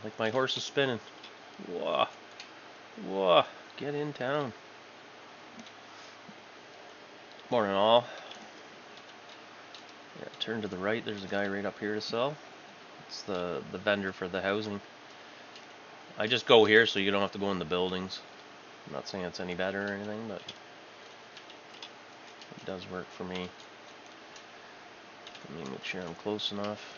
Like my horse is spinning. Whoa. Whoa. Get in town. Morning all. Yeah, turn to the right. There's a guy right up here to sell. It's the vendor for the housing. I just go here so you don't have to go in the buildings. I'm not saying it's any better or anything, but it does work for me. Let me make sure I'm close enough.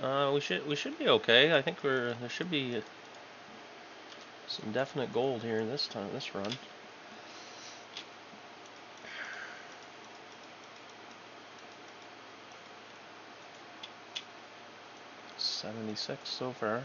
We should be okay. I think there should be some definite gold here this run. $76 so far.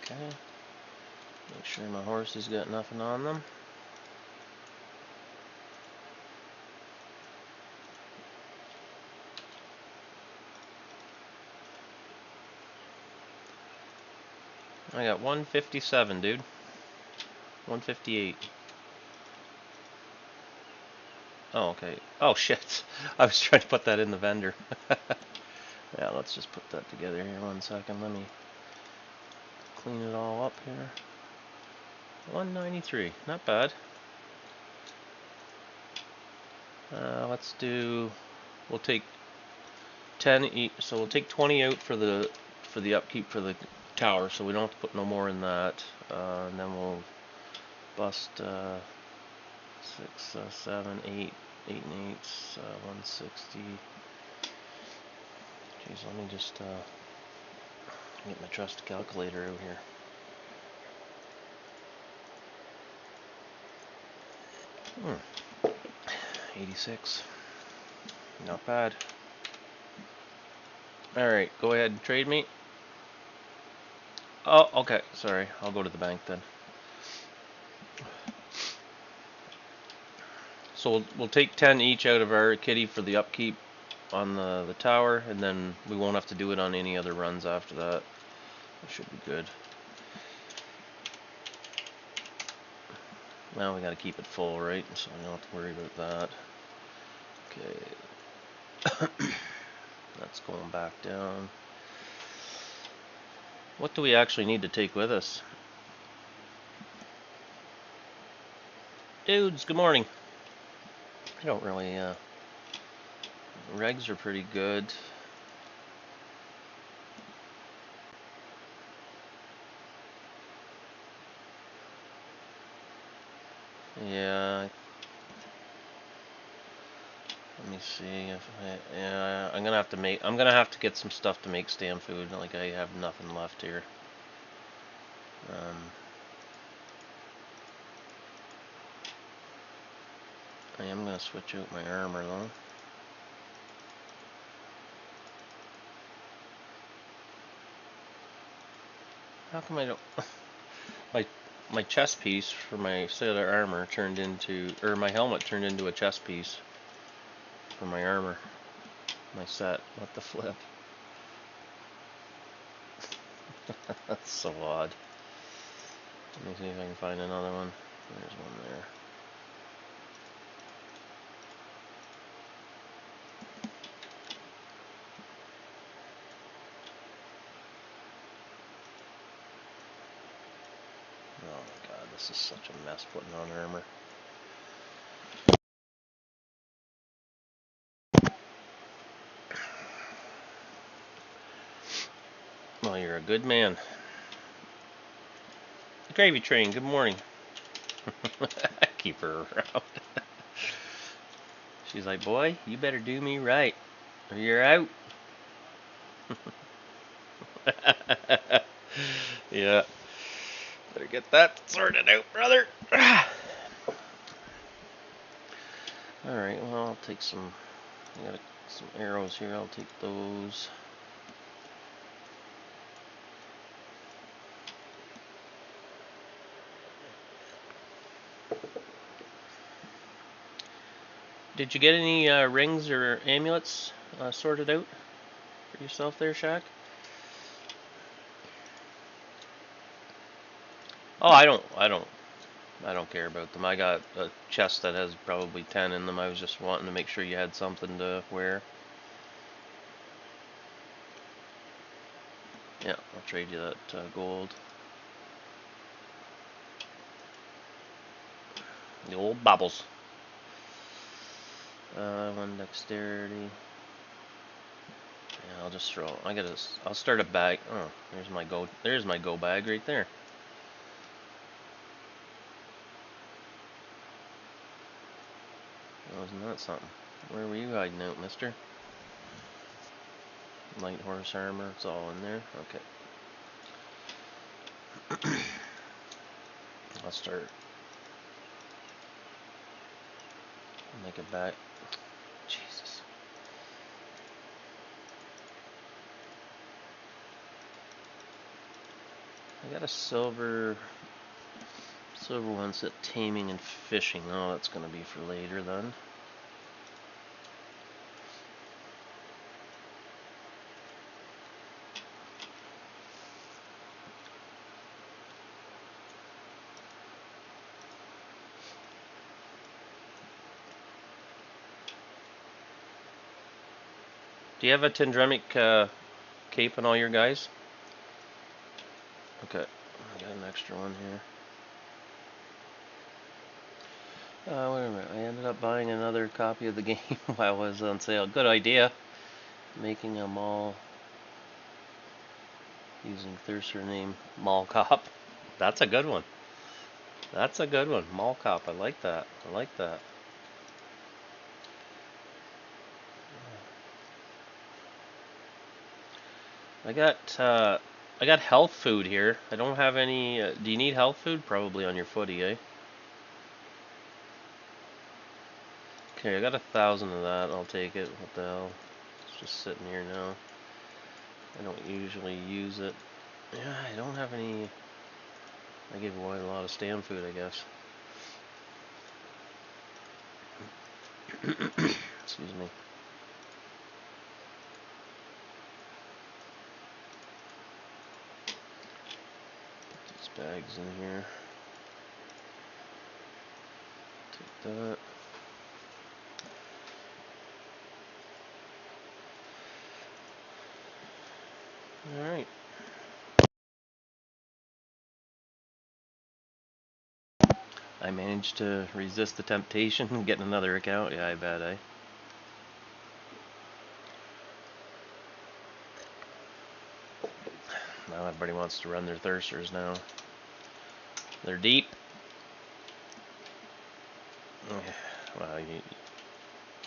Okay. Make sure my horse has got nothing on them. I got 157, dude. 158. Oh, okay. Oh, shit. I was trying to put that in the vendor. Yeah, let's just put that together here 1 second. Let me clean it all up here. 193. Not bad. Let's do... We'll take 10 each. So we'll take 20 out for the upkeep for the tower, so we don't have to put no more in that. And then we'll bust 6, 7, 8, 8 and 8, 160. Jeez, let me just get my trusty calculator out here. Hmm. 86. Not bad. Alright, go ahead and trade me. Oh, okay. Sorry. I'll go to the bank then. So we'll take 10 each out of our kitty for the upkeep on the tower, and then we won't have to do it on any other runs after that. That should be good. Now we gotta keep it full, right? So I don't have to worry about that. Okay. That's going back down. What do we actually need to take with us? Dudes, good morning. I don't really, regs are pretty good. Yeah. Let me see if yeah, I'm gonna have to get some stuff to make stand food. Like I have nothing left here. I am gonna switch out my armor though. How come I don't? my chest piece for my sailor armor turned into, or my helmet turned into a chest piece for my armor. My set. What the flip? That's so odd. Let me see if I can find another one. There's one there. Oh my god, this is such a mess putting on armor. Well, you're a good man. Gravy Train, good morning. Keep her around. She's like, boy, you better do me right, or you're out. Yeah. Better get that sorted out, brother. Alright, well, I'll take some... I got some arrows here, I'll take those. Did you get any rings or amulets sorted out for yourself there, Shaq? Oh, I don't care about them. I got a chest that has probably 10 in them. I was just wanting to make sure you had something to wear. Yeah, I'll trade you that gold. The old baubles. One dexterity. Yeah, I'll just throw. I'll start a bag. Oh, there's my go. There's my go bag right there. Wasn't that something? Where were you hiding out, mister? Light horse armor. It's all in there. Okay. I'll start. Make it back. Jesus. I got a silver one set taming and fishing. Oh, that's gonna be for later then. Do you have a Tindremic cape on all your guys? Okay, I got an extra one here. Wait a minute, I ended up buying another copy of the game while it was on sale. Good idea. Making a mall using Thurser name Mall Cop. That's a good one. That's a good one. Mall Cop. I like that. I like that. I got health food here. I don't have any. Do you need health food? Probably on your footy, eh? Okay, I got 1,000 of that. I'll take it. What the hell? It's just sitting here now. I don't usually use it. Yeah, I don't have any. I give away a lot of stand food, I guess. Excuse me. Put these bags in here. Take that. Alright. I managed to resist the temptation and get another account. Yeah, I bet, eh? Now everybody wants to run their Thursters now. They're deep. Well,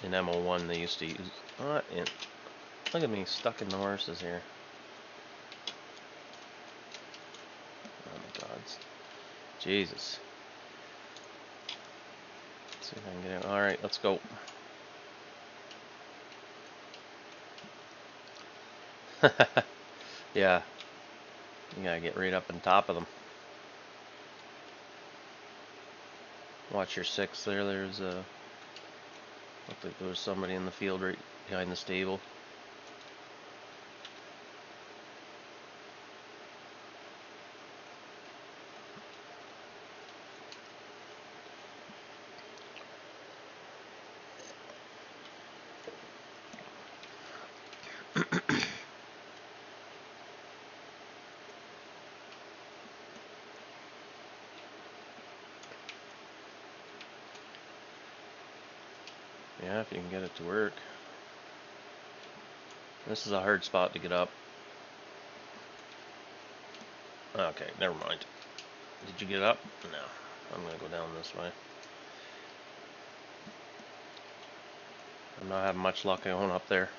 in MO1 they used to use... What? Look at me, stuck in the horses here. Oh my god. Jesus. Let's see if I can get out. Alright, let's go. Yeah. You gotta get right up on top of them. Watch your 6 there. There's a... Looked like there was somebody in the field right behind the stable. Yeah, if you can get it to work. This is a hard spot to get up. Okay, never mind. Did you get up? No. I'm gonna go down this way. I'm not having much luck going up there.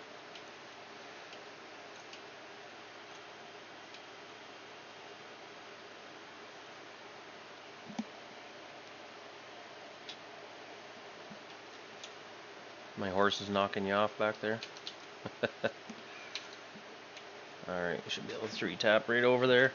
My horse is knocking you off back there. Alright, you should be able to 3-tap right over there.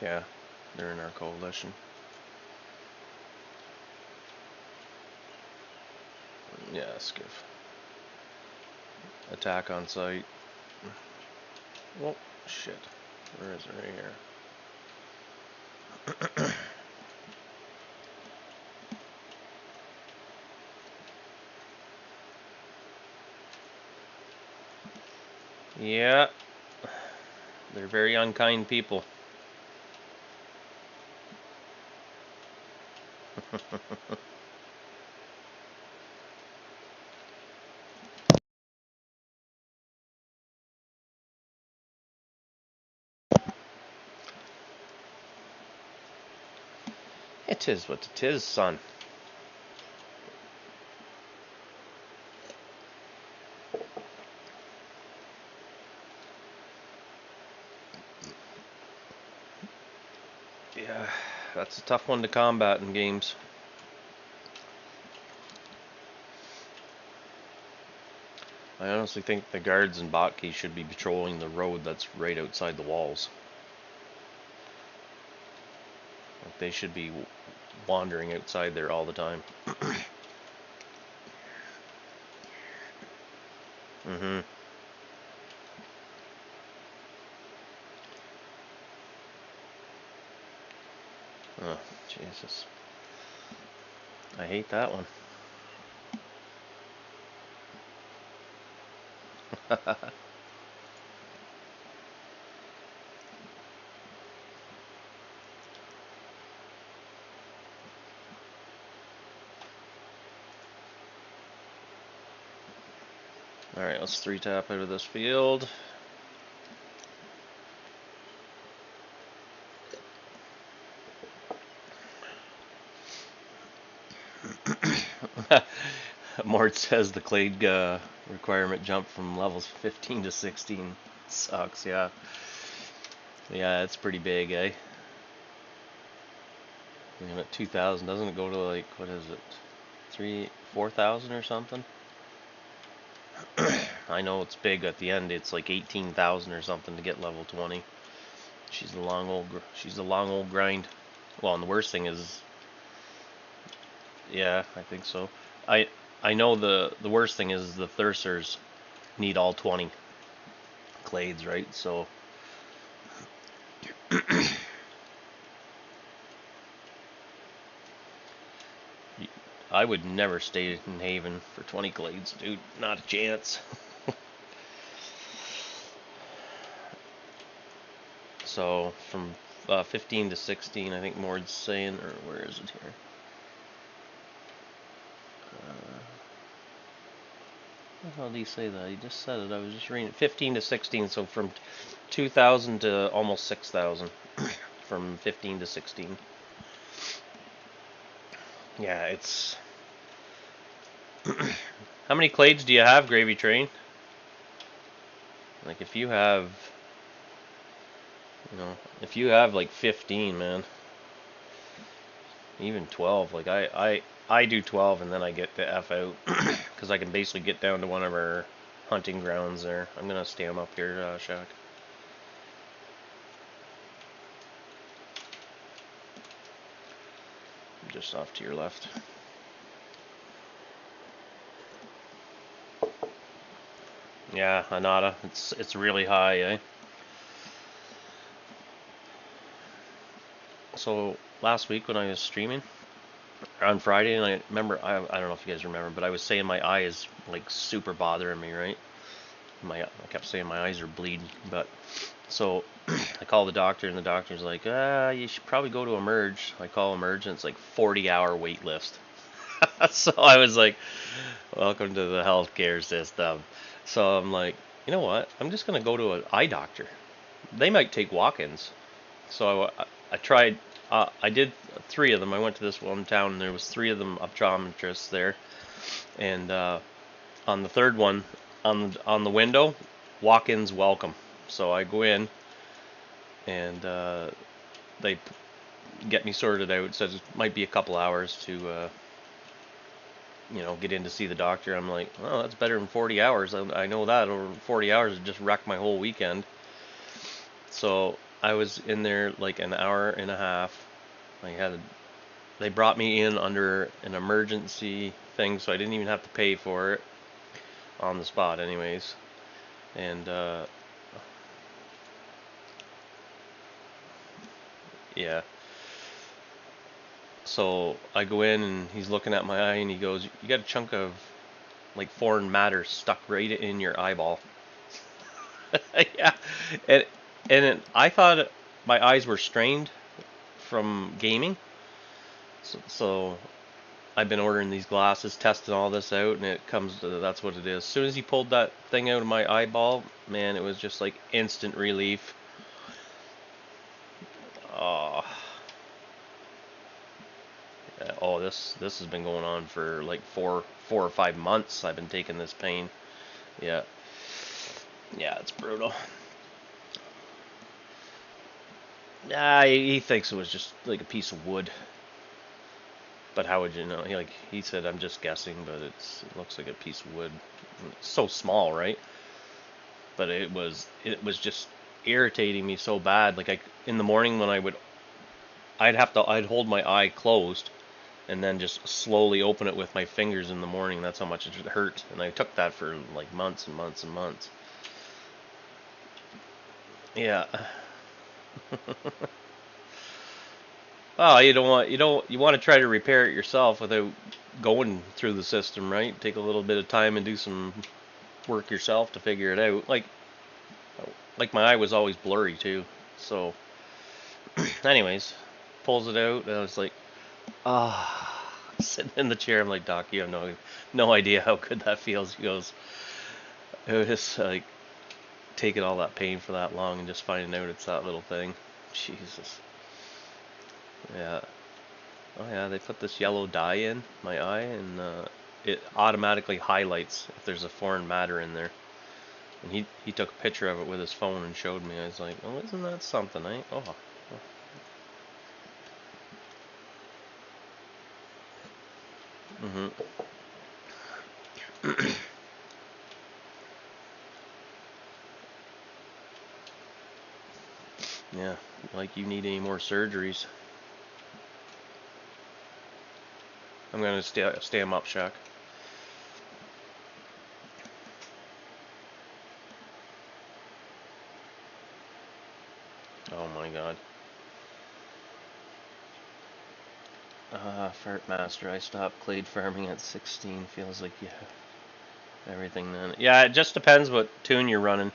Yeah, they're in our coalition. Yeah, skiff. Attack on site. Oh, shit. Where is it? Right here. Yeah. They're very unkind people. It is what it is, son. Yeah, that's a tough one to combat in games. I honestly think the guards in Botkey should be patrolling the road that's right outside the walls. Like they should be wandering outside there all the time. Mm-hmm. Oh, Jesus. I hate that one. Alright, let's 3-tap out of this field. Mort says the Clade requirement jumped from levels 15 to 16. Sucks, yeah. Yeah, it's pretty big, eh? I mean, at 2,000, doesn't it go to like, what is it? 4,000 or something? I know it's big at the end. It's like 18,000 or something to get level 20. She's a long old grind. Well, and the worst thing is, yeah, I think so. I I know the worst thing is the Thursers need all 20 clades, right? So I would never stay in Haven for 20 clades, dude. Not a chance. So from 15 to 16, I think Mord's saying, or where is it here? How did he say that? He just said it. I was just reading it. 15 to 16, so from 2,000 to almost 6,000. From 15 to 16. Yeah, it's... How many clades do you have, Gravy Train? Like, if you have... You know, if you have like 15, man. Even 12. Like, I do 12 and then I get the F out. Because I can basically get down to one of our hunting grounds there. I'm going to stand up here, Shaq. Just off to your left. Yeah, Anata. It's really high, eh? So last week when I was streaming on Friday, and I remember I don't know if you guys remember, but I was saying my eye is like super bothering me, right? I kept saying my eyes are bleeding, but so I call the doctor, and the doctor's like, you should probably go to Emerge. I call Emerge, and it's like 40-hour wait list. So I was like, welcome to the healthcare system. So I'm like, you know what? I'm just gonna go to an eye doctor. They might take walk-ins. So I tried. I did 3 of them. I went to this one town, and there was 3 of them optometrists there. And on the third one, on the window, walk-ins welcome. So I go in, and they get me sorted out. It says it might be a couple hours to get in to see the doctor. I'm like, oh, that's better than 40 hours. I know that. Over 40 hours, it just wrecked my whole weekend. So I was in there like an hour and a half. They brought me in under an emergency thing, so I didn't even have to pay for it on the spot, anyways. And yeah, so I go in and he's looking at my eye and he goes, "You got a chunk of like foreign matter stuck right in your eyeball." Yeah, and I thought my eyes were strained from gaming, so I've been ordering these glasses, testing all this out, and it comes to that's what it is. As soon as he pulled that thing out of my eyeball, man, it was just like instant relief. Oh, yeah, oh, this has been going on for like four or 5 months. I've been taking this pain. Yeah, yeah, it's brutal. Yeah, he thinks it was just like a piece of wood. But how would you know? He said, I'm just guessing, but it looks like a piece of wood. It's so small, right? But it was just irritating me so bad. Like in the morning when I'd hold my eye closed and then just slowly open it with my fingers in the morning. That's how much it hurt, and I took that for like months and months and months. Yeah. Well, you want to try to repair it yourself without going through the system, right? Take a little bit of time and do some work yourself to figure it out. Like my eye was always blurry too. So, anyways, pulls it out, and I was like, ah, sitting in the chair. I'm like, Doc, you have no idea how good that feels. He goes, it was just like taking all that pain for that long and just finding out it's that little thing. Jesus. Yeah. Oh yeah, they put this yellow dye in my eye, and it automatically highlights if there's a foreign matter in there. And he took a picture of it with his phone and showed me. I was like, oh, isn't that something, eh? Oh. Mhm. Yeah. Like you need any more surgeries? I'm gonna stay him up, Shaq. Oh my God. Fart Master. I stopped clade farming at 16. Feels like you have everything then. Yeah, it just depends what tune you're running.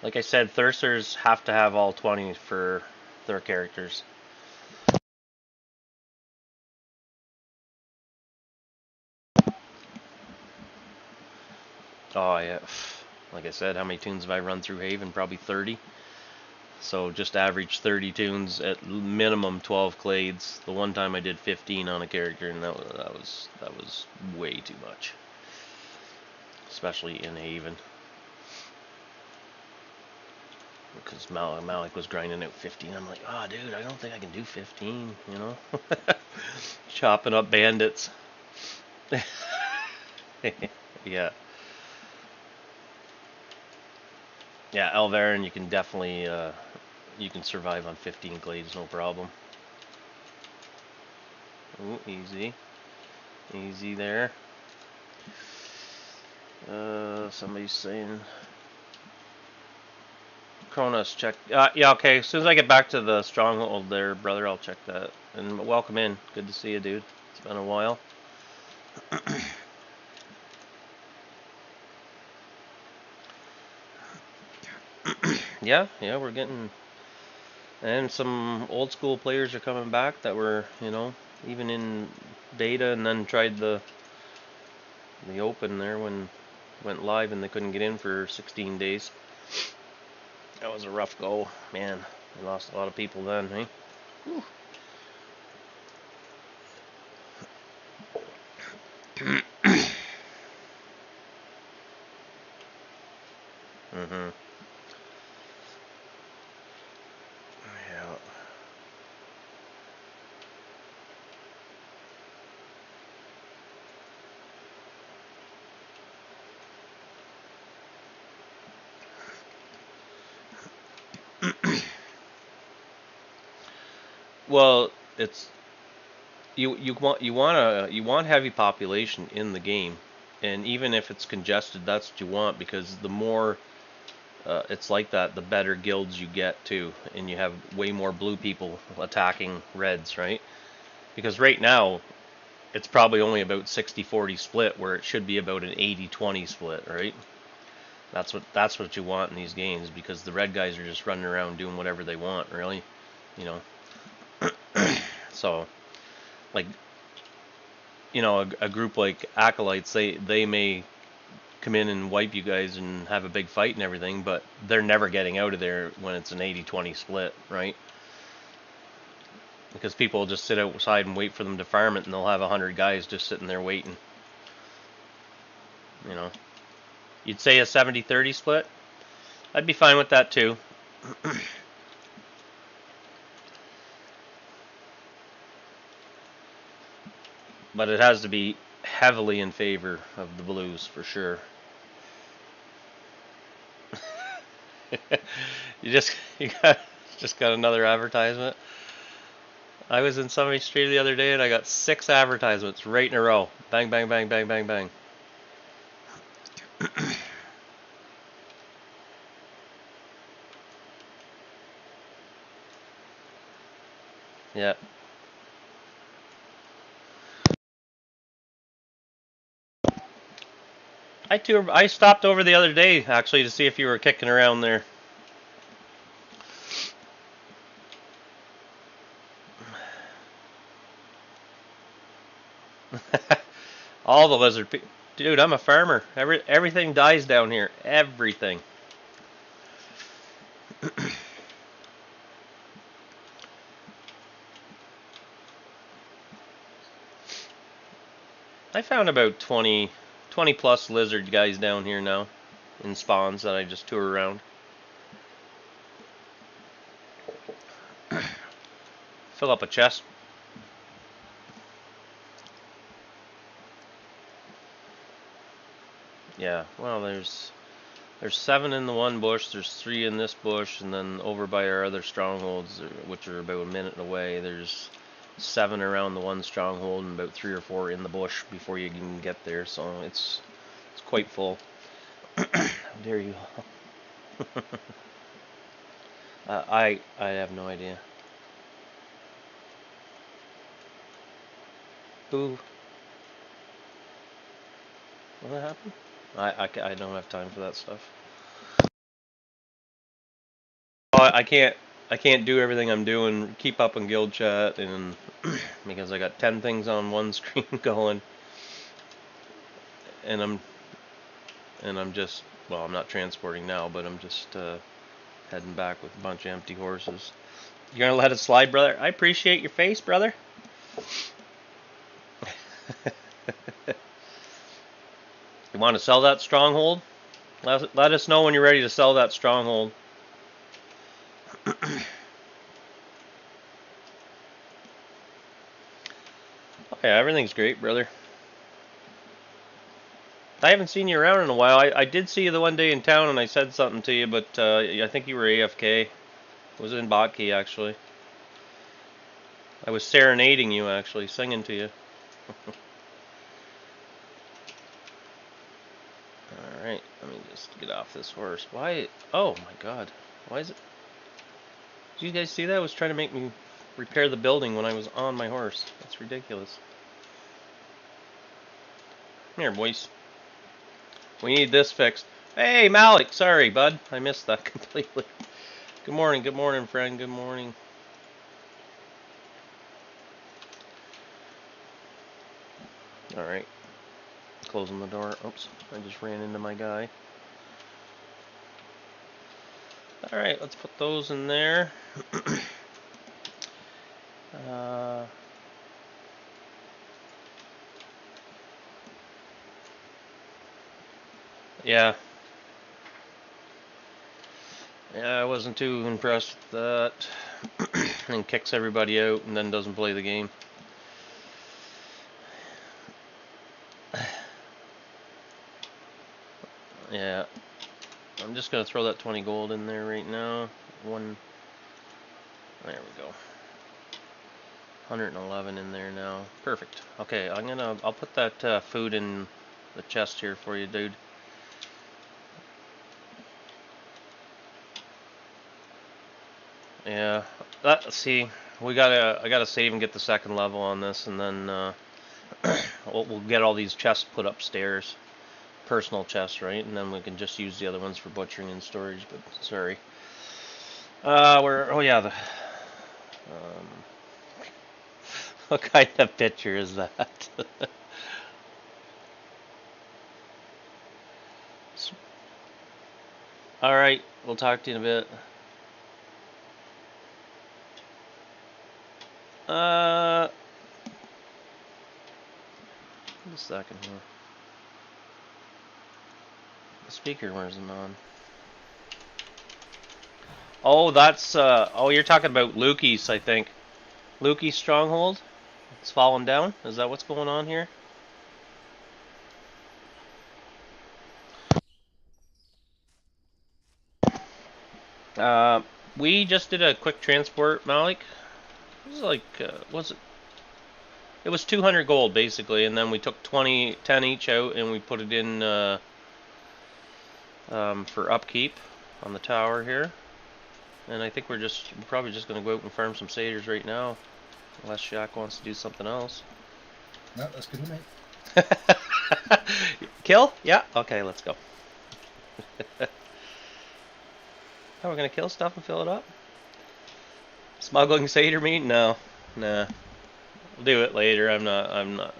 Like I said, Thirsters have to have all 20 for their characters. Oh yeah. Like I said, how many tunes have I run through Haven? Probably 30. So just average 30 tunes at minimum 12 clades. The one time I did 15 on a character, and that was way too much, especially in Haven, because Malik was grinding out 15. I'm like, oh dude, I don't think I can do 15. Chopping up bandits. Yeah, yeah, Elvarin, you can definitely you can survive on 15 glades, no problem. Ooh, easy. Easy there. Somebody's saying Kronos, check. Yeah, okay. As soon as I get back to the stronghold there, brother, I'll check that. And welcome in. Good to see you, dude. It's been a while. Yeah, yeah, we're getting. And some old school players are coming back that were, even in beta and then tried the open there when went live and they couldn't get in for 16 days. That was a rough go, man. We lost a lot of people then, hey? Whew. Mhm. Yeah. Well, it's you want heavy population in the game, and even if it's congested, that's what you want because the more it's like that, the better guilds you get too, and you have way more blue people attacking reds, right? Because right now it's probably only about 60-40 split where it should be about an 80-20 split, right? That's what you want in these games because the red guys are just running around doing whatever they want, really, you know. So, like, a group like Acolytes, they may come in and wipe you guys and have a big fight and everything, but they're never getting out of there when it's an 80-20 split, right? Because people will just sit outside and wait for them to farm it, and they'll have 100 guys just sitting there waiting, you know. You'd say a 70-30 split? I'd be fine with that too. But it has to be heavily in favor of the blues for sure. You just got another advertisement. I was in somebody's street the other day and I got 6 advertisements right in a row. Bang, bang, bang, bang, bang, bang. Yeah. I stopped over the other day actually to see if you were kicking around there. All the lizard people. Dude, I'm a farmer. Everything dies down here. Everything. I found about 20 plus lizard guys down here now in spawns that I just tour around. Fill up a chest. Yeah, well, there's 7 in the one bush, there's 3 in this bush, and then over by our other strongholds, which are about a minute away, there's 7 around the one stronghold and about 3 or 4 in the bush before you can get there. So it's quite full. How dare you? I have no idea. Who? What happened? I don't have time for that stuff. Oh, I can't do everything I'm doing, keep up in guild chat, and because I got 10 things on one screen going, and I'm just, well, I'm not transporting now, but I'm just heading back with a bunch of empty horses. You gonna let it slide, brother? I appreciate your face, brother. You want to sell that stronghold? Let us know when you're ready to sell that stronghold. Oh, yeah, everything's great, brother. I haven't seen you around in a while. I did see you the one day in town and I said something to you, but I think you were AFK. It was in Botkey, actually. I was serenading you, actually, singing to you. Alright, let me just get off this horse. Why? Oh my god. Why is it? Did you guys see that? It was trying to make me repair the building when I was on my horse. That's ridiculous. Come here, boys. We need this fixed. Hey, Malik. Sorry, bud. I missed that completely. Good morning, friend. Good morning. Alright. Closing the door. Oops. I just ran into my guy. Alright, let's put those in there. Yeah. Yeah, I wasn't too impressed with that. And kicks everybody out and then doesn't play the game. Yeah. I'm just gonna throw that 20 gold in there right now. There we go. 111 in there now. Perfect. Okay, I'll put that food in the chest here for you, dude. Yeah. See, I gotta save and get the second level on this, and then we'll get all these chests put upstairs, personal chests, right? And then we can just use the other ones for butchering and storage. But sorry. Oh yeah, what kind of picture is that? All right, we'll talk to you in a bit. A second here. The speaker wasn't on. Oh, that's oh, you're talking about Lukey's, I think. Lukey's stronghold. It's fallen down. Is that what's going on here? We just did a quick transport, Malik. It was like, was it? It was 200 gold basically, and then we took 10 each out, and we put it in for upkeep on the tower here. And I think we're probably just gonna go out and farm some satyrs right now, unless Shaq wants to do something else. No, that's good to me. Kill? Yeah. Okay, let's go. Oh, we're gonna kill stuff and fill it up? Smuggling satyr meat? No. Nah. We'll do it later. I'm not.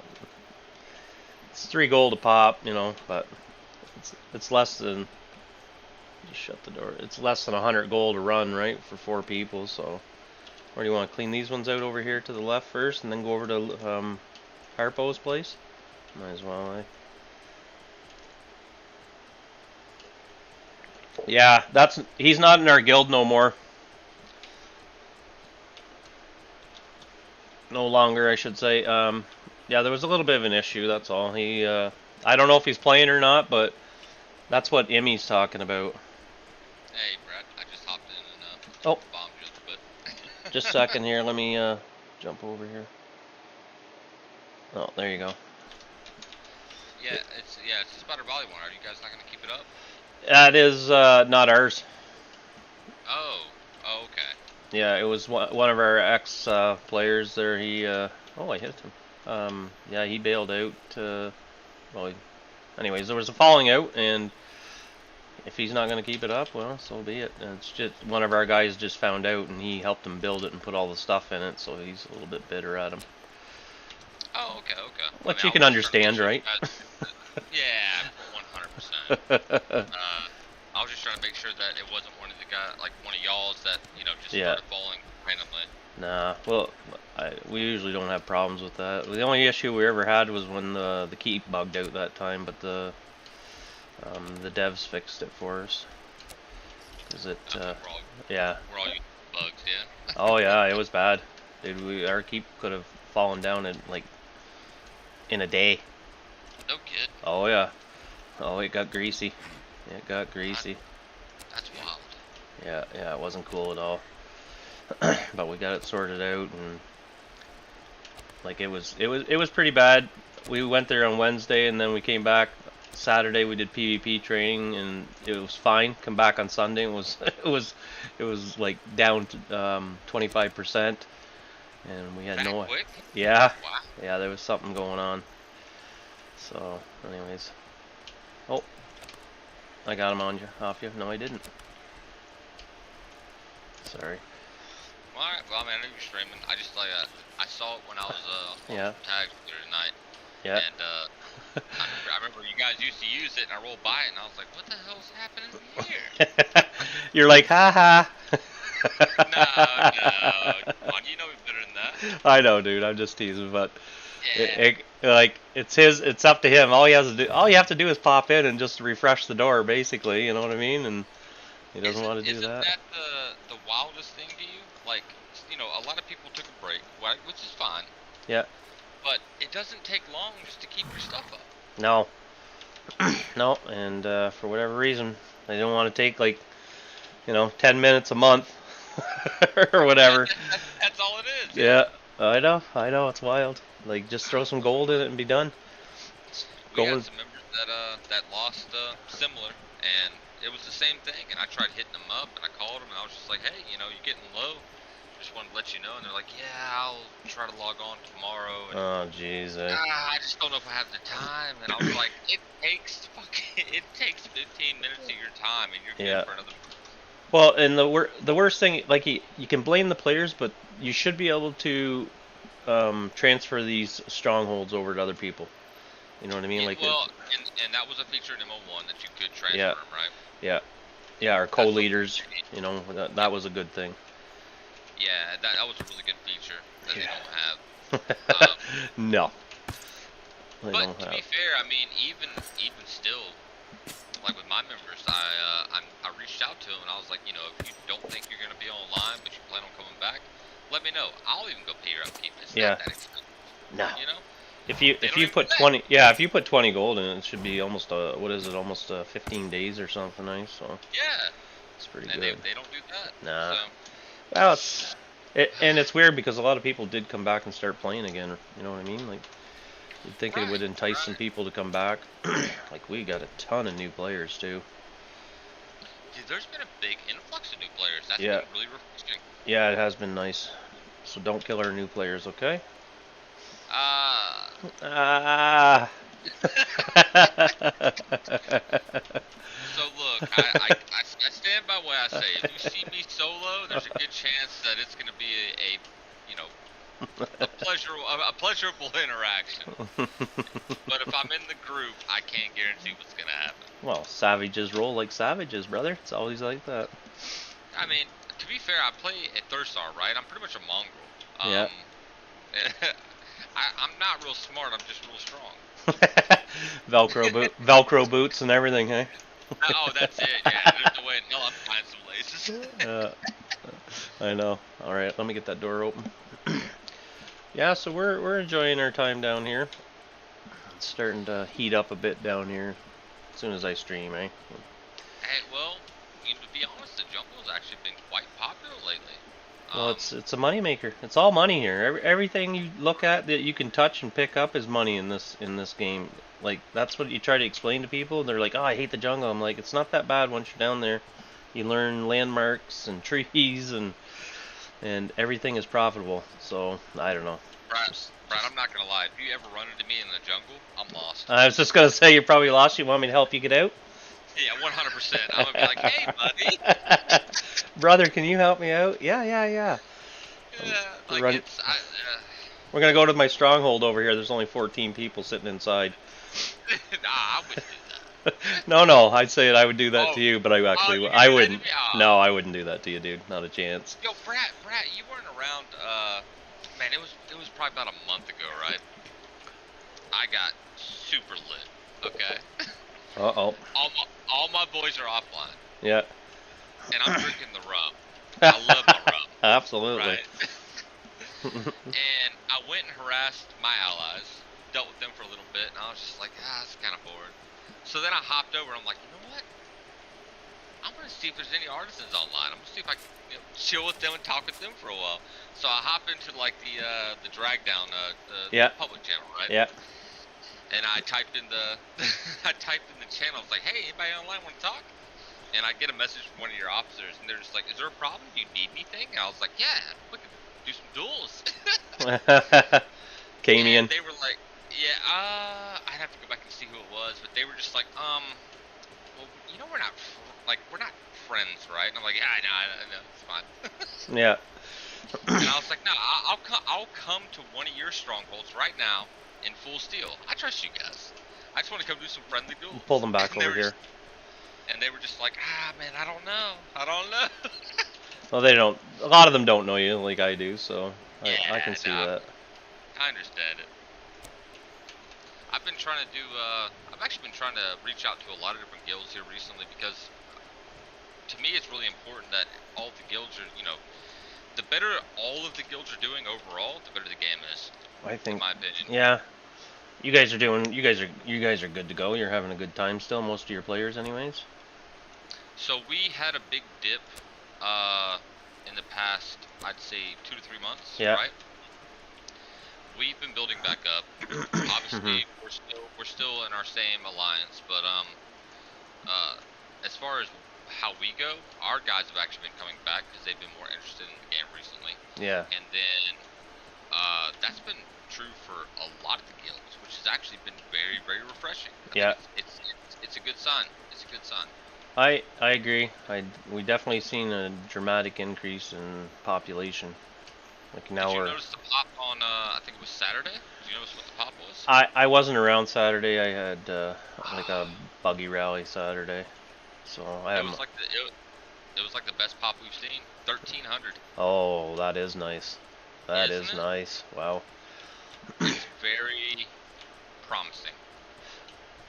It's 3 gold a pop, you know, but it's less than. Just shut the door. It's less than 100 gold a run, right, for 4 people. So, where do you want to clean these ones out over here to the left first, and then go over to Harpo's place? Might as well, eh? Yeah, he's not in our guild no more. No longer, I should say. Yeah, there was a little bit of an issue. That's all. I don't know if he's playing or not, but that's what Emmy's talking about. Hey, Brad. I just hopped in and bombed you a bit. Just a second here. Let me jump over here. Oh, there you go. Yeah, it's the Spider Valley one. Are you guys not gonna keep it up? That is not ours. Oh, okay. Yeah, it was one of our ex players there. Oh, I hit him. Yeah, he bailed out. Well, anyways, there was a falling out, and if he's not going to keep it up, well, so be it. And it's just one of our guys just found out, and he helped him build it and put all the stuff in it, so he's a little bit bitter at him. Oh, okay. Which you can understand, right? Yeah, 100%. I was just trying to make sure that it wasn't one of the guys, like one of y'all's that just started falling randomly. Nah, well, we usually don't have problems with that. The only issue we ever had was when the keep bugged out that time, but the devs fixed it for us. Cause yeah. We're all using bugs, yeah. Oh yeah, it was bad, dude. Our keep could have fallen down in a day. No kid. Oh yeah. Oh, it got greasy. It got greasy. That's wild. Yeah, it wasn't cool at all. But we got it sorted out, and like it was pretty bad. We went there on Wednesday, and then we came back Saturday. We did PvP training, and it was fine. Come back on Sunday, it was like down to 25%, and we had no. Quick? Yeah. Wow. Yeah, there was something going on. So, anyways. Oh, I got him off you. No, I didn't. Sorry. Well, alright. Well, I mean, I know you're streaming. I just I saw it when I was tagged the other night. Yeah. And I remember you guys used to use it, and I rolled by it, and I was like, "What the hell's happening here?" You're like, ha. No. Come on, you know me better than that. I know, dude. I'm just teasing, but Yeah. it's up to him. All you have to do is pop in and just refresh the door, basically. You know what I mean? And he doesn't want to do that. Isn't that the wildest thing to you? Like, a lot of people took a break, right, which is fine. Yeah. But it doesn't take long just to keep your stuff up. No. No, and for whatever reason, they don't want to take 10 minutes a month or whatever. That's all it is. Yeah. I know, it's wild. Like, just throw some gold in it and be done. It's We going. had some members that lost similar, and it was the same thing. And I tried hitting them up, and I called them, and I was just like, hey, you know, you're getting low. Just wanted to let you know. And they're like, yeah, I'll try to log on tomorrow. And Oh, jeez. I just don't know if I have the time. And I was like, it takes 15 minutes of your time, and you're Yeah. good for another. Well, and the worst thing, like, you can blame the players, but you should be able to transfer these strongholds over to other people. You know what I mean? Yeah, Like, well, and that was a feature in MO1 that you could transfer Yeah. them, right? yeah, our That's what- co-leaders. You know, that was a good thing. Yeah, that was a really good feature that they Yeah. don't have. Um, No. They But don't to have. be fair, I mean, even still, like with my members, I reached out to them and I was like, you know, if you don't think you're gonna be online, but you plan on coming back, let me know. I'll even go pay your upkeep. It's Yeah. not that expensive, No. you know. If They you don't even put do that. 20, yeah, if you put 20 gold in it, it should be almost what is it, almost 15 days or something nice. So Yeah, it's pretty and good. they don't do that. Nah. So, Well, and it's weird because a lot of people did come back and start playing again. You know what I mean? Like, you'd think it would entice some people to come back. Like, we got a ton of new players too. dude, there's been a big influx of new players. That's Yeah. been really refreshing. Yeah, it has been nice. So don't kill our new players, okay? Ah. So look, I stand by what I say. If you see me solo, there's a good chance that it's going to be a you know a pleasurable interaction. But if I'm in the group, I can't guarantee what's going to happen. Well, savages roll like savages, brother. It's always like that. I mean, to be fair, I play at Thurstar, right? I'm pretty much a mongrel. Yeah. I'm not real smart. I'm just real strong. Velcro boots and everything, hey? Oh, that's it. Yeah, there's no way in hell I'm finding some laces. I know. All right, let me get that door open. Yeah, so we're enjoying our time down here. It's starting to heat up a bit down here as soon as I stream, eh? Hey, well, to be honest, the jungle's actually been quite popular lately. Well, it's a money maker. It's all money here. Everything you look at that you can touch and pick up is money in this game. Like, that's what you try to explain to people. They're like, "Oh, I hate the jungle." I'm like, "It's not that bad once you're down there. You learn landmarks and trees and everything is profitable." So I don't know. Brad, I'm not gonna lie. If you ever run into me in the jungle, I'm lost. I was just gonna say you're probably lost. You want me to help you get out? Yeah, 100%. I'm gonna be like, "Hey, buddy." Brother, can you help me out? Yeah. Yeah, like Run- it's. We're gonna go to my stronghold over here. There's only 14 people sitting inside. Nah, I wouldn't do that. No, I'd say I would do that to you, but I you actually could I do that to wouldn't. me? Oh. No, I wouldn't do that to you, dude. Not a chance. Yo, Brad, you weren't around. Man, it was probably about a month ago, right? I got super lit. Okay. Uh-oh. All my boys are offline, Yeah. and I'm drinking the rum. I love my rum. Absolutely. Right. And I went and harassed my allies, dealt with them for a little bit, and I was just like, it's kind of bored. So then I hopped over, and I'm like, you know what? I'm gonna see if there's any artisans online. I'm gonna see if I can chill with them and talk with them for a while. So I hop into like the drag down the public channel, right? Yeah. And I typed in the channel. I was like, hey, anybody online want to talk? And I get a message from one of your officers, and they're just like, is there a problem? Do you need anything? And I was like, yeah, we can do some duels. Camian. And they were like, yeah, I'd have to go back and see who it was, but they were just like, well, you know, we're not friends, right? And I'm like, yeah, I know, it's fine. Yeah. And I was like, no, I'll come to one of your strongholds right now in full steel. I trust you guys. I just want to come do some friendly duels. Pull them back over here. And they were just like, man, I don't know. Well, they don't. A lot of them don't know you like I do, so I can see that. I understand it. I've actually been trying to reach out to a lot of different guilds here recently because to me it's really important that all the guilds are, the better all of the guilds are doing overall, the better the game is. I think. In my opinion. Yeah. You guys are good to go. You're having a good time still, most of your players anyways. So we had a big dip in the past, I'd say 2 to 3 months, Yeah. right? we've been building back up. Obviously, we're still in our same alliance, but as far as how we go, our guys have actually been coming back because they've been more interested in the game recently. Yeah. And then that's been true for a lot of the guilds, which has actually been very, very refreshing. I think it's a good sign. It's a good sign. I agree. We definitely seen a dramatic increase in population. Like now Did you notice the pop on? I think it was Saturday. Did you notice what the pop was? I wasn't around Saturday. I had like a buggy rally Saturday, so I it was like it was like the best pop we've seen. 1,300. Oh, that is nice. That Isn't is it? nice. Wow. It's very promising.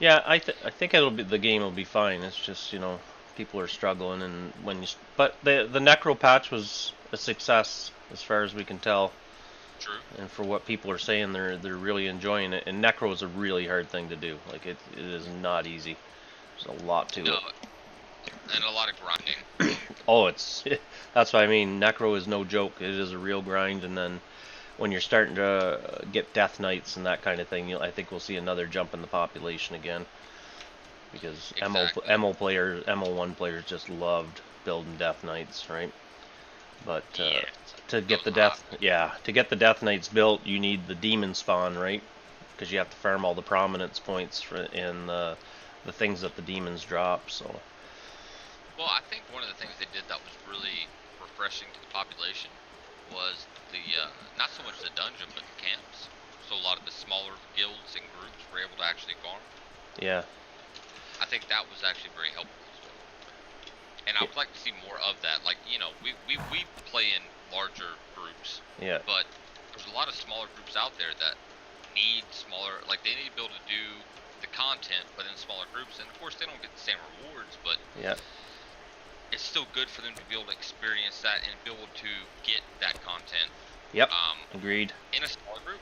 Yeah, I think the game will be fine. It's just people are struggling, and but the necro patch was a success as far as we can tell. True. And for what people are saying, they're really enjoying it. And necro is a really hard thing to do. Like it is not easy. There's a lot to it. And a lot of grinding. Oh, that's what I mean. Necro is no joke. It is a real grind, and then when you're starting to get death knights and that kind of thing, I think we'll see another jump in the population again. Because exactly. MO1 players just loved building death knights, right? But to get the death knights built, you need the demon spawn, right? Because you have to farm all the prominence points in the things that the demons drop. So. Well, I think one of the things they did that was really refreshing to the population was the not so much the dungeon, but the camps. So a lot of the smaller guilds and groups were able to actually farm. Yeah. I think that was actually very helpful as well. And I would like to see more of that. Like, we play in larger groups. Yeah. But there's a lot of smaller groups out there that need smaller, like they need to be able to do the content, but in smaller groups. And of course, they don't get the same rewards, but yeah, it's still good for them to be able to experience that and be able to get that content. Yep. Agreed. In a smaller group.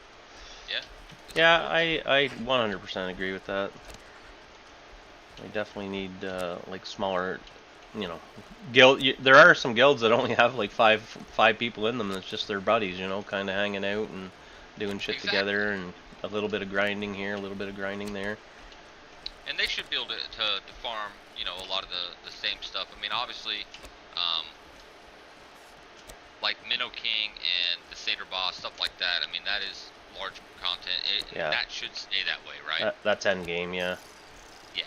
Yeah. Yeah, I 100% agree with that. I definitely need like smaller, guild. There are some guilds that only have like five people in them. That's just their buddies, kind of hanging out and doing shit together, and a little bit of grinding here, a little bit of grinding there. And they should be able to farm, a lot of the same stuff. I mean, obviously, like Minnow King and the Satyr Boss, stuff like that. I mean, that is large content. That should stay that way, right? That's end game, yeah. Yeah,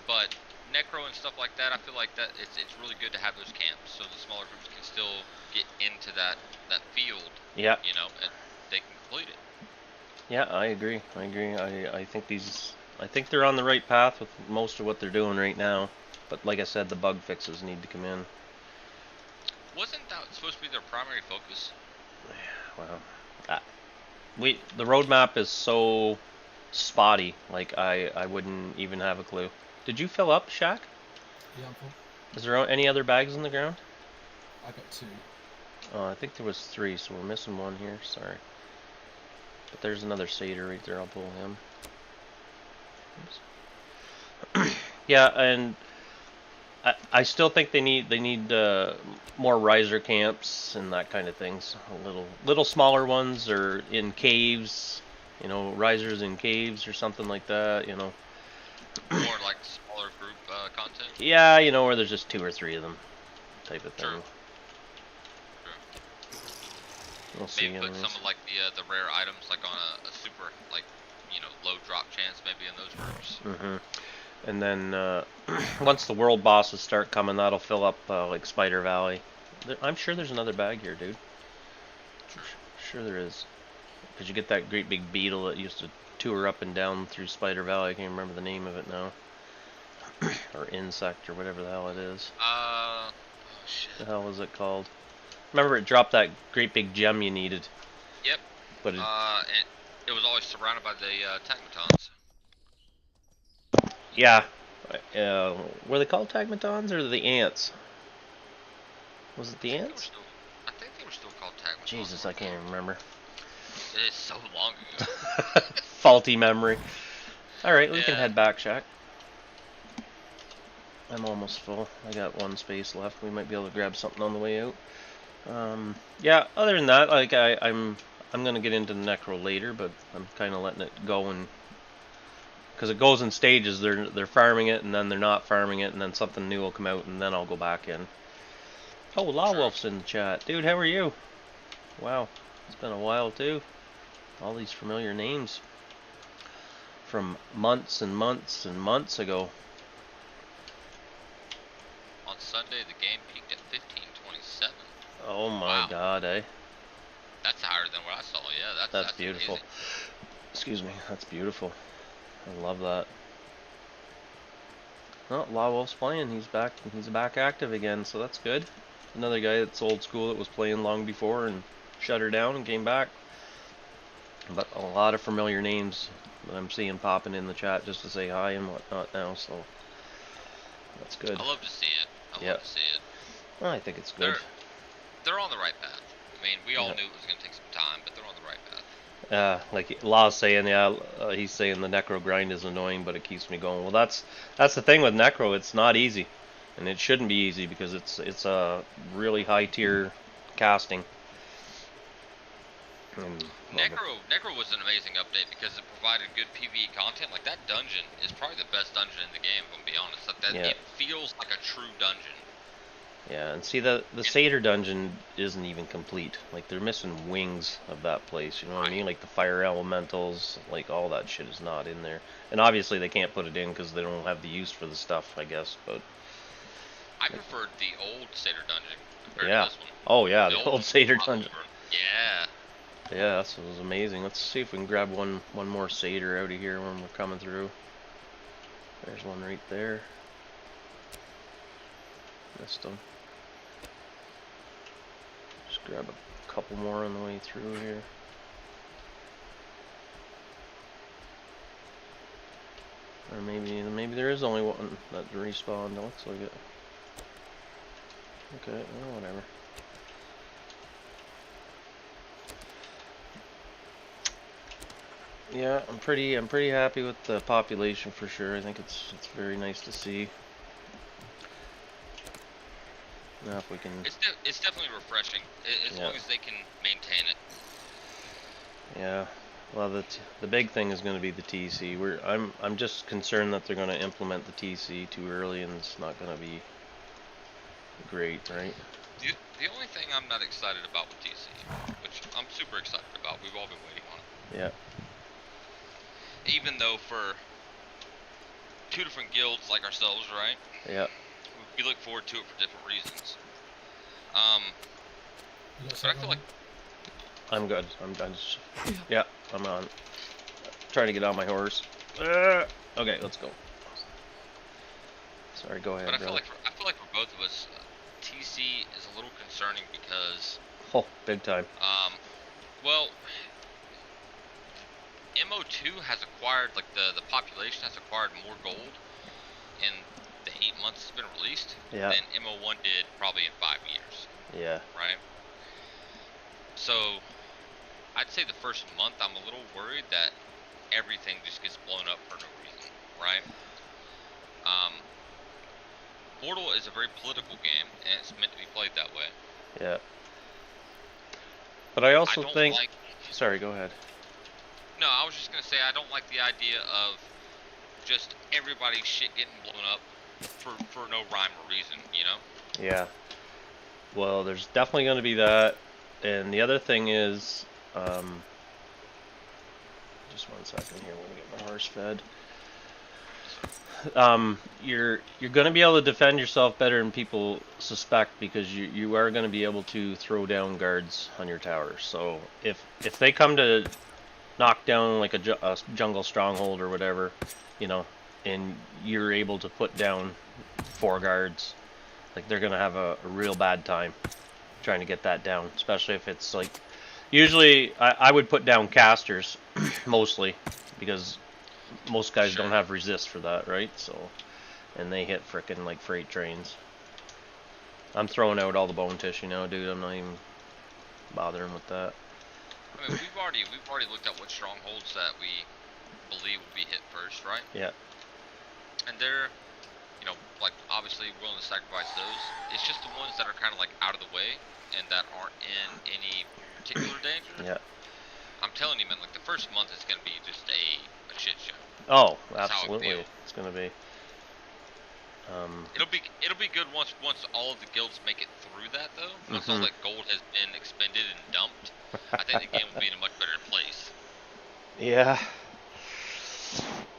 but Necro and stuff like that, I feel like that it's really good to have those camps, so the smaller groups can still get into that field. Yeah. And they can complete it. Yeah, I agree. I think they're on the right path with most of what they're doing right now. But like I said, the bug fixes need to come in. Wasn't that supposed to be their primary focus? Well, the roadmap is so spotty. Like I wouldn't even have a clue. Did you fill up, Shaq? Yeah, I'm full. Is there any other bags on the ground? I got 2. Oh, I think there was 3, so we're missing one here. Sorry. But there's another satyr right there. I'll pull him. Yeah, and I still think they need more riser camps and that kind of things. Little smaller ones, or in caves, risers in caves or something like that. More like smaller group content. Yeah, where there's just 2 or 3 of them, type of thing. True. We'll see. Maybe put some of like the rare items like on a super low drop chance maybe in those groups. Mm-hmm. And then once the world bosses start coming, that'll fill up like Spider Valley. I'm sure there's another bag here, dude. Sure there is. Because you get that great big beetle that used to tour up and down through Spider Valley. I can't remember the name of it now. Or insect or whatever the hell it is. Oh shit. The hell was it called? Remember, it dropped that great big gem you needed. Yep. But it was always surrounded by the Tagmatons. Yeah. Were they called Tagmatons or the ants? Was it the ants? I think they were still called Tagmatons. Jesus, I can't even remember. It is so long ago. Faulty memory. Alright, we can head back, Shaq. I'm almost full. I got 1 space left. We might be able to grab something on the way out. Yeah, other than that, like I'm gonna get into the necro later, but I'm kind of letting it go, and because it goes in stages. They're farming it, and then they're not farming it, and then something new will come out, and then I'll go back in. Oh, Lawwolf's in the chat, dude. How are you? Wow, it's been a while too. All these familiar names from months and months and months ago. On Sunday, the game peaked at 1527. Oh my Wow. God, eh? That's higher than what I saw. Yeah, That's beautiful. amazing. Excuse me, that's beautiful. I love that. Oh, Lawwolf's playing. He's back. He's back active again, so that's good. Another guy that's old school that was playing long before and shut her down and came back. But a lot of familiar names that I'm seeing popping in the chat just to say hi and whatnot now, so that's good. I love to see it. I love to see it. Well, I think it's good. They're on the right path. I mean, we all Yeah. knew it was going to take some time, but they're on the right path. Like Law's saying, he's saying the necro grind is annoying, but it keeps me going. Well, that's the thing with necro. It's not easy, and it shouldn't be easy because it's a really high tier casting. And, Necro was an amazing update because it provided good PvE content. Like, that dungeon is probably the best dungeon in the game, if I'm being honest. Yeah. It feels like a true dungeon. yeah, and see the Satyr dungeon isn't even complete. Like they're missing wings of that place. You know what I mean? Like the fire elementals, like all that shit is not in there. And obviously they can't put it in because they don't have the use for the stuff, I guess. But I preferred the old Satyr dungeon compared yeah. to this one. Oh yeah, the old Satyr was dungeon. Yeah. Yeah, this was amazing. Let's see if we can grab one more Satyr out of here when we're coming through. There's one right there. Missed him. Just grab a couple more on the way through here. Or maybe there is only one that respawned. It looks like it. Okay, well, whatever. Yeah, I'm pretty happy with the population for sure. I think it's very nice to see. Now if we can. It's definitely refreshing as long as they can maintain it. Yeah. Well, the big thing is going to be the TC. I'm just concerned that they're going to implement the TC too early, and it's not going to be great, right? The only thing I'm not excited about with TC, which I'm super excited about, we've all been waiting on it. Yeah. Even though for two different guilds like ourselves, right? Yeah. We look forward to it for different reasons. You got But I something feel on? like I'm good. I'm done. Yeah, I'm on. Trying to get on my horse. Okay, let's go. Sorry, go ahead. But I feel brother. like for both of us, TC is a little concerning because, Oh, big time. well, MO2 has acquired, like the population has acquired more gold in the 8 months it's been released Yeah. than MO1 did probably in 5 years, Yeah. right? So, I'd say the first month I'm a little worried that everything just gets blown up for no reason, right? Portal is a very political game, and it's meant to be played that way. Yeah. But I also I don't think. like. Sorry, go ahead. No, I was just gonna say I don't like the idea of just everybody's shit getting blown up for no rhyme or reason, you know? Yeah. Well, there's definitely going to be that, and the other thing is, just 1 second here. I'm gonna get my horse fed. You're going to be able to defend yourself better than people suspect because you are going to be able to throw down guards on your towers. So if they come to knock down like a jungle stronghold or whatever, you know, and you're able to put down 4 guards, like they're going to have a real bad time trying to get that down, especially if it's like, usually I would put down casters mostly because most guys Sure. don't have resist for that, right? So, and they hit frickin' like freight trains. I'm throwing out all the bone tissue now, dude. I'm not even bothering with that. I mean, we've already looked at what strongholds that we believe will be hit first, right? Yeah. And they're, you know, like obviously willing to sacrifice those. It's just the ones that are kind of like out of the way and that aren't in any particular danger. Yeah. I'm telling you, man. Like the first month is gonna be just a shit show. Oh, That's how I absolutely, feel. it's gonna be. It'll be good once all of the guilds make it through that though. Once all that gold has been expended and dumped, I think the game will be in a much better place. Yeah.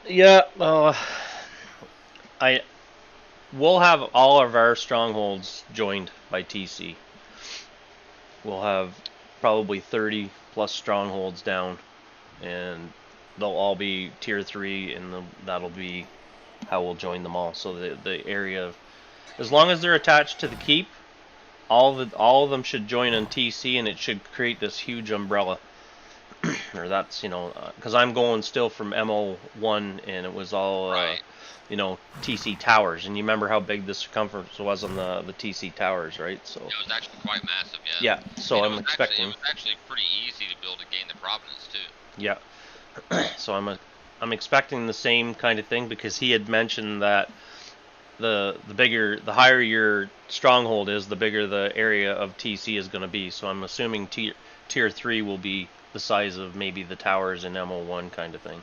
Yeah. Well, we'll have all of our strongholds joined by TC. We'll have probably 30 plus strongholds down, and they'll all be tier 3, and that'll be how we'll join them all. So the area, as long as they're attached to the keep, all of them should join on TC, and it should create this huge umbrella. Or that's, because I'm going still from MO1, and it was all Right. TC towers, and you remember how big the circumference was on the TC towers, right? So It was actually quite massive, yeah. yeah, so And I'm expecting. it was actually pretty easy to build and gain the province too. Yeah. So I'm expecting the same kind of thing, because he had mentioned that the higher your stronghold is, the bigger the area of TC is going to be. So I'm assuming tier 3 will be the size of maybe the towers in MO1 kind of thing.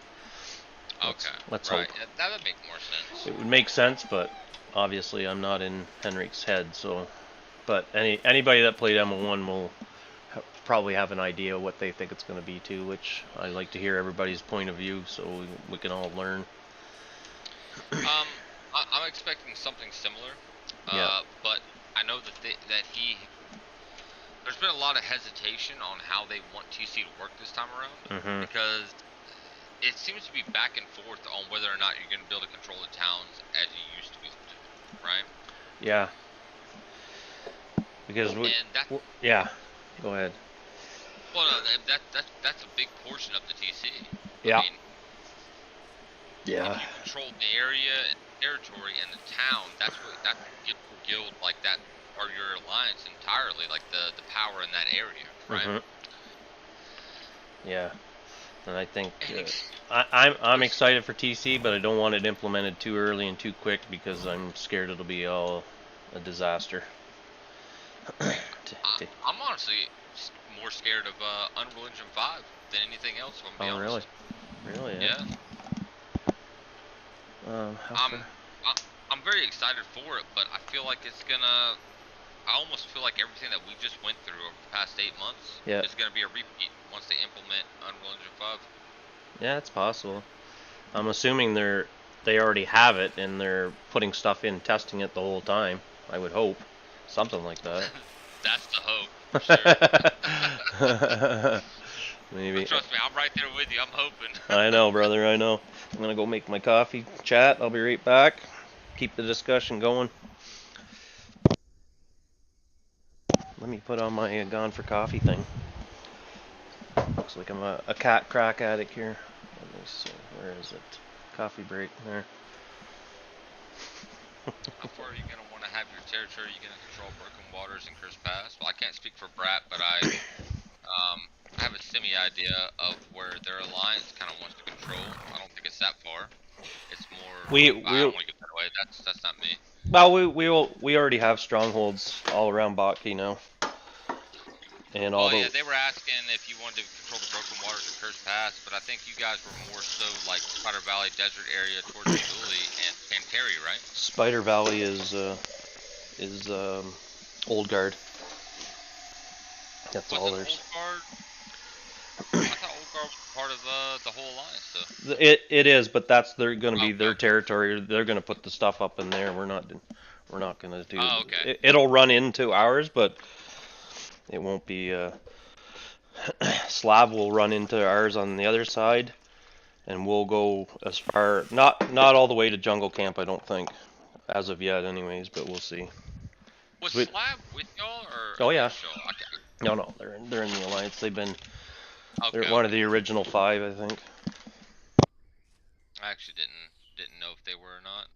Let's right. hope. That would make more sense. It would make sense, but obviously I'm not in Henrik's head, so. But anybody that played MO1 will probably have an idea what they think it's going to be too, which I like to hear everybody's point of view so we can all learn. I'm expecting something similar. Yeah. But I know that there's been a lot of hesitation on how they want TC to work this time around, because it seems to be back and forth on whether or not you're going to be able to control the towns as you used to be able to, right? Yeah. Because yeah, go ahead. Well, no, that's a big portion of the TC. Yeah. I mean, yeah. If you control the area, territory, and the town, that's guild like that, or your alliance entirely, like the power in that area, right? Yeah. And I think I'm excited for TC, but I don't want it implemented too early and too quick, because I'm scared it'll be all a disaster. I'm honestly more scared of Unreal Engine 5 than anything else, if I'm being honest. Really? Yeah. I'm very excited for it, but I feel like it's gonna. I almost feel like everything that we just went through over the past 8 months is gonna be a repeat once they implement Unreal Engine 5. Yeah, it's possible. I'm assuming they already have it and they're putting stuff in, testing it the whole time. I would hope something like that. That's the hope. For sure. Maybe. But trust me, I'm right there with you. I'm hoping. I know, brother. I know. I'm gonna go make my coffee. Chat. I'll be right back. Keep the discussion going. Let me put on my Gone for Coffee thing. Looks like I'm a cat crack addict here. Let me see. Where is it? Coffee break there. How far are you gonna want to have your territory? Are you gonna control Broken Waters and Curse Pass? Well, I can't speak for Brat, but I have a semi-idea of where their alliance kind of wants to control. I don't think it's that far. It's more. I don't want to get that away. That's not me. Well, we already have strongholds all around Botki now. And yeah, they were asking if you wanted to control the Broken Waters and Curse Pass, but I think you guys were more so like Spider Valley Desert area towards Julie and Panteri, right? Spider Valley is Old Guard. That's all there's. Old Guard? I thought Old Guard was part of the whole alliance, though. It is, but they're going to be their territory. They're going to put the stuff up in there. We're not going to do. Oh, okay. It'll run into ours, but it won't be. Slav will run into ours on the other side, and we'll go as far. Not all the way to Jungle Camp, I don't think, as of yet, anyways. But we'll see. Was Slav with y'all, or? Oh yeah. Okay. No, they're in the alliance. They've been. Okay. They're one of the original 5, I think. I actually didn't know if they were or not.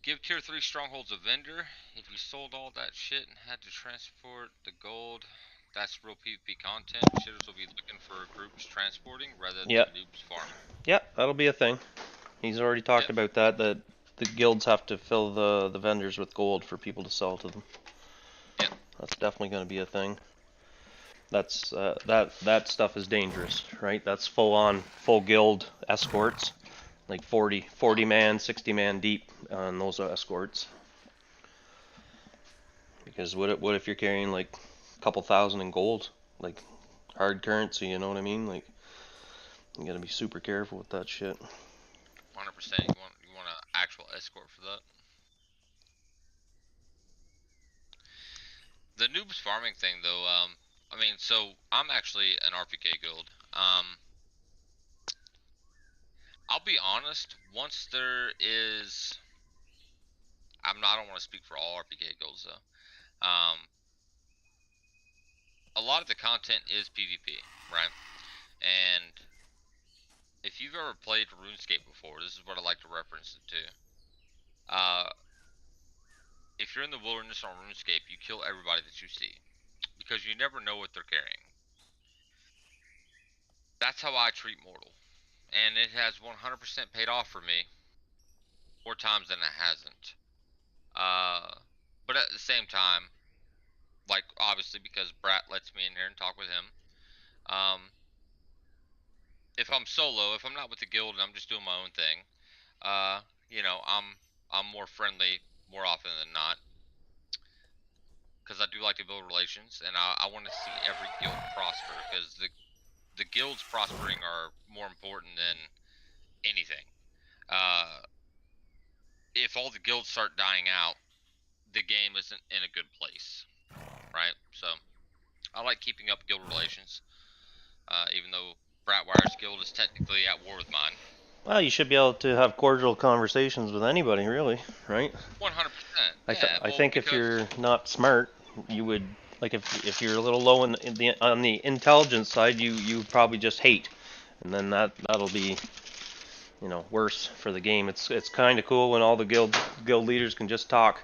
Give tier 3 strongholds a vendor. If you sold all that shit and had to transport the gold, that's real PvP content. Shitters will be looking for groups transporting rather than noobs farming. Yeah, that'll be a thing. He's already talked about that the guilds have to fill the vendors with gold for people to sell to them. Yep. That's definitely going to be a thing. That's that stuff is dangerous, right? That's full guild escorts, like 40 man, 60 man deep on those escorts. Because what if you're carrying like a couple thousand in gold, like hard currency? You know what I mean? Like you gotta be super careful with that shit. 100%. You want an actual escort for that. The noobs farming thing though, I mean, so I'm actually an RPK guild. I'll be honest. Once there is, I don't want to speak for all RPK guilds though. A lot of the content is PvP, right? And if you've ever played RuneScape before, this is what I like to reference it to. If you're in the wilderness on RuneScape, you kill everybody that you see because you never know what they're carrying. That's how I treat Mortal, and it has 100% paid off for me more times than it hasn't. But at the same time, like obviously because Brat lets me in here and talk with him. If I'm solo, if I'm not with the guild and I'm just doing my own thing, you know, I'm more friendly more often than not because I do like to build relations and I want to see every guild prosper because the guilds prospering are more important than anything. If all the guilds start dying out, the game isn't in a good place, right? So I like keeping up guild relations, even though Bratwire's guild is technically at war with mine. Well, you should be able to have cordial conversations with anybody, really, right? 100%. I think if you're not smart, you would like if you're a little low in the on the intelligence side, you probably just hate, and then that'll be worse for the game. It's kind of cool when all the guild leaders can just talk,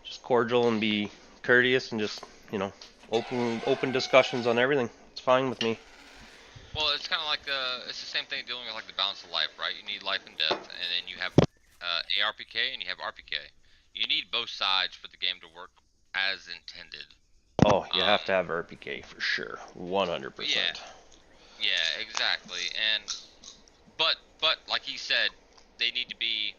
just cordial and be courteous and just open discussions on everything. It's fine with me. Well, it's kind of like it's the same thing dealing with like the balance of life, right? You need life and death, and then you have ARPK and you have RPK. You need both sides for the game to work as intended. Oh, you have to have RPK for sure, 100%. Yeah, exactly. And but like he said, they need to be.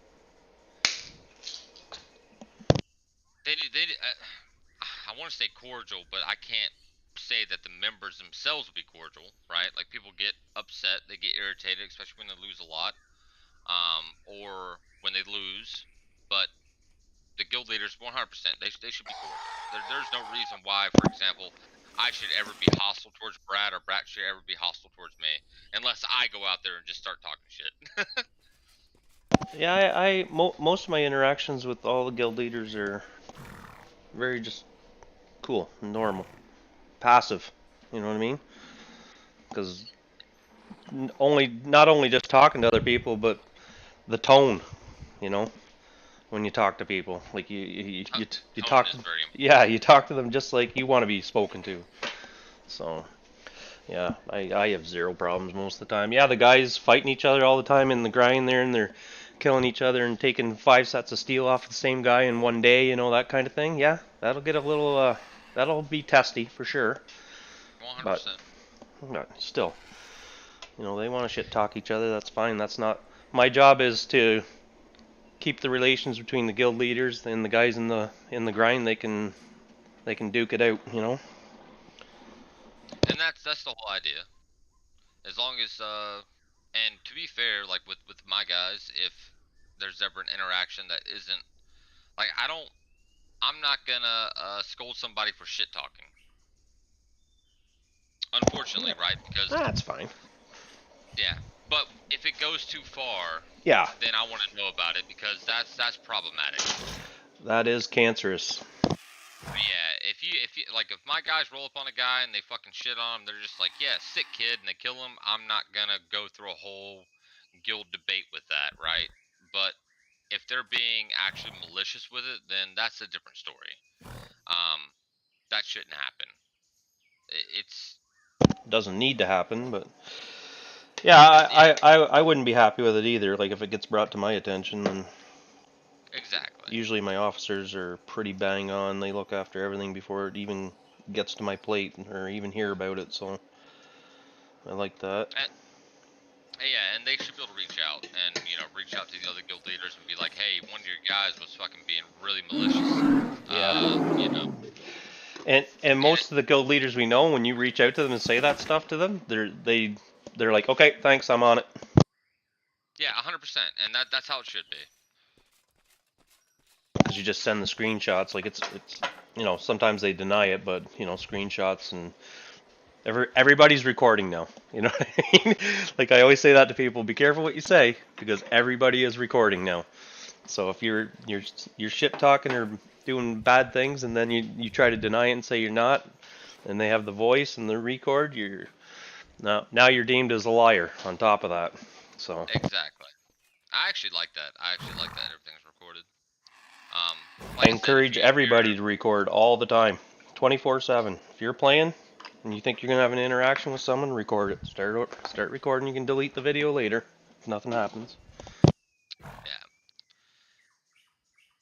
I want to say cordial, but I can't say that the members themselves will be cordial, right? Like people get upset, they get irritated, especially when they lose a lot, or when they lose. But the guild leaders, 100%, they should be cordial. There's no reason why, for example, I should ever be hostile towards Brad or Brad should ever be hostile towards me, unless I go out there and just start talking shit. Yeah, most of my interactions with all the guild leaders are very just cool, normal, passive. You know what I mean? Because not only just talking to other people, but the tone. You know, when you talk to people, like you talk to, yeah, you talk to them just like you want to be spoken to. So yeah, I have zero problems most of the time. Yeah, the guys fighting each other all the time in the grind there, and they're killing each other and taking 5 sets of steel off the same guy in one day, that kind of thing. Yeah, that'll get a little, that'll be testy for sure. 100%. But still, they want to shit talk each other. That's fine. That's not my job. Is to keep the relations between the guild leaders and the guys in the grind. They can duke it out. And that's the whole idea. As long as and to be fair, like with my guys, if there's ever an interaction that isn't like I'm not gonna scold somebody for shit talking. Unfortunately, right? Because that's fine. Yeah, but if it goes too far, yeah, then I want to know about it because that's problematic. That is cancerous. Yeah, if my guys roll up on a guy and they fucking shit on him, they're just like, yeah, sick kid, and they kill him. I'm not gonna go through a whole guild debate with that, right? But if they're being actually malicious with it, then that's a different story. That shouldn't happen. It's doesn't need to happen, but yeah, I wouldn't be happy with it either. Like if it gets brought to my attention, then exactly. Usually my officers are pretty bang on. They look after everything before it even gets to my plate or even hear about it. So I like that. Yeah, and they should be able to reach out and reach out to the other guild leaders and be like, hey, one of your guys was fucking being really malicious. Yeah. And And most of the guild leaders we know, when you reach out to them and say that stuff to them, they're like, okay, thanks, I'm on it. yeah, 100%, and that's how it should be. Because you just send the screenshots, like it's sometimes they deny it, but screenshots and everybody's recording now. You know what I mean? Like I always say that to people, be careful what you say because everybody is recording now. So if you're shit talking or doing bad things and then you try to deny it and say you're not, and they have the voice and the record, now you're deemed as a liar on top of that. So Exactly. I actually like that. Everything's recorded. I Like I said, encourage everybody to record all the time, 24/7. If you're playing and you think you're gonna have an interaction with someone, record it. Start recording. You can delete the video later if nothing happens. Yeah,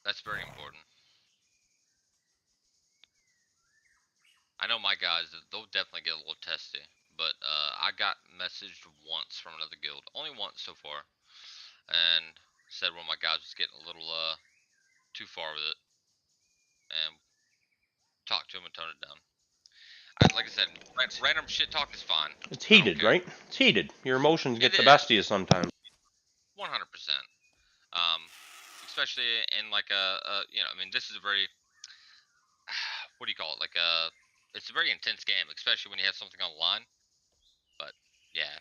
that's very important. I know my guys, they'll definitely get a little testy, but I got messaged once from another guild, only once so far, and said one of my guys was getting a little too far with it, and talked to him and toned it down. Like I said, random shit talk is fine. It's heated, right? It's heated. Your emotions get the best of you sometimes. 100%. Especially in like I mean, this is a very, what do you call it? Like it's a very intense game, especially when you have something online. But yeah,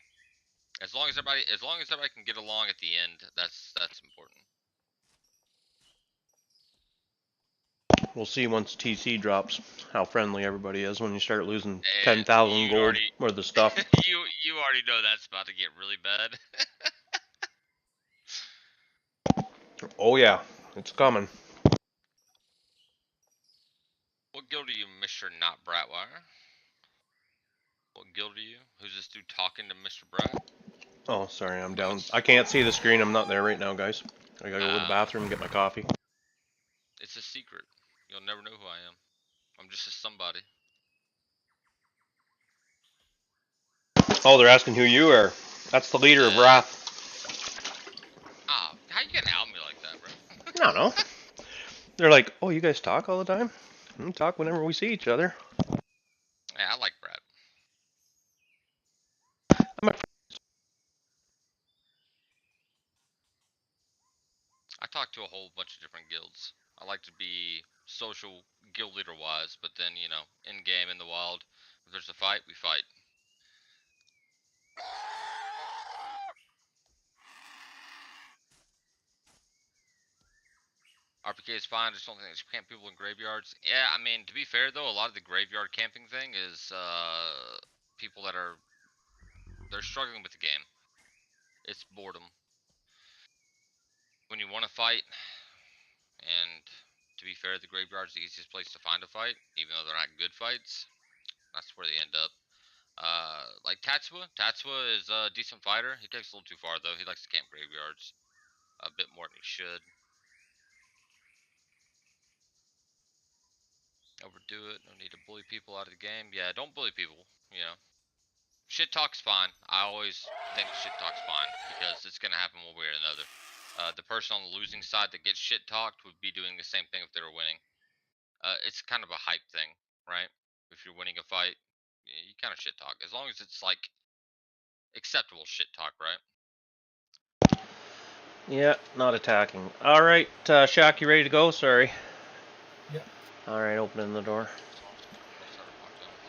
as long as everybody can get along at the end, that's important. We'll see once TC drops how friendly everybody is when you start losing And 10,000 gold worth of stuff. you already know that's about to get really bad. Oh yeah, it's coming. What guild are you, Mr. Not Bratwire? What guild are you? Who's this dude talking to Mr. Brat? Oh, sorry, I'm down. I can't see the screen. I'm not there right now, guys. I gotta go to the bathroom and get my coffee. It's a secret. You'll never know who I am. I'm just a somebody. Oh, they're asking who you are. That's the leader of Wrath. Ah, how you gonna out me like that, bro? I don't know. They're like, oh, you guys talk all the time? We talk whenever we see each other. Yeah, I like Brad. I talk to a whole bunch of different guilds. I like to be social guild leader wise, but then, in game, in the wild, if there's a fight, we fight. RPK is fine, just don't think there's camp people in graveyards. Yeah, I mean, to be fair though, a lot of the graveyard camping thing is people that they're struggling with the game. It's boredom. When you want to fight, and to be fair, the graveyard's the easiest place to find a fight, even though they're not good fights. That's where they end up. Like Tatsua is a decent fighter. He takes a little too far though. He likes to camp graveyards a bit more than he should. Overdo it. No need to bully people out of the game. Yeah, don't bully people. Shit talk's fine. I always think shit talk's fine because it's gonna happen one way or another. The person on the losing side that gets shit talked would be doing the same thing if they were winning. It's kind of a hype thing, right? If you're winning a fight, you kind of shit talk as long as it's like acceptable shit talk, right? Yeah, not attacking. All right, Shaq, you ready to go? Sorry. Yep. All right, opening the door.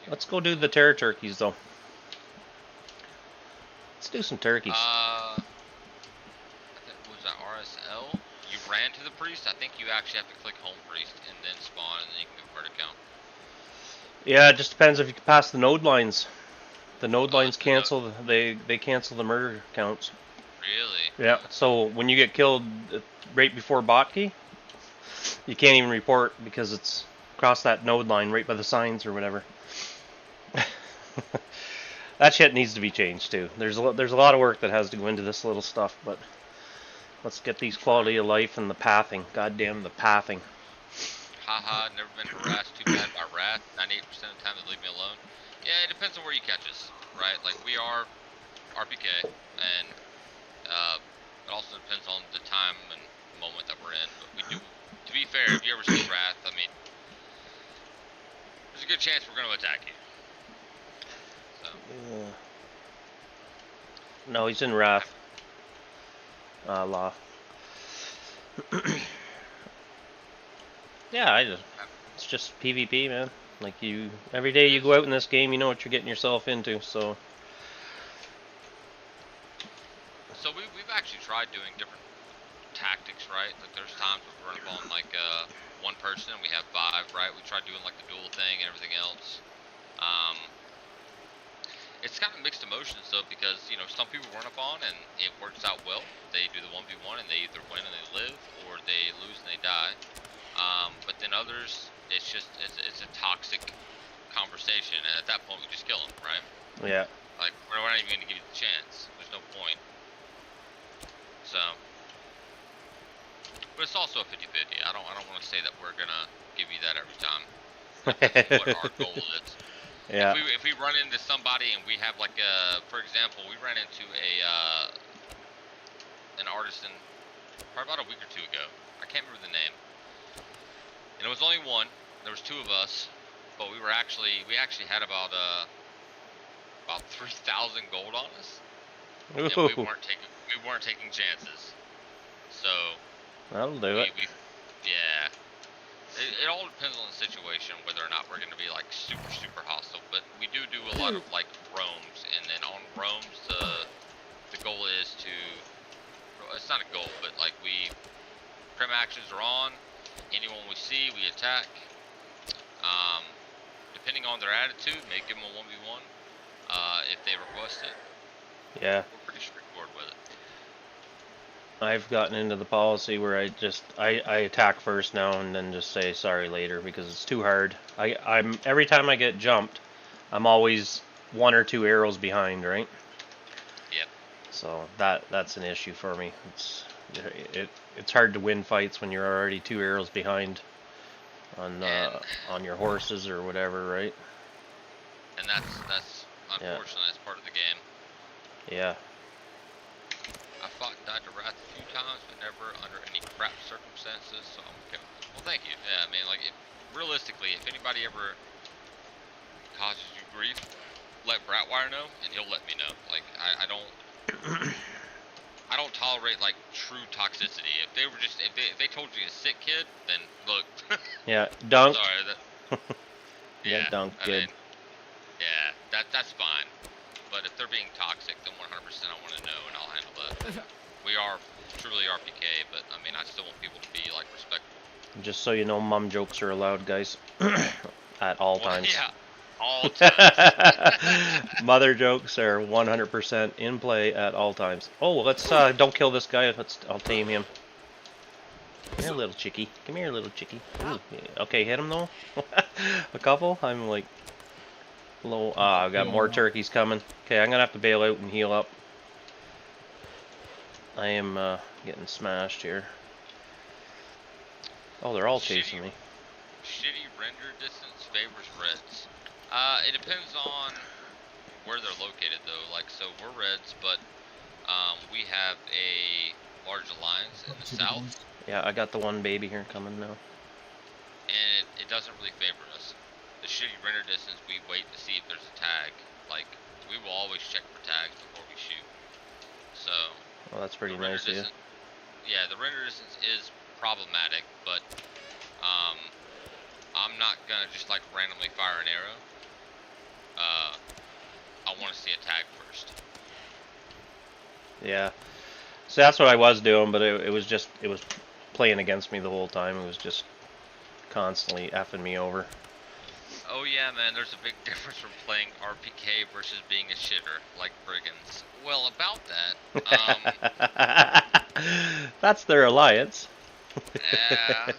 Let's go do the terror turkeys, though. Let's do some turkeys. I think, was that RSL? You ran to the priest? I think you actually have to click home priest and then spawn and then you can convert account. Yeah, it just depends if you can pass the node lines. The node lines cancel. They cancel the murder counts. Really? Yeah. So when you get killed right before botkey, you can't even report because it's across that node line right by the signs or whatever. That shit needs to be changed too. There's a lot of work that has to go into this little stuff, but let's get these quality of life and the pathing. Goddamn the pathing. Haha, never been harassed too bad by rats. Wrath, 98% of the time they leave me alone. Yeah, it depends on where you catch us, right? Like, we are RPK, and it also depends on the time and moment that we're in. But we do, to be fair, if you ever see Wrath, I mean, there's a good chance we're going to attack you. So. No, he's in Wrath. Law. Yeah, it's just PvP, man. Like every day you go out in this game, you know what you're getting yourself into. So we've actually tried doing different tactics, right? Like there's times we run up on like one person and we have 5, right? We tried doing like the duel thing and everything else. It's kind of mixed emotions though, because you know some people run up on and it works out well. They do the 1v1 and they either win and they live, or they lose and they die. But then others, it's a toxic conversation, and at that point we just kill them, right? yeah. Like we're not even going to give you the chance. There's no point. So, but it's also a 50-50. I don't want to say that we're gonna give you that every time. That's what our goal is. Yeah. If we run into somebody and we have like for example, we ran into an artisan probably about a week or 2 ago. I can't remember the name. And it was only one. There was 2 of us, but we actually had about 3,000 gold on us. And we weren't taking chances. So that'll do it. yeah. It all depends on the situation, whether or not we're going to be like super hostile. But we do a lot of like roams, and then on roams, the goal is to, it's not a goal, but like prim actions are on. Anyone we see, we attack. Depending on their attitude, may give them a 1v1 if they request it. Yeah. We're pretty straightforward with it. I've gotten into the policy where I attack first now and then just say sorry later because it's too hard. I'm every time I get jumped, I'm always 1 or 2 arrows behind, right? Yep. So that's an issue for me. It's hard to win fights when you're already 2 arrows behind on your horses or whatever, right? And that's unfortunately that's part of the game. Yeah. I fought and died to Wrath a few times, but never under any crap circumstances, so I'm okay with it. Well, thank you. Yeah, I mean, like, realistically, if anybody ever causes you grief, let Bratwire know, and he'll let me know. Like, I don't tolerate, like, true toxicity. If they were just, if they told you a sick kid, then look. Yeah, dunk. Sorry, Yeah, dunk, good. mean, yeah, that's fine. But if they're being toxic, then 100% I want to know, and I'll handle that. We are truly RPK, but I mean, I still want people to be like respectful. Just so you know, mum jokes are allowed, guys, at all times. Yeah, all times. Mother jokes are 100% in play at all times. Oh, let's don't kill this guy. I'll tame him. Come here, little chickie. Come here, little chickie. Ooh, yeah. Okay, hit him though. A couple. I'm like. Low. I've got more turkeys coming. Okay, I'm gonna have to bail out and heal up. I am getting smashed here. Oh, they're all chasing me. Shitty render distance favors reds. It depends on where they're located though. Like, so we're reds, but we have a large alliance in the south. Yeah, I got the one baby here coming now. And it doesn't really favor us. The shitty render distance, we wait to see if there's a tag. Like, we will always check for tags before we shoot. So, well, that's pretty nice of you. Yeah, the render distance is problematic, but I'm not gonna just like randomly fire an arrow. I want to see a tag first. Yeah, so that's what I was doing, but it was playing against me the whole time. It was just constantly effing me over. Oh yeah, man, there's a big difference from playing RPK versus being a shitter, like Brigands. Well, about that, that's their alliance. Yeah.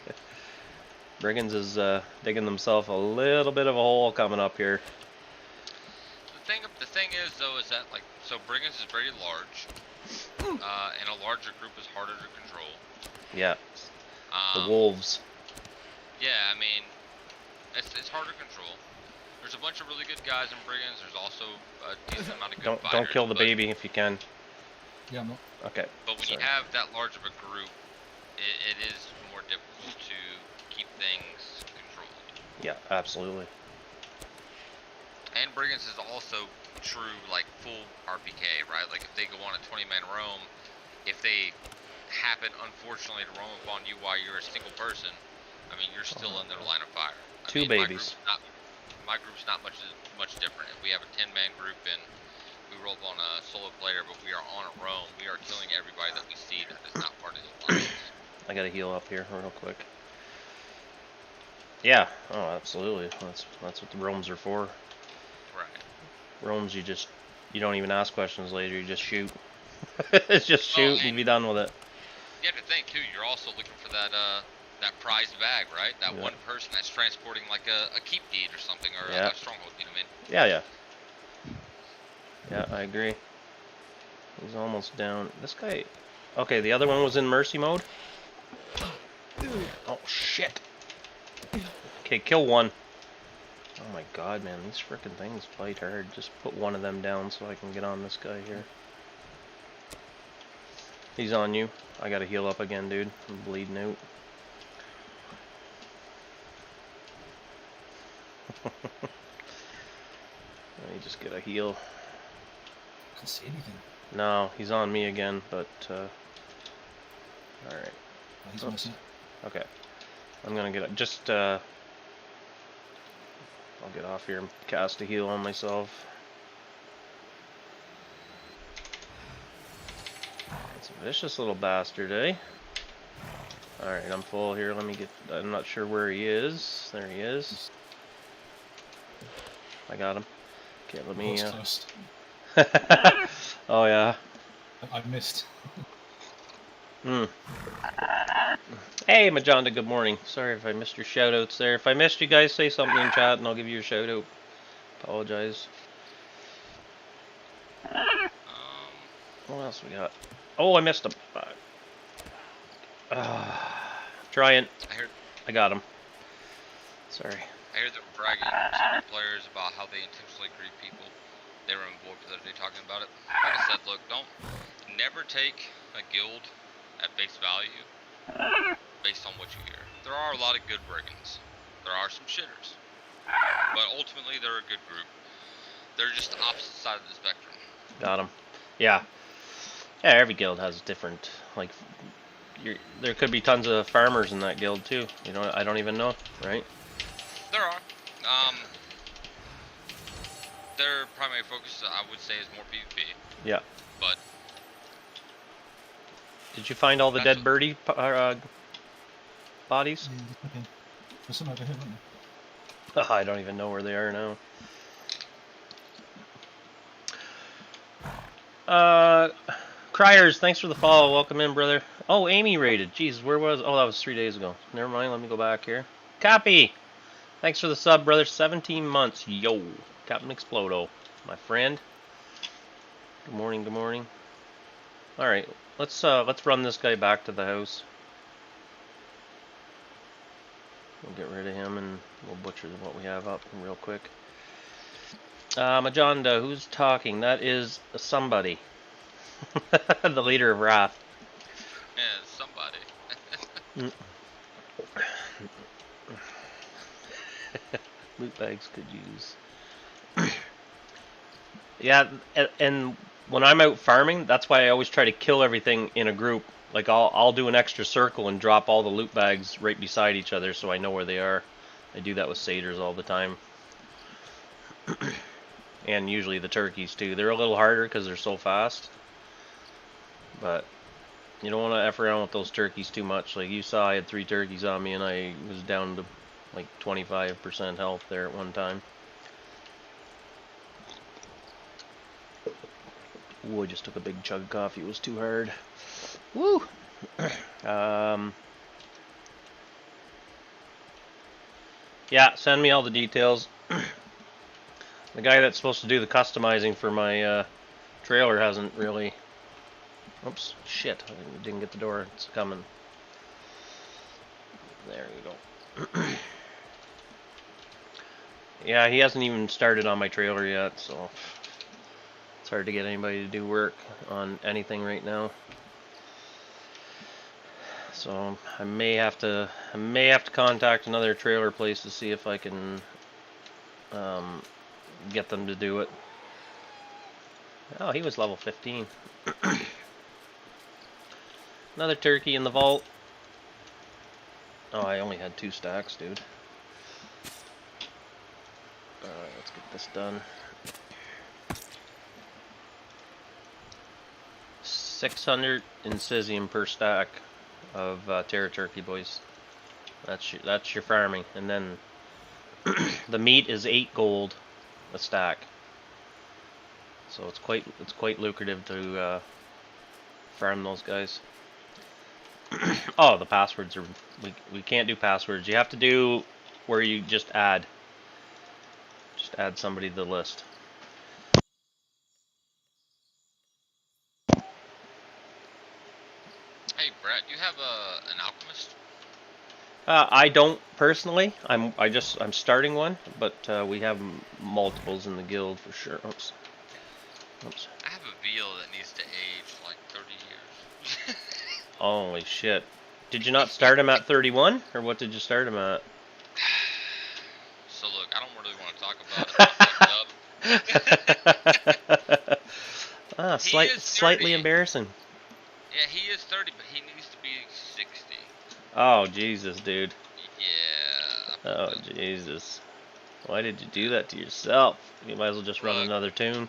Brigands is digging themselves a little bit of a hole coming up here. The thing is, though, is that, like, so Brigands is very large, and a larger group is harder to control. Yeah. The wolves. Yeah, I mean, It's hard to control. There's a bunch of really good guys in brigands. There's also a decent amount of good fighters. Don't kill the but, baby if you can. Yeah, I'm not. Okay. But when you sorry. have that large of a group, it is more difficult to keep things controlled. Yeah, absolutely. And brigands is also true, like full RPK, right? Like if they go on a 20-man roam, if they happen unfortunately to roam upon you while you're a single person, I mean you're still in their line of fire. Two babies. My group's not much different. If we have a 10-man group and we roll up on a solo player, but we are on a roam, we are killing everybody that we see that is not part of the alliance. I gotta heal up here real quick. Yeah. Oh, absolutely. That's what the roams are for. Right. Roams, you don't even ask questions later. You just shoot. Just shoot and be done with it. You have to think too. You're also looking for that prized bag, right? That one person that's transporting like a keep deed or something, or a stronghold deed. I mean. Yeah. Yeah, I agree. He's almost down. This guy. Okay, the other one was in mercy mode. Oh shit. Okay, kill one. Oh my god, man, these frickin' things fight hard. Just put one of them down so I can get on this guy here. He's on you. I gotta heal up again, dude. I'm bleeding out. Let me just get a heal. I can't see anything. No, he's on me again, but alright. Oh, he's missing it. Okay. I'm gonna get just I'll get off here and cast a heal on myself. It's a vicious little bastard, eh? Alright, I'm full here. Let me get... I'm not sure where he is. There he is. I got him. Okay, let me... Close. Oh, yeah. I missed. Hey, Majonda, good morning. Sorry if I missed your shoutouts there. If I missed you guys, say something in chat and I'll give you a shoutout. Apologize. What else we got? Oh, I missed him. Trying. I got him. Sorry. I hear them bragging some players about how they intentionally grieve people. They were on board for the other day talking about it. Like I said, look, don't never take a guild at face value based on what you hear. There are a lot of good brigands. There are some shitters. But ultimately, they're a good group. They're just the opposite side of the spectrum. Got him. Yeah. Yeah, every guild has different, like, there could be tons of farmers in that guild too. You know, I don't even know, right? There are. Their primary focus, I would say, is more PvP. Yeah. But did you find all the dead birdie bodies? There's some over here, isn't there? I don't even know where they are now. Criers, thanks for the follow. Welcome in, brother. Oh, Amy raided. Jeez, where was... Oh, that was 3 days ago. Never mind, let me go back here. Copy! Thanks for the sub, brother. 17 months. Yo. Captain Explodo. My friend. Good morning, good morning. Alright, let's run this guy back to the house. We'll get rid of him and we'll butcher what we have up real quick. Majonda, who's talking? That is somebody. The leader of Wrath. yeah, somebody. Loot bags could use. Yeah, and when I'm out farming, that's why I always try to kill everything in a group. Like I'll do an extra circle and drop all the loot bags right beside each other so I know where they are. I do that with satyrs all the time. And usually the turkeys too. They're a little harder because they're so fast. But you don't want to F around with those turkeys too much. Like you saw, I had 3 turkeys on me and I was down to like 25% health there at one time. Ooh, I just took a big chug of coffee. It was too hard. Woo! Yeah, send me all the details. The guy that's supposed to do the customizing for my trailer hasn't really... Oops, shit. I didn't get the door. It's coming. There we go. Yeah, he hasn't even started on my trailer yet, so it's hard to get anybody to do work on anything right now. So I may have to contact another trailer place to see if I can get them to do it. Oh, he was level 15. Another turkey in the vault. Oh, I only had 2 stacks, dude. Alright, let's get this done. 600 incisium per stack of Terra Turkey, boys. That's your farming, and then the meat is 8 gold a stack. So it's quite lucrative to farm those guys. Oh, the passwords are we can't do passwords. You have to do where you just add somebody to the list. Hey, Brett, do you have an alchemist? I don't personally. I'm starting one, but we have multiples in the guild for sure. Oops. Oops. I have a veal that needs to age like 30 years. Holy shit. Did you not start him at 31? Or what did you start him at? So look, I don't really want to talk about it. I fucked up. Ah, slightly embarrassing. Yeah, he is 30, but he needs to be 60. Oh, Jesus, dude. Yeah. Oh, Jesus. Why did you do that to yourself? You might as well just run another tune.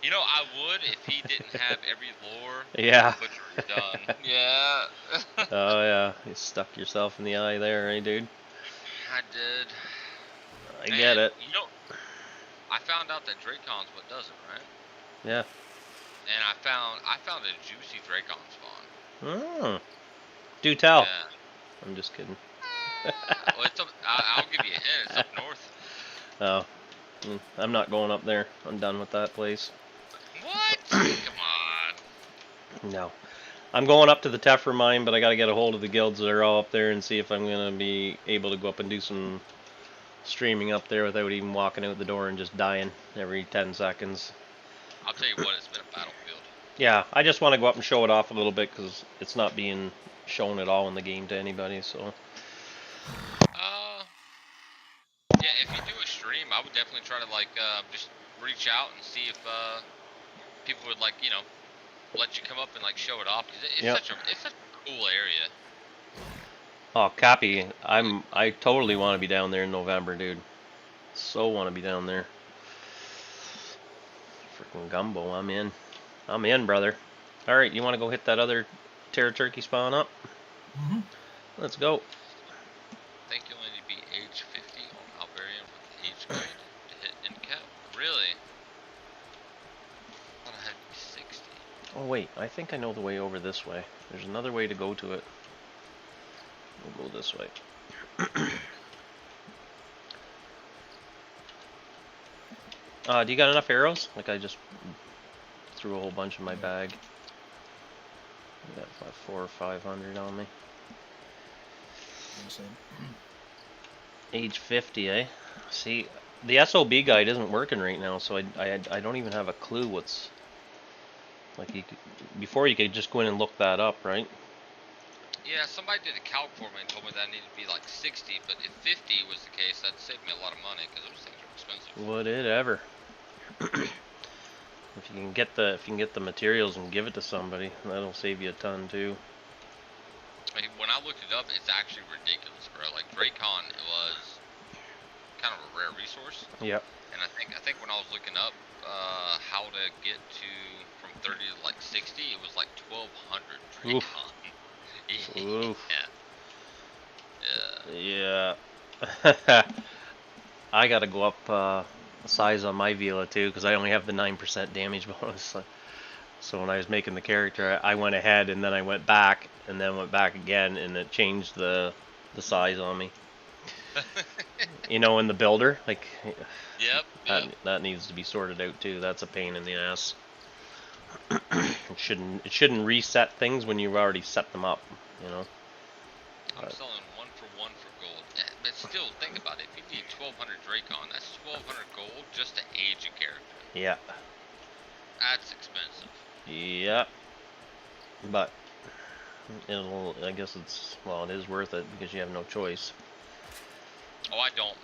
You know, I would if he didn't have every lore. Yeah. Butcher done. Yeah. Oh, yeah. You stuck yourself in the eye there, eh, dude? I did. I get it. You know, I found out that Dracon's what does it, right? Yeah. And I found a juicy Dracon spawn. Oh. Do tell. Yeah. I'm just kidding. Well, it's up, I'll give you a hint. It's up north. Oh. I'm not going up there. I'm done with that place. What? Come on. No. I'm going up to the Tephra mine, but I gotta get a hold of the guilds that are all up there and see if I'm gonna be able to go up and do some streaming up there without even walking out the door and just dying every 10 seconds. I'll tell you what, it's been a battlefield. Yeah, I just want to go up and show it off a little bit because it's not being shown at all in the game to anybody, so. Yeah, if you do a stream, I would definitely try to, like, just reach out and see if, people would, like, you know, let you come up and, like, show it off. Cause it's such a cool area. Oh, Cappy, I totally want to be down there in November, dude. So want to be down there. Freaking gumbo, I'm in. I'm in, brother. Alright, you want to go hit that other Terra Turkey spawn up? Mm-hmm. Let's go. I think you only need to be age 50 on Albarian with age grade to hit NCAP. Really? I thought I had to be 60. Oh wait, I think I know the way over this way. There's another way to go to it. We'll go this way. Do you got enough arrows? Like I just threw a whole bunch in my bag. I got about 400 or 500 on me. Age 50, eh? See, the SOB guide isn't working right now, so I don't even have a clue what's... Like, before you could just go in and look that up, right? Yeah, somebody did a calc for me and told me that I needed to be like 60, but if 50 was the case, that'd save me a lot of money, because those things are expensive. Would it ever? If you can get the materials and give it to somebody, that'll save you a ton too. I mean, when I looked it up, it's actually ridiculous, bro. Like Dracon was kind of a rare resource. Yep. And I think when I was looking up how to get to from 30 to like 60, it was like 1,200 Dracon. Oof. Yeah. Yeah. I gotta go up size on my Vila too, because I only have the 9% damage bonus. So when I was making the character, I went ahead and then I went back and then went back again, and it changed the size on me. You know, in the builder, like. Yep. That needs to be sorted out too. That's a pain in the ass. It shouldn't reset things when you've already set them up, you know. I'm selling 1 for 1 for gold. But still, think about it. If you need 1,200 Dracon, that's 1,200 gold just to age a character. Yeah. That's expensive. Yeah. But I guess it is worth it because you have no choice. Oh, I don't.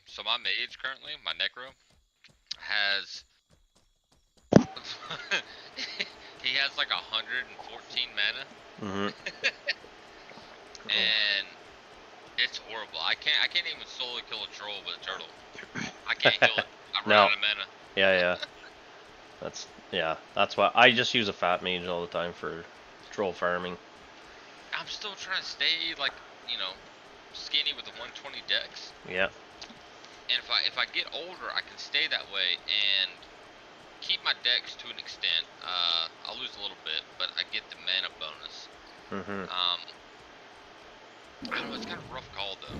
So my mage currently, my Necro, has he has like 114 mana, Mm-hmm. and it's horrible. I can't even solo kill a troll with a turtle. I can't heal it. I run No. out of mana. Yeah. That's why I just use a fat mage all the time for troll farming. I'm still trying to stay like, skinny with the 120 dex. Yeah. And if I get older, I can stay that way and keep my dex to an extent. I'll lose a little bit, but I get the mana bonus. Mm-hmm. I don't know, it's kind of a rough call though.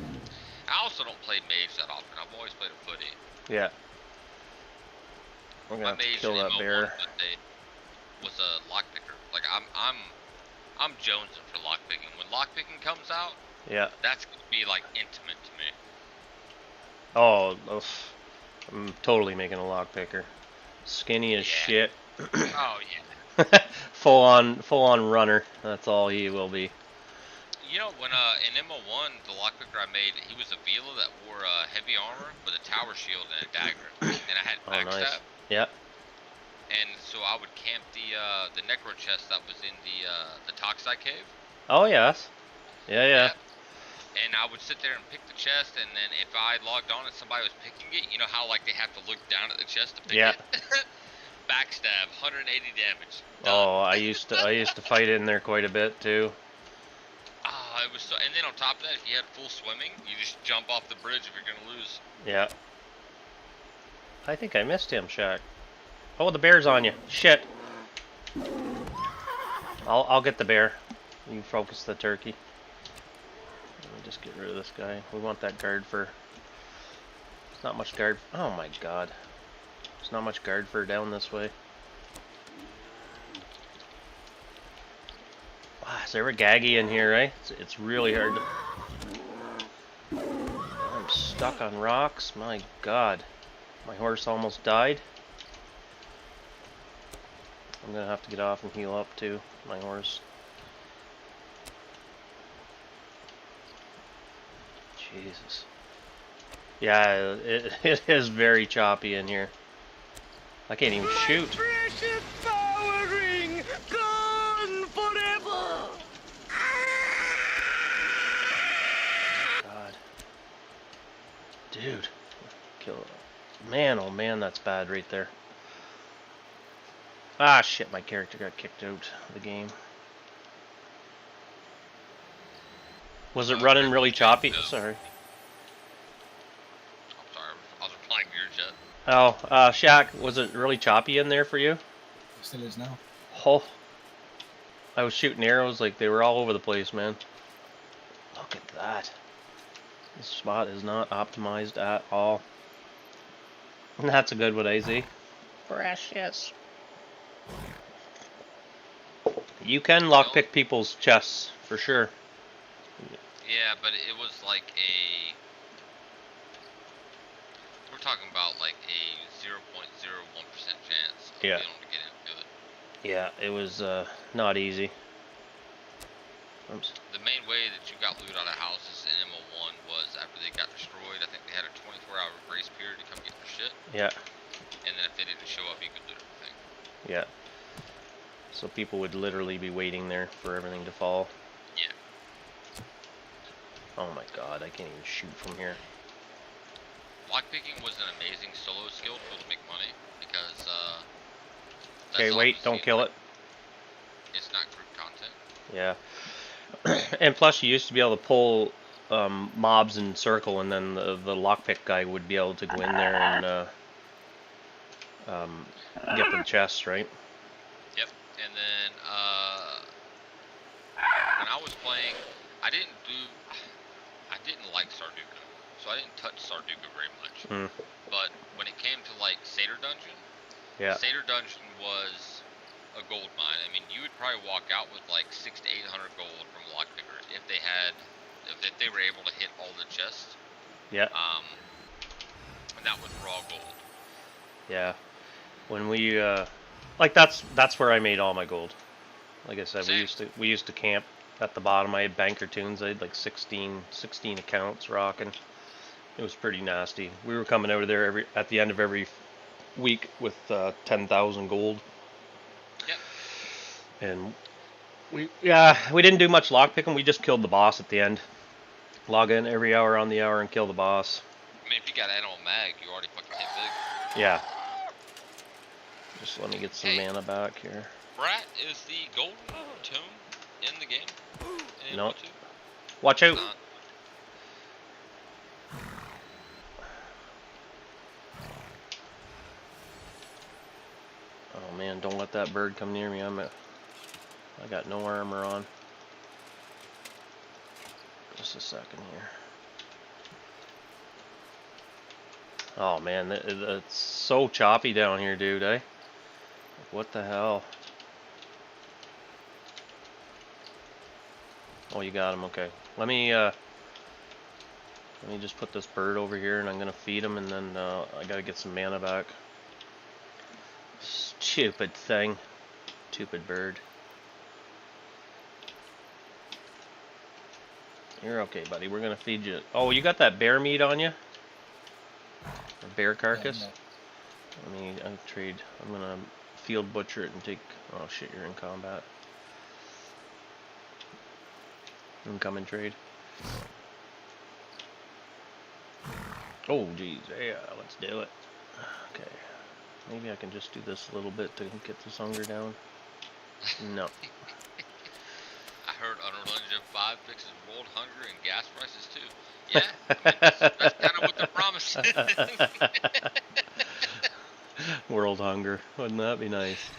I also don't play mage that often. I've always played a footy. Yeah. We're gonna My have to mage kill in that MO1 bear. was a lockpicker. Like I'm jonesing for lockpicking. When lockpicking comes out, Yeah. that's gonna be like intimate to me. Oh, I'm totally making a lockpicker. Skinny as shit. Oh yeah. full on runner. That's all he will be. You know, when in MO1, the lockpicker I made, he was a Vila that wore heavy armor with a tower shield and a dagger, and I had Oh, backstab. nice. Yeah. And so I would camp the necro chest that was in the Toxai cave. Oh yes. Yeah. Yep. And I would sit there and pick the chest, and then if I logged on and somebody was picking it, you know how like they have to look down at the chest to pick it. Backstab, 180 damage. Done. Oh, I used to fight in there quite a bit too. Ah, it was so. And then on top of that, if you had full swimming, you just jump off the bridge if you're gonna lose. Yeah. I think I missed him, Shaq. Oh, the bear's on you. Shit. I'll get the bear. You focus the turkey. Let me just get rid of this guy. We want that guard for. There's not much guard. Oh my god. There's not much guard for down this way. Wow, is there a gaggy in here, right? It's really hard to... I'm stuck on rocks. My god. My horse almost died. I'm gonna have to get off and heal up too. My horse. Jesus. Yeah, it is very choppy in here. I can't even shoot. Precious power ring gone forever. God. Dude. Kill it. Man, oh man, that's bad right there. Ah, shit, my character got kicked out of the game. Was it running really choppy? Sorry. I'm sorry, I was replying to your chat. Oh, Shaq, was it really choppy in there for you? It still is now. Oh. I was shooting arrows like they were all over the place, man. Look at that. This spot is not optimized at all. And that's a good one, AZ. Precious. You can lockpick people's chests, for sure. Yeah, but it was like we're talking about like a 0.01% chance of being able to get into it. Yeah, it was not easy. Oops. The main way that you got loot out of houses in MO1 was after they got destroyed. I think they had a 24-hour grace period to come get their shit. Yeah. And then if they didn't show up, you could loot everything. Yeah. So people would literally be waiting there for everything to fall. Yeah. Oh my god, I can't even shoot from here. Lockpicking was an amazing solo skill tool to make money because Okay, wait, don't kill it. It's not group content. Yeah. And plus you used to be able to pull mobs in circle, and then the lockpick guy would be able to go in there and get the chest, right? Yep. And then when I was playing, I didn't like Sarduka, so I didn't touch Sarduka very much. But when it came to like Satyr Dungeon, Satyr Dungeon was a gold mine. I mean, you would probably walk out with like 600 to 800 gold from lockpickers if they were able to hit all the chests. Yeah. And that was raw gold. Yeah. When we like that's where I made all my gold. Like I said, Same. we used to camp at the bottom. I had banker tunes. I had like 16 accounts rocking. It was pretty nasty. We were coming out of there at the end of every week with 10,000 gold. Yep. And we didn't do much lock picking. We just killed the boss at the end. Log in every hour on the hour and kill the boss. I mean, if you got animal mag, you already fucking hit big. Yeah. Just let me get some Hey. mana back here. Brat is the golden tome in the game. In Nope. 1.2? Watch out. Not. Oh man, don't let that bird come near me. I got no armor on. Just a second here. Oh man, it's so choppy down here, dude, eh? What the hell? Oh, you got him. Okay. Let me just put this bird over here, and I'm gonna feed him, and then I gotta get some mana back. Stupid thing. Stupid bird. You're okay, buddy. We're gonna feed you. Oh, you got that bear meat on you? Or bear carcass? I'll trade. I'm gonna field butcher it and take. Oh shit, you're in combat. Incoming trade. Oh geez, yeah, let's do it. Okay, maybe I can just do this a little bit to get this hunger down. No. I heard Unreal Engine 5 fixes world hunger and gas prices too. Yeah, I mean, that's kind of what they're promising. World hunger, wouldn't that be nice?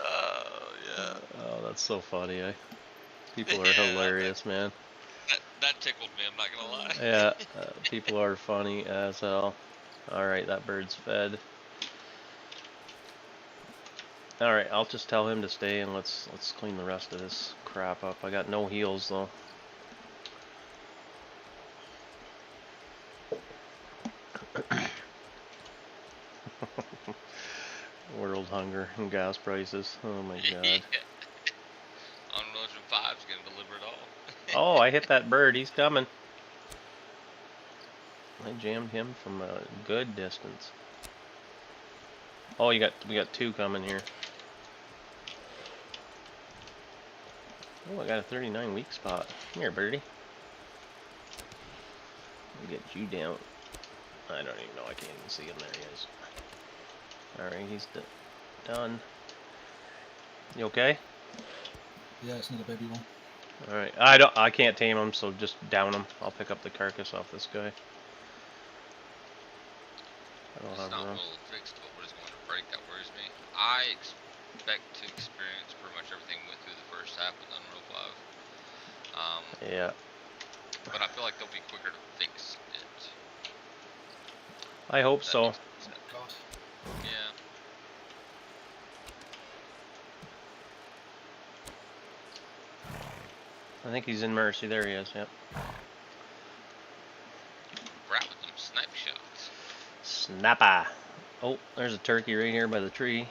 Oh yeah. Oh, that's so funny, eh? People are Yeah, hilarious, man. That tickled me. I'm not gonna lie. Yeah, people are funny as hell. Alright, that bird's fed. Alright, I'll just tell him to stay and let's clean the rest of this crap up. I got no heals though. World hunger and gas prices. Oh my god. Yeah. Unreal Engine 5 is gonna deliver it all. Oh, I hit that bird. He's coming. I jammed him from a good distance. Oh, we got two coming here. Oh, I got a 39 weak spot. Come here, birdie. Let me get you down. I don't even know. I can't even see him. There he is. Alright, he's done. You okay? Yeah, it's another baby one. Alright. I can't tame him, so just down him. I'll pick up the carcass off this guy. I don't It's have not room. well fixed, but what is going to break, that worries me. I expect to experience pretty much everything we went through the first half with Unreal 5. Yeah. But I feel like they'll be quicker to fix it. I hope That so. makes sense. God. Yeah. I think he's in Mercy. There he is. Yep. Brat with them snipe shots. Snapper. Oh, there's a turkey right here by the tree.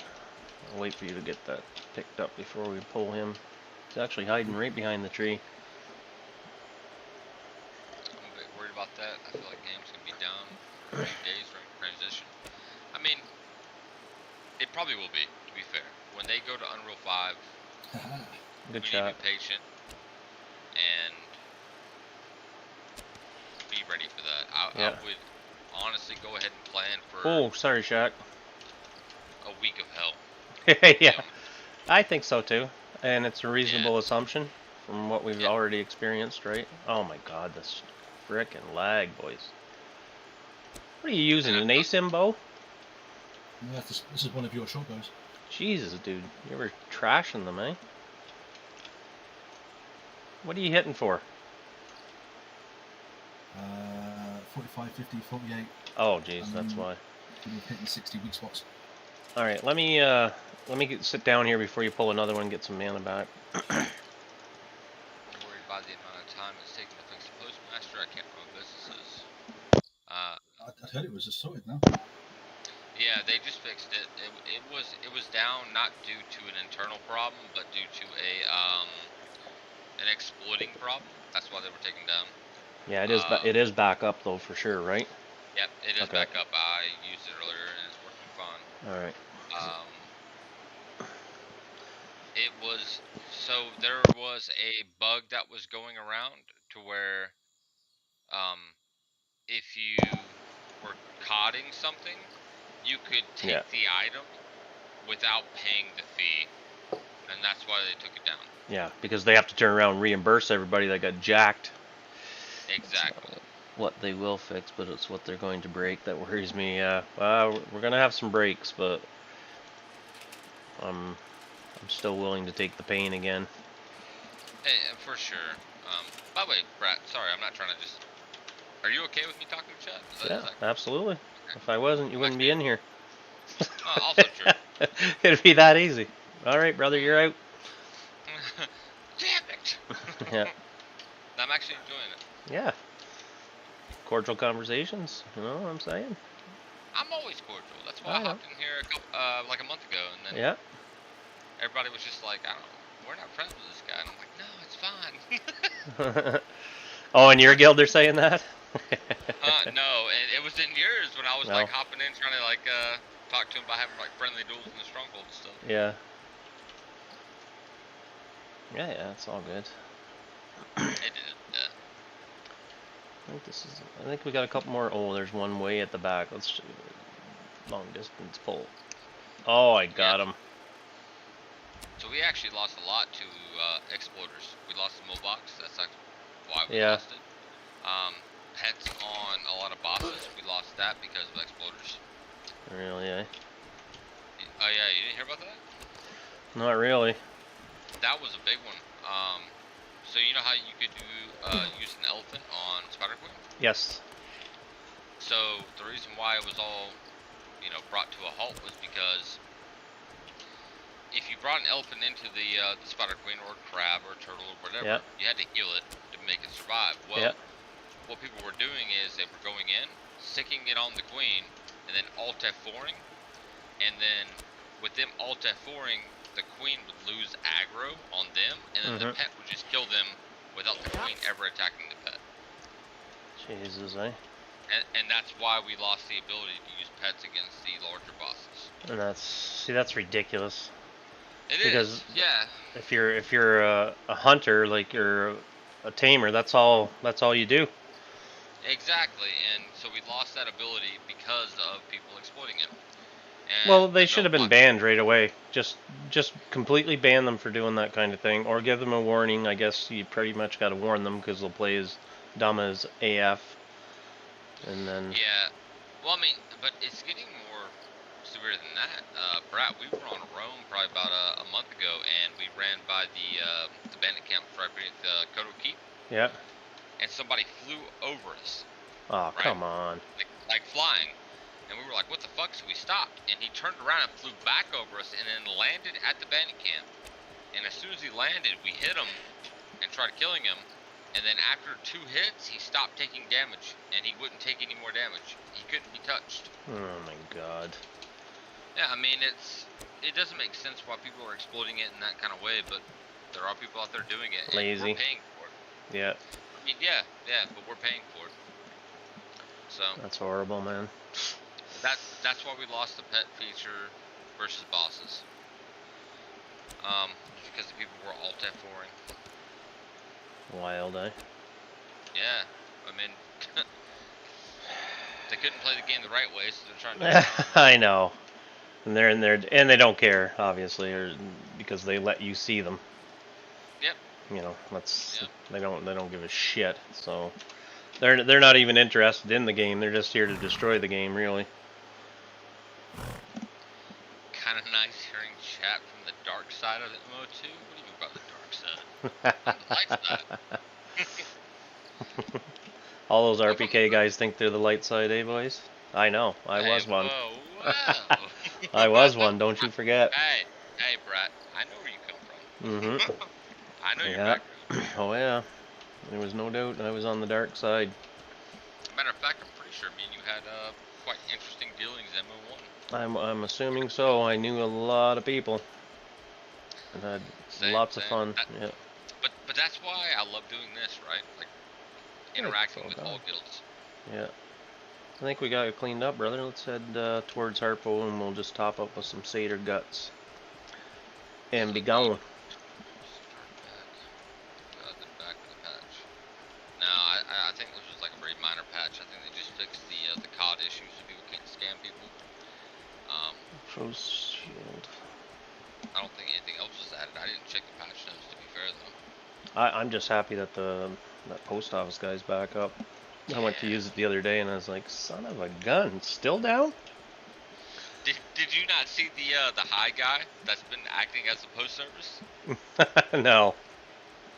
I'll wait for you to get that picked up before we pull him. He's actually hiding right behind the tree. I'm a bit worried about that. I feel like game's gonna be down for a few days during transition. I mean, it probably will be, to be fair. When they go to Unreal 5, Good we shot. need to be patient and be ready for that. I would honestly go ahead and plan for Oh, sorry, Shaq. a week of hell. Yeah, I think so too. And it's a reasonable assumption from what we've already experienced, right? Oh my god, this frickin' lag, boys. What are you using, an ASIM bow? Yeah, this is one of your short bows. Jesus, dude. You were trashing them, eh? What are you hitting for? 45, 50, 48. Oh, jeez, that's why. We're hitting 60 weak spots. All right, let me sit down here before you pull another one and get some mana back. I'm worried by the amount of time it's taking to fix the postmaster. I can't run businesses. heard it was sorted now. Yeah, they just fixed it. It was down not due to an internal problem, but due to an exploiting problem. That's why they were taken down. Yeah, it is back up though for sure, right? Yep, it is Okay. back up. I used it earlier and it's working fine. All right. It was so there was a bug that was going around to where if you were coding something, you could take Yeah. the item without paying the fee, and that's why they took it down. Yeah, because they have to turn around and reimburse everybody that got jacked. Exactly. What they will fix, but it's what they're going to break that worries me. We're gonna have some breaks, but I'm still willing to take the pain again. For sure. By the way, Brett, sorry, I'm not trying to just. Are you okay with me talking to chat? Yeah, absolutely. Okay. If I wasn't, you wouldn't be in here. Also true. It'd be that easy. All right, brother, you're out. Damn it! Yeah. I'm actually enjoying it. Yeah. Cordial conversations. You know what I'm saying? I'm always cordial. That's why I hopped in here like a month ago, and then Yeah. everybody was just like, I don't know, we're not friends with this guy. And I'm like, no, it's fine. Oh, in your guild they're saying that? No, it was in yours when I was No. like hopping in trying to like talk to him about having like friendly duels in the stronghold and stuff. Yeah. Yeah, it's all good. It did, yeah. I think we got a couple more. Oh, there's one way at the back. Let's long distance pull. Oh, I got him. So we actually lost a lot to exploiters. We lost the Mobox. That's like why we Yeah. lost it. Pets on a lot of bosses. We lost that because of exploiters. Really, eh? Oh yeah, you didn't hear about that? Not really. That was a big one. So you know how you could do use an elephant on Spider Queen? Yes. So the reason why it was all, brought to a halt was because if you brought an elephant into the Spider Queen or crab or turtle or whatever, you had to heal it to make it survive. Well, what people were doing is they were going in, sticking it on the queen, and then alt F4ing, and then with them alt F4ing, the queen would lose aggro on them, and then the pet would just kill them without the queen ever attacking the pet. Jesus, eh? And that's why we lost the ability to use pets against the larger bosses. And that's ridiculous. It because is, yeah. If you're a hunter, like you're a tamer, that's all you do. Exactly, and so we lost that ability because of people exploiting it. And well, they should have been banned right away. Just completely ban them for doing that kind of thing, or give them a warning. I guess you pretty much got to warn them because they'll play as dumb as AF. And then yeah, well, I mean, but it's getting more severe than that. Brat, we were on Rome probably about a month ago, and we ran by the bandit camp right beneath Kodo Keep. Yeah. And somebody flew over us. Oh, right? come on. Like flying. And we were like, what the fuck? So we stopped. And he turned around and flew back over us and then landed at the bandit camp. And as soon as he landed, we hit him and tried killing him. And then after 2 hits, he stopped taking damage. And he wouldn't take any more damage. He couldn't be touched. Oh my god. Yeah, I mean, it doesn't make sense why people are exploiting it in that kind of way, but there are people out there doing it. Lazy. And we're paying for it. Yeah. I mean, yeah, but we're paying for it. So that's horrible, man. That's why we lost the pet feature versus bosses. Because the people were alt F4ing. Wild, eh? Yeah, I mean, they couldn't play the game the right way, so they're trying to. I know, and they're in there, and they don't care, obviously, or because they let you see them. Yep. You know, they don't give a shit. So they're not even interested in the game. They're just here to destroy the game, really. Kind of nice hearing chat from the dark side of the MO2. What do you mean by the dark side? On the light side. All those RPK guys think they're the light side, eh, boys? I know. I was one. Whoa. I was one. Don't you forget. Hey, Brett. I know where you come from. I know your background. Oh yeah. There was no doubt I was on the dark side. Matter of fact, I'm pretty sure me and you had quite interesting dealings in MO1. I'm assuming so. I knew a lot of people and had lots of fun. Yeah. But that's why I love doing this, right? Like interacting with all guilds. Yeah. I think we got it cleaned up, brother. Let's head towards Harpo and we'll just top up with some satyr guts and be gone. Back with the patch. No, I think this was like a very minor patch. I think they just fixed the COD issues so people can't scam people. Frost shield. I don't think anything else was added. I didn't check the patch notes, to be fair though. I'm just happy that that post office guy's back up. I went to use it the other day and I was like, son of a gun, still down? Did you not see the high guy that's been acting as the post service? No.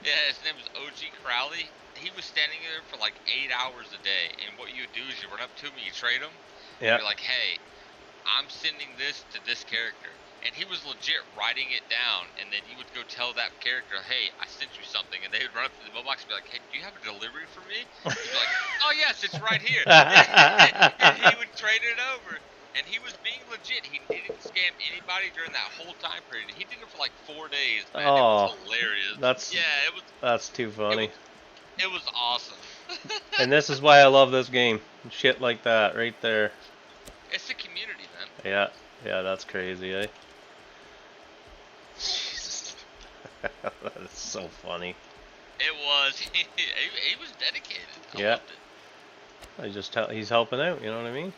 Yeah, his name is OG Crowley. He was standing there for like 8 hours a day, and what you would do is you run up to him, you trade him, Yeah. you're like, hey, I'm sending this to this character. And he was legit writing it down, and then you would go tell that character, hey, I sent you something, and they would run up to the mailbox and be like, hey, do you have a delivery for me? He'd be like, oh yes, it's right here. And he would trade it over. And he was being legit. He didn't scam anybody during that whole time period. He did it for like 4 days, man. Oh, it was hilarious. That's too funny. It was awesome. And this is why I love this game. Shit like that right there. It's the community, man. Yeah, that's crazy, eh? Jesus. That is so funny. It was. He was dedicated. I Yeah. loved it. He's helping out, you know what I mean?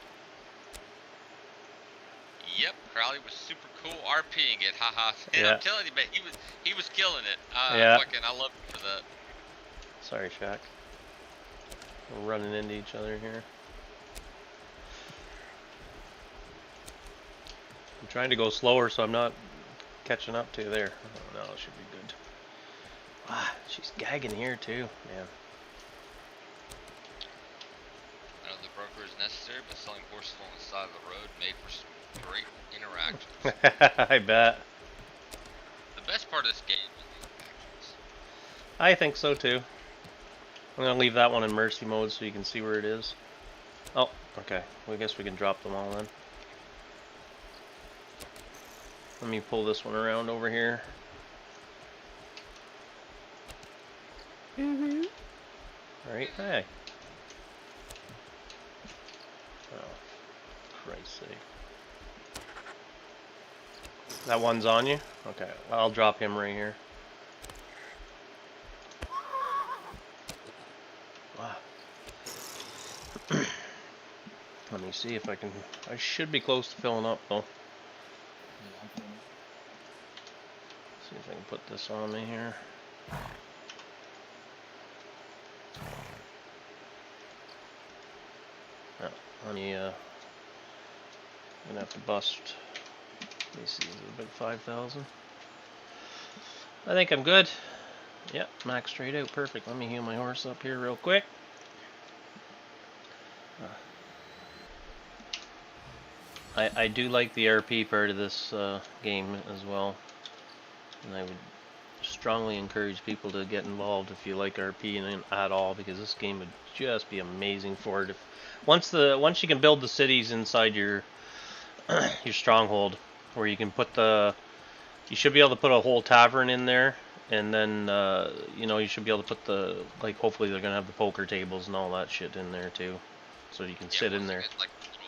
Yep, Crowley was super cool RPing it, haha. And Yeah. I'm telling you, man, he was killing it. Yeah. I love him for that. Sorry, Shaq. We're running into each other here. I'm trying to go slower so I'm not catching up to there. Oh, no, it should be good. Ah, she's gagging here too, man. I know the broker is necessary, but selling horses on the side of the road made for some great interactions. I bet. The best part of this game is the interactions. I think so too. I'm gonna leave that one in mercy mode so you can see where it is. Oh, okay. Well, I guess we can drop them all then. Let me pull this one around over here. Mm-hmm. Alright, hey. Oh, Christ's sake. That one's on you? Okay, I'll drop him right here. Wow. Let me see if I can... I should be close to filling up though. See if I can put this on me here. Oh, let me, I'm gonna have to bust. Let me see, is it about 5,000? I think I'm good. Yep, max straight out, perfect. Let me heal my horse up here real quick. I do like the RP part of this game as well. And I would strongly encourage people to get involved if you like RP at all, because this game would just be amazing for it. Once you can build the cities inside your your stronghold, where you can put you should be able to put a whole tavern in there, and then you should be able to put hopefully they're gonna have the poker tables and all that shit in there too, so you can sit in there. Like little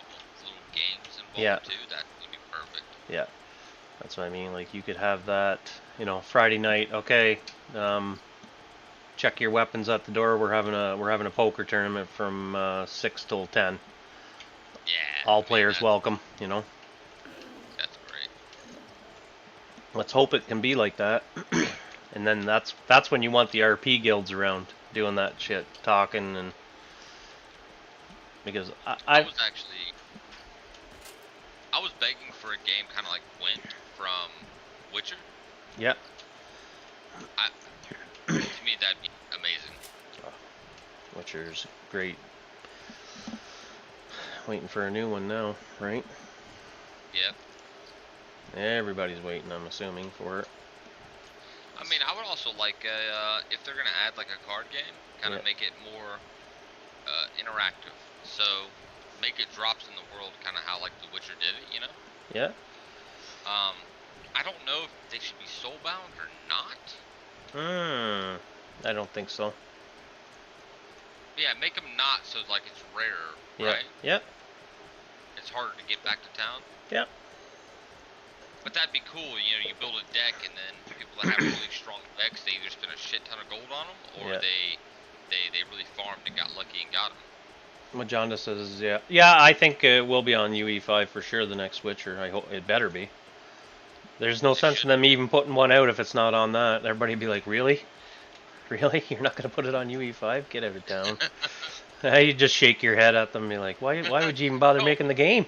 games involved Yeah. too. That would be perfect. Yeah, that's what I mean. Like you could have that, Friday night. Okay, check your weapons at the door. We're having a poker tournament from 6 till 10. Yeah. All players welcome. That's great. Let's hope it can be like that. And then that's when you want the RP guilds around doing that shit, talking and because I was begging for a game kind of like Gwent from Witcher. Yeah. To me, that'd be amazing. Witcher's great. Waiting for a new one now, right? Yep. Everybody's waiting, I'm assuming, for it. I mean, I would also like if they're gonna add like a card game, kind of make it more interactive. So, make it drops in the world, kind of how like The Witcher did it, you know. Yeah. I don't know if they should be soulbound or not. I don't think so. But yeah, make them not so like it's rare, Yeah. right? Yeah. It's harder to get back to town. Yeah. But that'd be cool, you know. You build a deck, and then people that have really strong decks, they either spend a shit ton of gold on them, or Yeah. they really farmed and got lucky and got them. Majonda says, yeah. Yeah, I think it will be on UE5 for sure, the next Witcher. I hope it better be. There's no It sense should. in them even putting one out if it's not on that. Everybody be like, really? Really? You're not going to put it on UE5? Get out of town. You just shake your head at them and be like, why would you even bother making the game?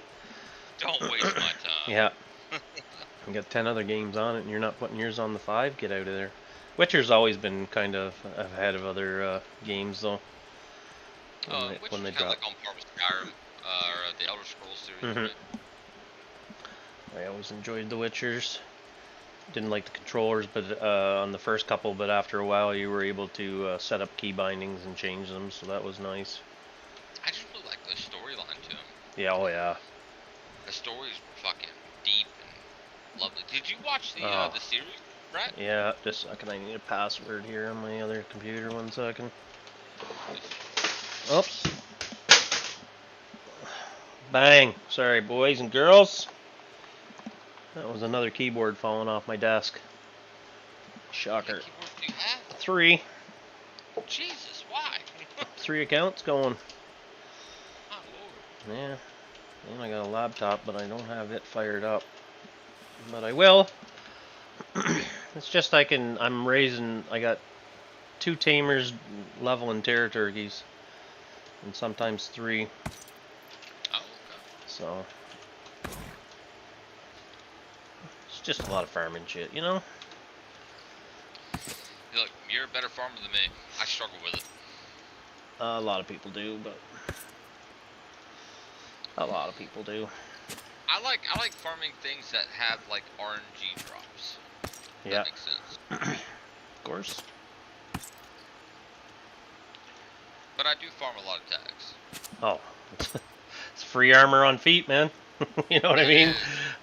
Don't waste my time. Yeah. You got 10 other games on it and you're not putting yours on the 5? Get out of there. Witcher's always been kind of ahead of other games, though. Which When is they kind of drop. like on par with Skyrim, or the Elder Scrolls series, Mhm. right? I always enjoyed the Witchers. Didn't like the controllers, but on the first couple, but after a while you were able to set up key bindings and change them, so that was nice. I just really like the storyline to them. Yeah, oh yeah. The stories were fucking deep and lovely. Did you watch the Oh. the series, Brett? Yeah, just a second, I need a password here on my other computer, 1 second. Oops. Bang. Sorry, boys and girls. That was another keyboard falling off my desk. How many Shocker. keyboards do you have? 3. Jesus, why? 3 accounts going. My lord. Yeah. And I got a laptop, but I don't have it fired up. But I will. It's just I'm raising, I got 2 tamers leveling terror turkeys. And sometimes 3. Oh, okay. So. It's just a lot of farming shit, you know? Look, you're a better farmer than me. I struggle with it. A lot of people do, but. A lot of people do. I like farming things that have like RNG drops. If Yeah. That makes sense. Of course. But I do farm a lot of tags. Oh. It's free armor on feet, man. You know what I mean?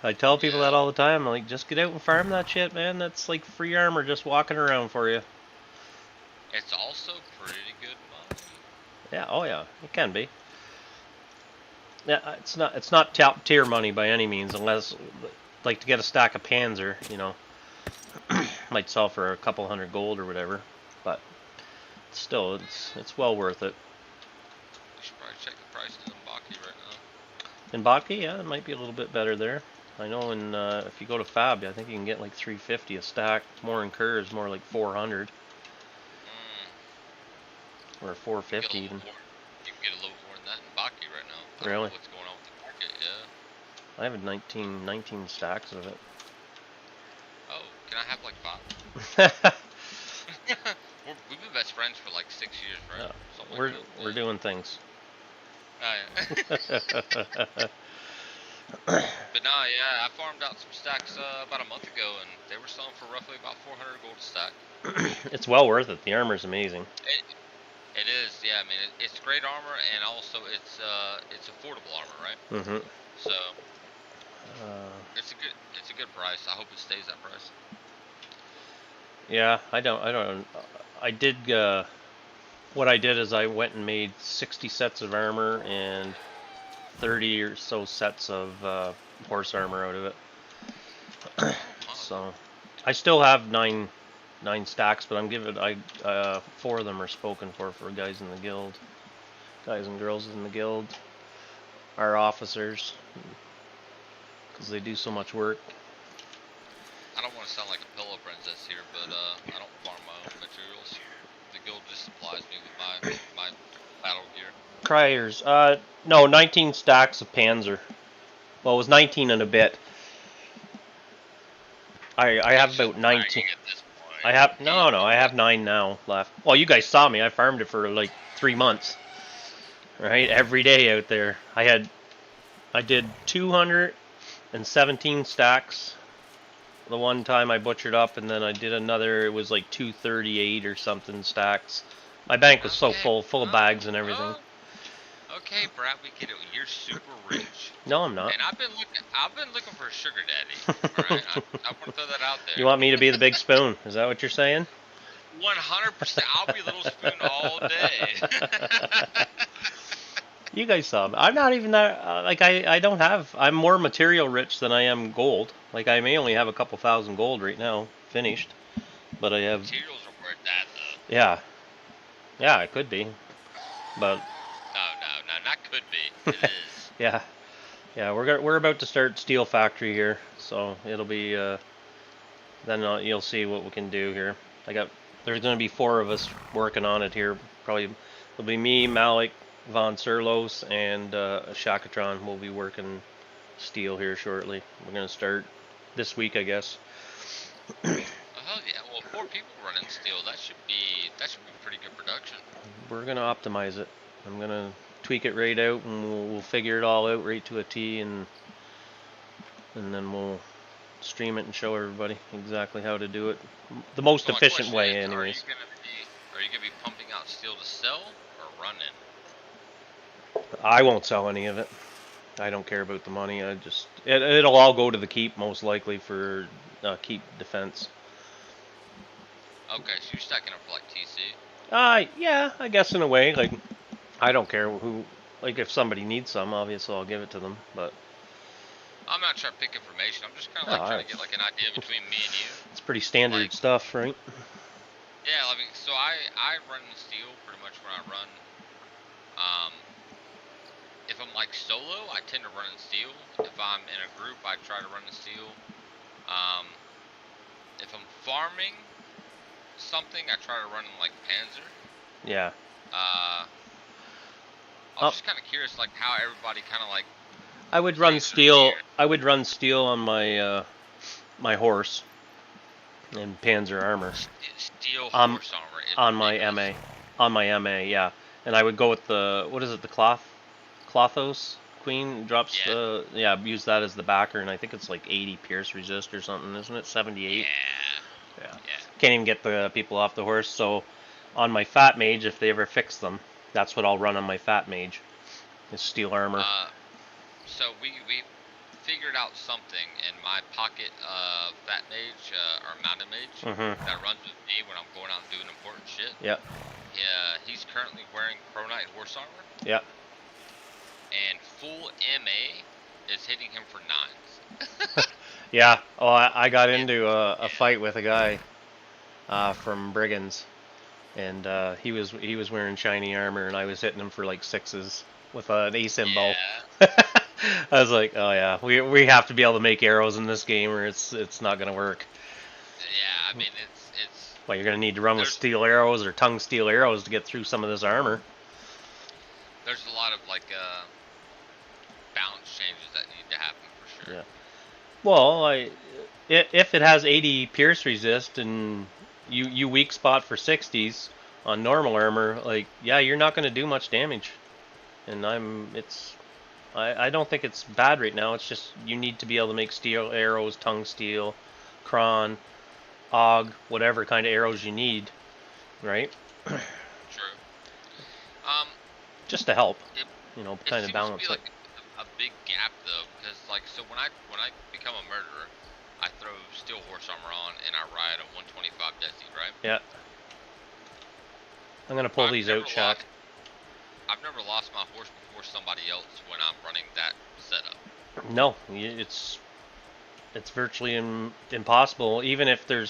I tell people that all the time. I'm like, just get out and farm that shit, man. That's like free armor just walking around for you. It's also pretty good money. Yeah, oh yeah, it can be. Yeah, it's not top tier money by any means, unless like to get a stack of Panzer, you know, might sell for a couple hundred gold or whatever, but still, it's well worth it. You should probably check the prices in Baki right now. In Botke, yeah, it might be a little bit better there. I know in if you go to Fab, I think you can get like 350 a stack. More in Kerr is more like 400 or 450 even. You can get a little more than that in Baki right now. I don't Really? know what's going on with the market, yeah. I have 19 stacks of it. Oh, can I have like 5? We've been best friends for like 6 years, right? Yeah, Something we're like that. we're doing things. Oh, yeah. But nah, yeah, I farmed out some stacks about a month ago, and they were selling for roughly about 400 gold a stack. It's well worth it. The armor's amazing. It is, yeah. I mean, it's great armor, and also it's affordable armor, right? Mm-hmm. So it's a good price. I hope it stays that price. Yeah, I did, what I did is I went and made 60 sets of armor and 30 or so sets of horse armor out of it. So, I still have nine stacks, but I'm giving, 4 of them are spoken for guys in the guild. Guys and girls in the guild. Our officers. Because they do so much work. I don't want to sound like a pillow princess here, but I don't farm my own materials. The guild just supplies me with my battle gear. Criers. No, 19 stacks of Panzer. Well, it was 19 and a bit. I have about 19. At this point. I have 9 now left. Well, you guys saw me. I farmed it for like 3 months. Right? Every day out there. I did 217 stacks. The one time I butchered up, and then I did another, it was like 238 or something stacks. My bank was so full of bags and everything. Okay, Brad, we get it. You're super rich, No, I'm not. and I've been looking for a sugar daddy. All right, I want to throw that out there. You want me to be the big spoon? Is that what you're saying? 100%. I'll be Little Spoon all day. You guys saw me. I'm not even that. Like I don't have. I'm more material rich than I am gold. Like I may only have a couple thousand gold right now finished, but I have. Materials are worth that though. Yeah, yeah, it could be, but No, not could be. It is. yeah, yeah. We're about to start steel factory here, so it'll be. Then you'll see what we can do here. There's going to be 4 of us working on it here. Probably it'll be me, Malik, Von Serlos, and Shakatron will be working steel here shortly. We're going to start this week, I guess. Oh hell yeah! Well, 4 people running steel. That should be pretty good production. We're going to optimize it. I'm going to tweak it right out, and we'll figure it all out right to a T, and then we'll stream it and show everybody exactly how to do it the most So my efficient question way, is, anyways. Are you gonna be pumping out steel to sell or running? I won't sell any of it. I don't care about the money. It'll all go to the keep most likely for keep defense. Okay, so you're stacking up for like TC. Yeah, I guess in a way. Like, I don't care who. Like, if somebody needs some, obviously I'll give it to them. But I'm not trying to pick information. I'm just kind of like trying to get like an idea between me and you. it's pretty standard Like- stuff, right? Yeah, I mean, so I run steel pretty much when I run. If I'm like solo, I tend to run in steel. If I'm in a group, I try to run in steel. If I'm farming something, I try to run in like Panzer. Yeah. I Oh. was just kind of curious, like how everybody kind of like. I would run Laser steel. gear. I would run steel on my my horse and Panzer armor Steel horse Um, armor is on my ridiculous. MA. On my MA, yeah. And I would go with the what is it? The Clothos Queen drops. Yeah. Use that as the backer, and I think it's like 80 pierce resist or something, isn't it? 78. Yeah. Yeah. Yeah. Can't even get the people off the horse. So on my Fat Mage, if they ever fix them, that's what I'll run on my Fat Mage. Is steel armor. So we figured out something in my pocket Fat Mage or Mountain Mage Mm-hmm. that runs with me when I'm going out and doing important shit. Yeah. Yeah, he's currently wearing Chronite horse armor, Yeah. and full MA is hitting him for 9s. Yeah. Oh, I got into a fight with a guy from Brigands, and he was wearing shiny armor, and I was hitting him for like 6s with an ASIM bow. Yeah. I was like, oh yeah, we have to be able to make arrows in this game, or it's not gonna work. Yeah, I mean it's Well, you're gonna need to run with There's- steel arrows or tung steel arrows to get through some of this armor. there's a lot of like balance changes that need to happen for sure. Yeah. Well, if it has 80 pierce resist and you weak spot for 60s on normal armor, like yeah, you're not gonna do much damage. And I don't think it's bad right now. It's just you need to be able to make steel arrows, tung steel, cron, og, whatever kind of arrows you need, right? True. Just to help, It- kind of seems balance to be it. like a big gap though, because like so when I become a murderer, I throw steel horse armor on and I ride a 125 Desi, right? Yeah. I'm gonna pull I've these never out, Shaq. I've never lost my horse before somebody else when I'm running that setup. No, it's virtually impossible. Even if there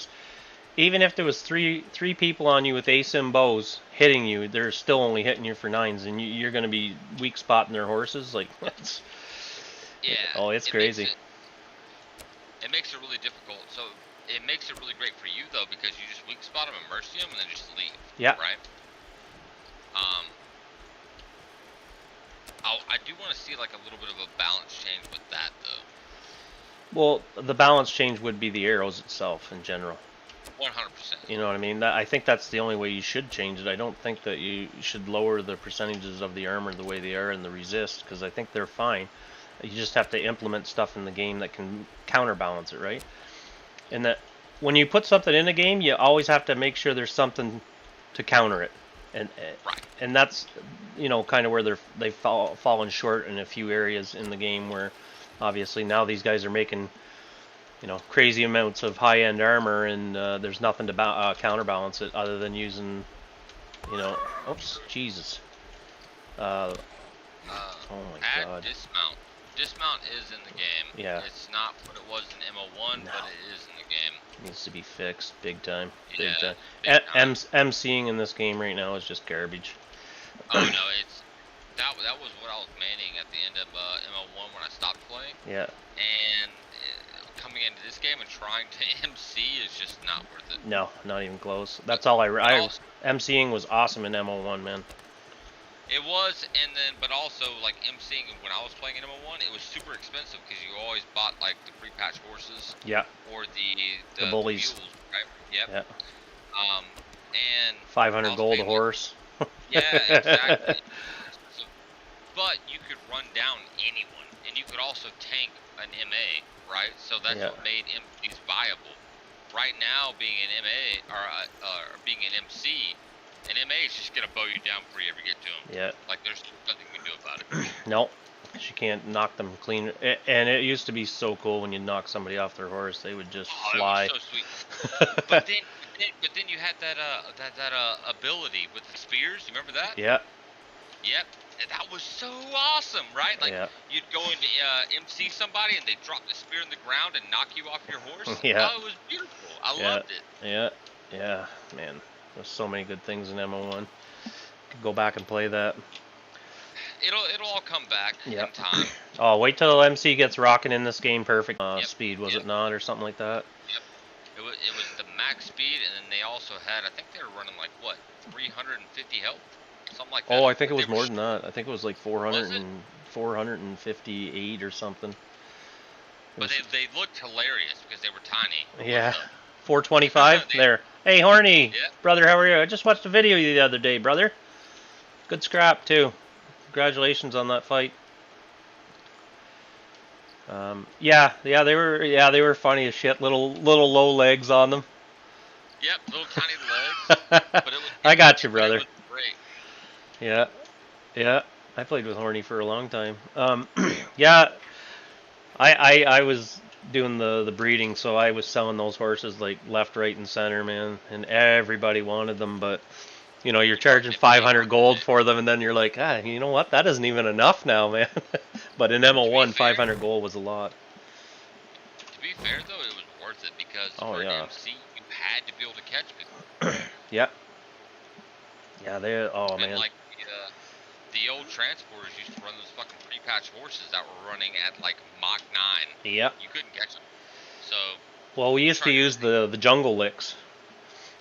was three people on you with ASIM bows hitting you, they're still only hitting you for 9s, and you're going to be weak spotting their horses. Like that's Yeah. Oh, it's it crazy. It makes it really difficult. So it makes it really great for you though, because you just weak spot them and mercy them and then just leave. Yeah. Right. I do want to see like a little bit of a balance change with that though. Well, the balance change would be the arrows itself in general. 100%. You know what I mean? I think that's the only way you should change it. I don't think that you should lower the percentages of the armor the way they are and the resist, because I think they're fine. You just have to implement stuff in the game that can counterbalance it, right? And that when you put something in a game, you always have to make sure there's something to counter it. and Right. and that's, you know, kind of where they've fallen short in a few areas in the game where, obviously now these guys are making, you know, crazy amounts of high-end armor, and there's nothing to counterbalance it other than using, you know, oops, Jesus. Oh my Add God. dismount. Dismount is in the game. Yeah. It's not what it was in MO1, No. but it is in the game. Needs to be fixed big time. Yeah, Big time. big time. MCing in this game right now is just garbage. Oh no, it's that was what I was maining at the end of MO1 when I stopped playing. Yeah. And coming into this game and trying to MC is just not worth it. No, not even close. That's all MCing was awesome in MO1, man. It was, and then, but also, like, MCing, when I was playing in MO1, it was super expensive, because you always bought, like, the pre-patch horses. Yeah. Or the bullies. mules, right? Yep. Yeah. And 500 gold a horse. Yeah, exactly. So, but you could run down anyone, and you could also tank an MA, right? So that's Yeah. what made MCs viable. Right now, being an MA, or being an MC, an MA is just gonna bow you down before you ever get to them. Yeah. Like, there's nothing you can do about it. No, she can't knock them clean. And it used to be so cool when you knock somebody off their horse; they would just fly. It was so sweet. but then you had that ability with the spears. You remember that? Yeah. Yep. That was so awesome, right? Like, Yeah. you'd go into MC somebody and they'd drop the spear in the ground and knock you off your horse. Yeah. Oh, it was beautiful. I Yeah. loved it. Yeah, man. There's so many good things in MO1. Could go back and play that. It'll all come back Yep. in time. Oh, wait till MC gets rocking in this game. Perfect Yep. speed, was Yep. it not, or something like that? It was the max speed, and then they also had, I think they were running like, what, 350 health? Something like that. Oh, I think it But was they were more than that. I think it was like 400 Was it? and 458 or something. It But was- they looked hilarious because they were tiny. Yeah. 425 They- there. Hey, Horny, Yeah. brother, how are you? I just watched a video of you the other day, brother. Good scrap too. Congratulations on that fight. Yeah, they were funny as shit. Little low legs on them. Yep, little tiny legs. But it was, I got you, but it brother. was great. Yeah. I played with Horny for a long time. Yeah, I was doing the breeding, so I was selling those horses like left, right, and center, man, and everybody wanted them. But you know, you're charging 500 gold for them, and then you're like, you know what? That isn't even enough now, man. But in MO1, 500 gold was a lot. To be fair, though, it was worth it because Oh, for yeah. an MC, you had to be able to catch people. Yeah. Yeah, oh And man. like the old transporters used to run those fucking pre-patch horses that were running at like Mach 9. Yep. You couldn't catch them. So, Well, we used to use the jungle licks,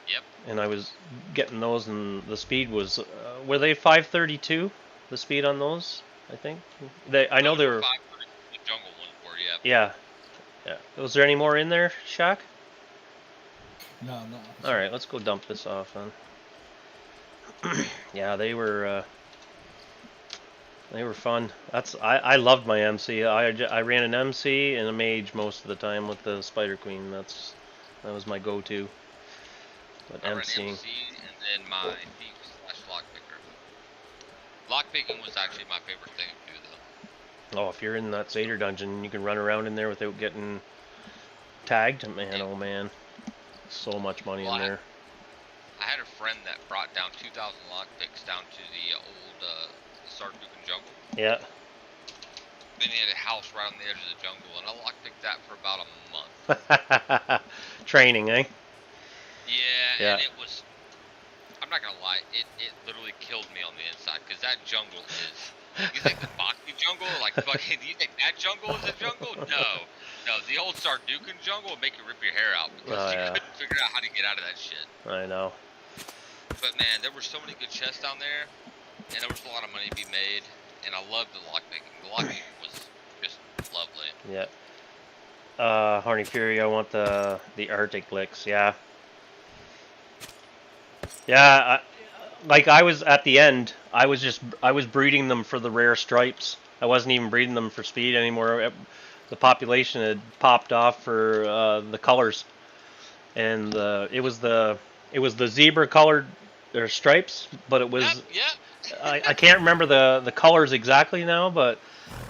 yep. and I was getting those, and the speed was were they 532? The speed on those, I think. I know they were. 500 the jungle ones were, yeah. Yeah. Was there any more in there, Shaq? No, no. All right, let's go dump this off then. Yeah, they were fun. I loved my MC. I ran an MC and a mage most of the time with the Spider Queen. That was my go-to. But I ran MCing. MC and then my thief / lockpicker. Lockpicking was actually my favorite thing to do, though. Oh, if you're in that Seder dungeon, you can run around in there without getting tagged. Man, oh man, so much money in there. I had a friend that brought down 2,000 lockpicks down to the old Sardukan jungle. Yeah. Then he had a house right on the edge of the jungle, and I lockpicked that for about a month. Training, eh? Yeah, and it was, I'm not gonna lie, it literally killed me on the inside, because that jungle is, you think the Bhakti jungle, like fucking, you think that jungle is a jungle? No, the old Sardukan jungle would make you rip your hair out, because you couldn't figure out how to get out of that shit. I know. But man, there were so many good chests down there, and there was a lot of money to be made, and I loved the lockpicking. The lockpicking was just lovely. Yeah. Horny Fury, I want the Arctic licks. Yeah. Yeah. Like I was at the end, I was breeding them for the rare stripes. I wasn't even breeding them for speed anymore. The population had popped off for the colors, and it was the zebra colored They're stripes, but it was Yeah. I can't remember the colors exactly now, but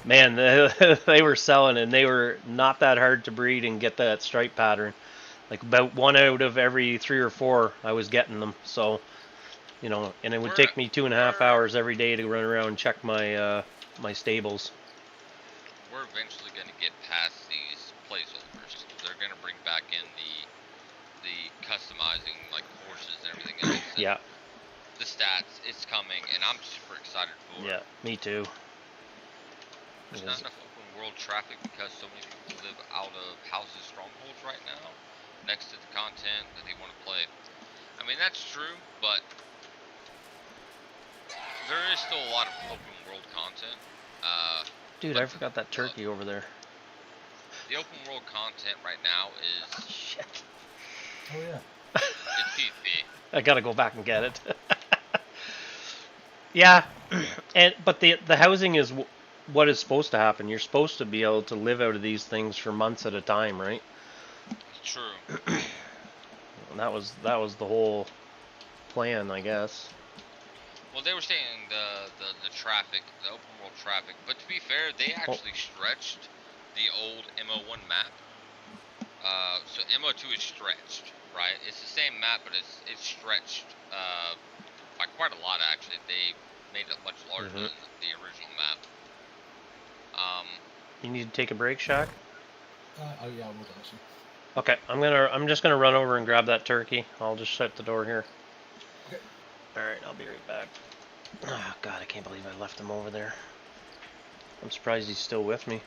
man, they were selling, and they were not that hard to breed and get that stripe pattern. Like about 1 out of every 3 or 4, I was getting them. So, and it would take me 2.5 hours every day to run around and check my my stables. We're eventually going to get past these placeholders. They're going to bring back in the customizing like horses and everything else. And Yeah. the stats, it's coming, and I'm super excited for it. Yeah, me too. There's not enough open world traffic because so many people live out of houses, strongholds right now, next to the content that they want to play. I mean, that's true, but there is still a lot of open world content. Dude, I forgot that turkey over there. The open world content right now is Shit. Oh yeah. it's PvP. I gotta go back and get it. Yeah, but the housing is what is supposed to happen. You're supposed to be able to live out of these things for months at a time, right? True. And that was the whole plan, I guess. Well, they were saying the traffic, the open world traffic, but to be fair, they actually stretched the old MO1 map. So MO2 is stretched, right? It's the same map, but it's stretched by quite a lot actually. They made it much larger than the original map. You need to take a break, Shaq? Oh yeah, I would actually. Okay, I'm just gonna run over and grab that turkey. I'll just shut the door here. Okay. All right, I'll be right back. Oh God, I can't believe I left him over there. I'm surprised he's still with me.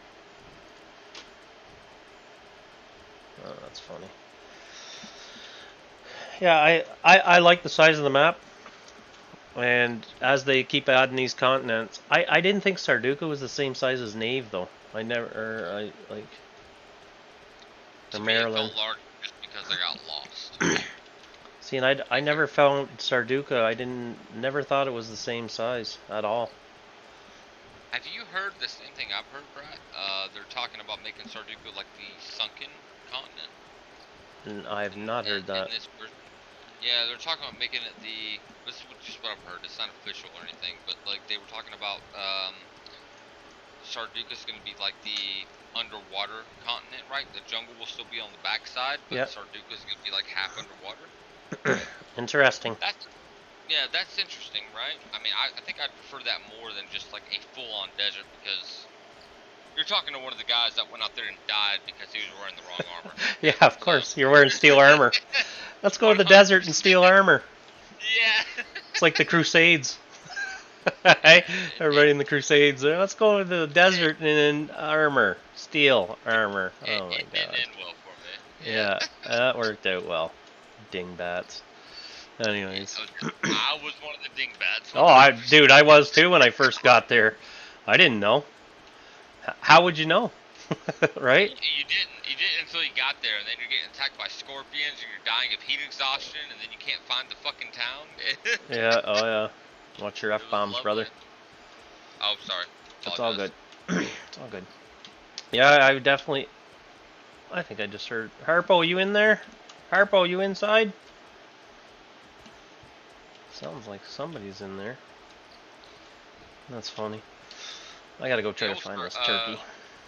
Oh, that's funny. Yeah, I like the size of the map. And as they keep adding these continents, I didn't think Sarduka was the same size as Nave though. Or Maryland. It felt large just because I got lost. See, and I never found Sarduka. Never thought it was the same size at all. Have you heard the same thing I've heard, Brad? They're talking about making Sarduka like the sunken continent. And I have not heard that. In this version. Yeah, they're talking about making it this is just what I've heard. It's not official or anything, but like they were talking about Sarduka's going to be like the underwater continent, right? The jungle will still be on the backside, but Yep. Sarduka's going to be like half underwater. Interesting. That's interesting, right? I mean, I think I'd prefer that more than just like a full-on desert because you're talking to one of the guys that went out there and died because he was wearing the wrong armor. Yeah, of course. You're wearing steel armor. Let's go to the desert and steal armor. Yeah. It's like the Crusades. Hey, everybody in the Crusades. Let's go to the desert and in armor. Steel armor. Oh my It didn't God. end well for me. Yeah, that worked out well. Dingbats. Anyways. I was one of the dingbats. Oh, dude, I was too when I first got there. I didn't know. How would you know? Right? You didn't until you got there, and then you're getting attacked by scorpions, and you're dying of heat exhaustion, and then you can't find the fucking town. Yeah, oh yeah. Watch your F-bombs, brother. Oh, sorry. It's all good. It's all good. Yeah, I think I just heard... Harpo, you in there? Harpo, you inside? Sounds like somebody's in there. That's funny. I gotta go try to find this turkey.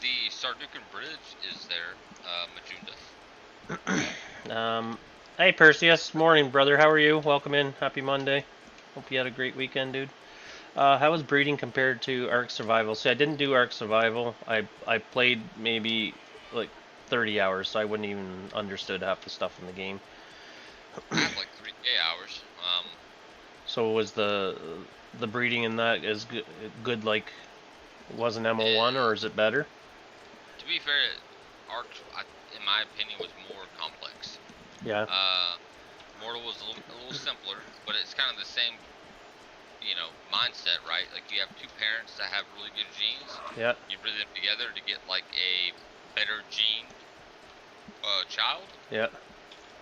The Sardukan Bridge is there, Majunda. Hey Perseus, morning brother, how are you? Welcome in, happy Monday. Hope you had a great weekend, dude. How was breeding compared to Ark Survival? See, I didn't do Ark Survival. I played maybe like 30 hours, so I wouldn't even understood half the stuff in the game. I have like 3K hours. So was the breeding in that as good like was an MO1, or is it better? To be fair, Ark, in my opinion, was more complex. Yeah. Mortal was a little simpler, but it's kind of the same, mindset, right? Like you have two parents that have really good genes. Yeah. You breed them together to get like a better gene child. Yeah.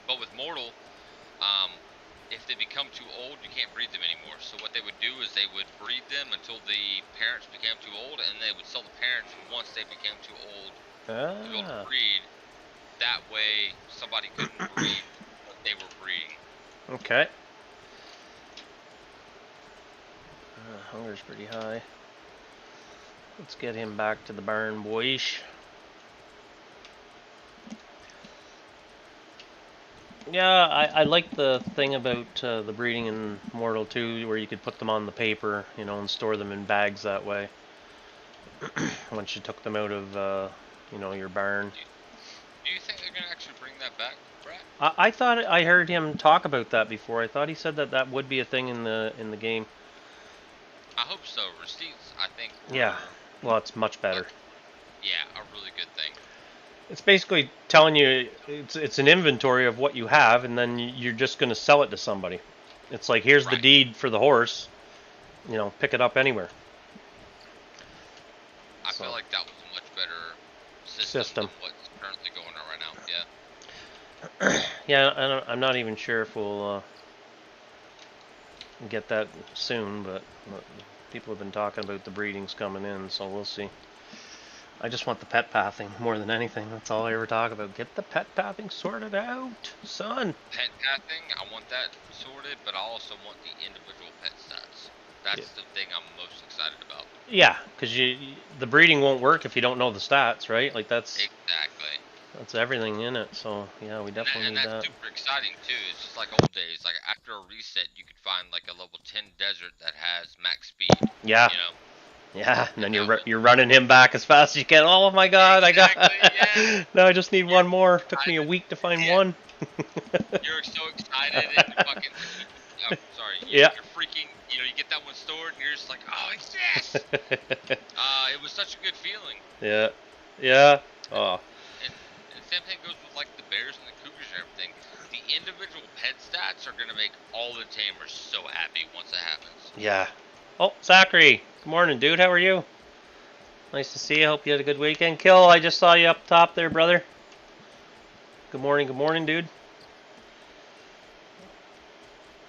But with Mortal, if they become too old, you can't breed them anymore. So what they would do is they would breed them until the parents became too old, and they would sell the parents once they became too old to be able to breed. That way, somebody couldn't breed what they were breeding. Okay. Hunger's pretty high. Let's get him back to the barn, boys. Yeah, I like the thing about the breeding in Mortal 2 where you could put them on the paper, you know, and store them in bags that way. Once you took them out of, you know, your barn. Do you think they're gonna actually bring that back, Brett? I thought I heard him talk about that before. I thought he said that that would be a thing in the game. I hope so. Receipts, I think, were, Yeah. Well, it's much better. yeah, a really good thing. It's basically telling you it's an inventory of what you have, and then you're just going to sell it to somebody. It's like, here's the Right. deed for the horse. You know, pick it up anywhere. I So. feel like that was a much better system than what's currently going on right now. Yeah. Yeah, I'm not even sure if we'll get that soon, but people have been talking about the breedings coming in, so we'll see. I just want the pet pathing more than anything. That's all I ever talk about. Get the pet pathing sorted out, son. Pet pathing, I want that sorted, but I also want the individual pet stats. That's the thing I'm most excited about. Yeah, because the breeding won't work if you don't know the stats, right? Like that's everything in it. So yeah, we definitely and need that's that. super exciting too. It's just like old days. Like after a reset, you could find like a level 10 desert that has max speed. Yeah. You know. Yeah, and then you're running him back as fast as you can. Oh my God, Exactly, I got. yeah. No, I just need one more. Took me a week to find one. You're so excited and fucking. I'm sorry. Yeah. You're freaking. You know, you get that one stored and you're just like, oh yes. It was such a good feeling. Yeah. Yeah. Oh. And the same thing goes with like the bears and the cougars and everything. The individual pet stats are gonna make all the tamers so happy once that happens. Yeah. Oh, Zachary. Good morning, dude. How are you? Nice to see you. Hope you had a good weekend. Kill, I just saw you up top there, brother. Good morning, dude.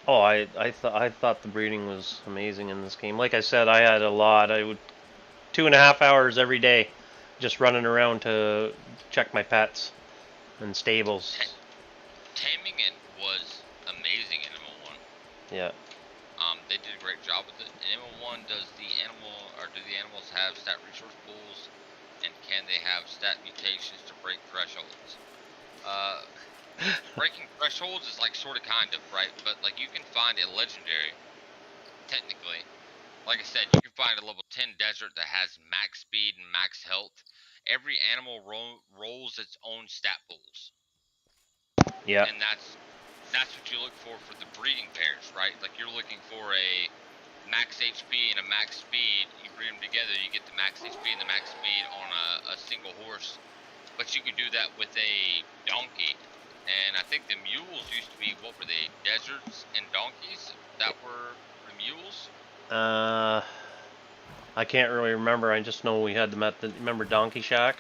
Oh, I thought the breeding was amazing in this game. Like I said, I had a lot. I would 2.5 hours every day, just running around to check my pets and stables. Taming it was amazing in ML1. Yeah. They did a great job with it. In ML1, do the animals have stat resource pools, and can they have stat mutations to break thresholds? Breaking thresholds is like sort of kind of, right? But like you can find a legendary, technically. Like I said, you can find a level 10 desert that has max speed and max health. Every animal rolls its own stat pools. Yeah. And that's what you look for the breeding pairs, right? Like you're looking for a max HP and a max speed. You breed them together, you get the max HP and the max speed on a single horse. But you could do that with a donkey. And I think the mules used to be, what were they, deserts and donkeys that were the mules? I can't really remember. I just know we had them at remember Donkey Shack?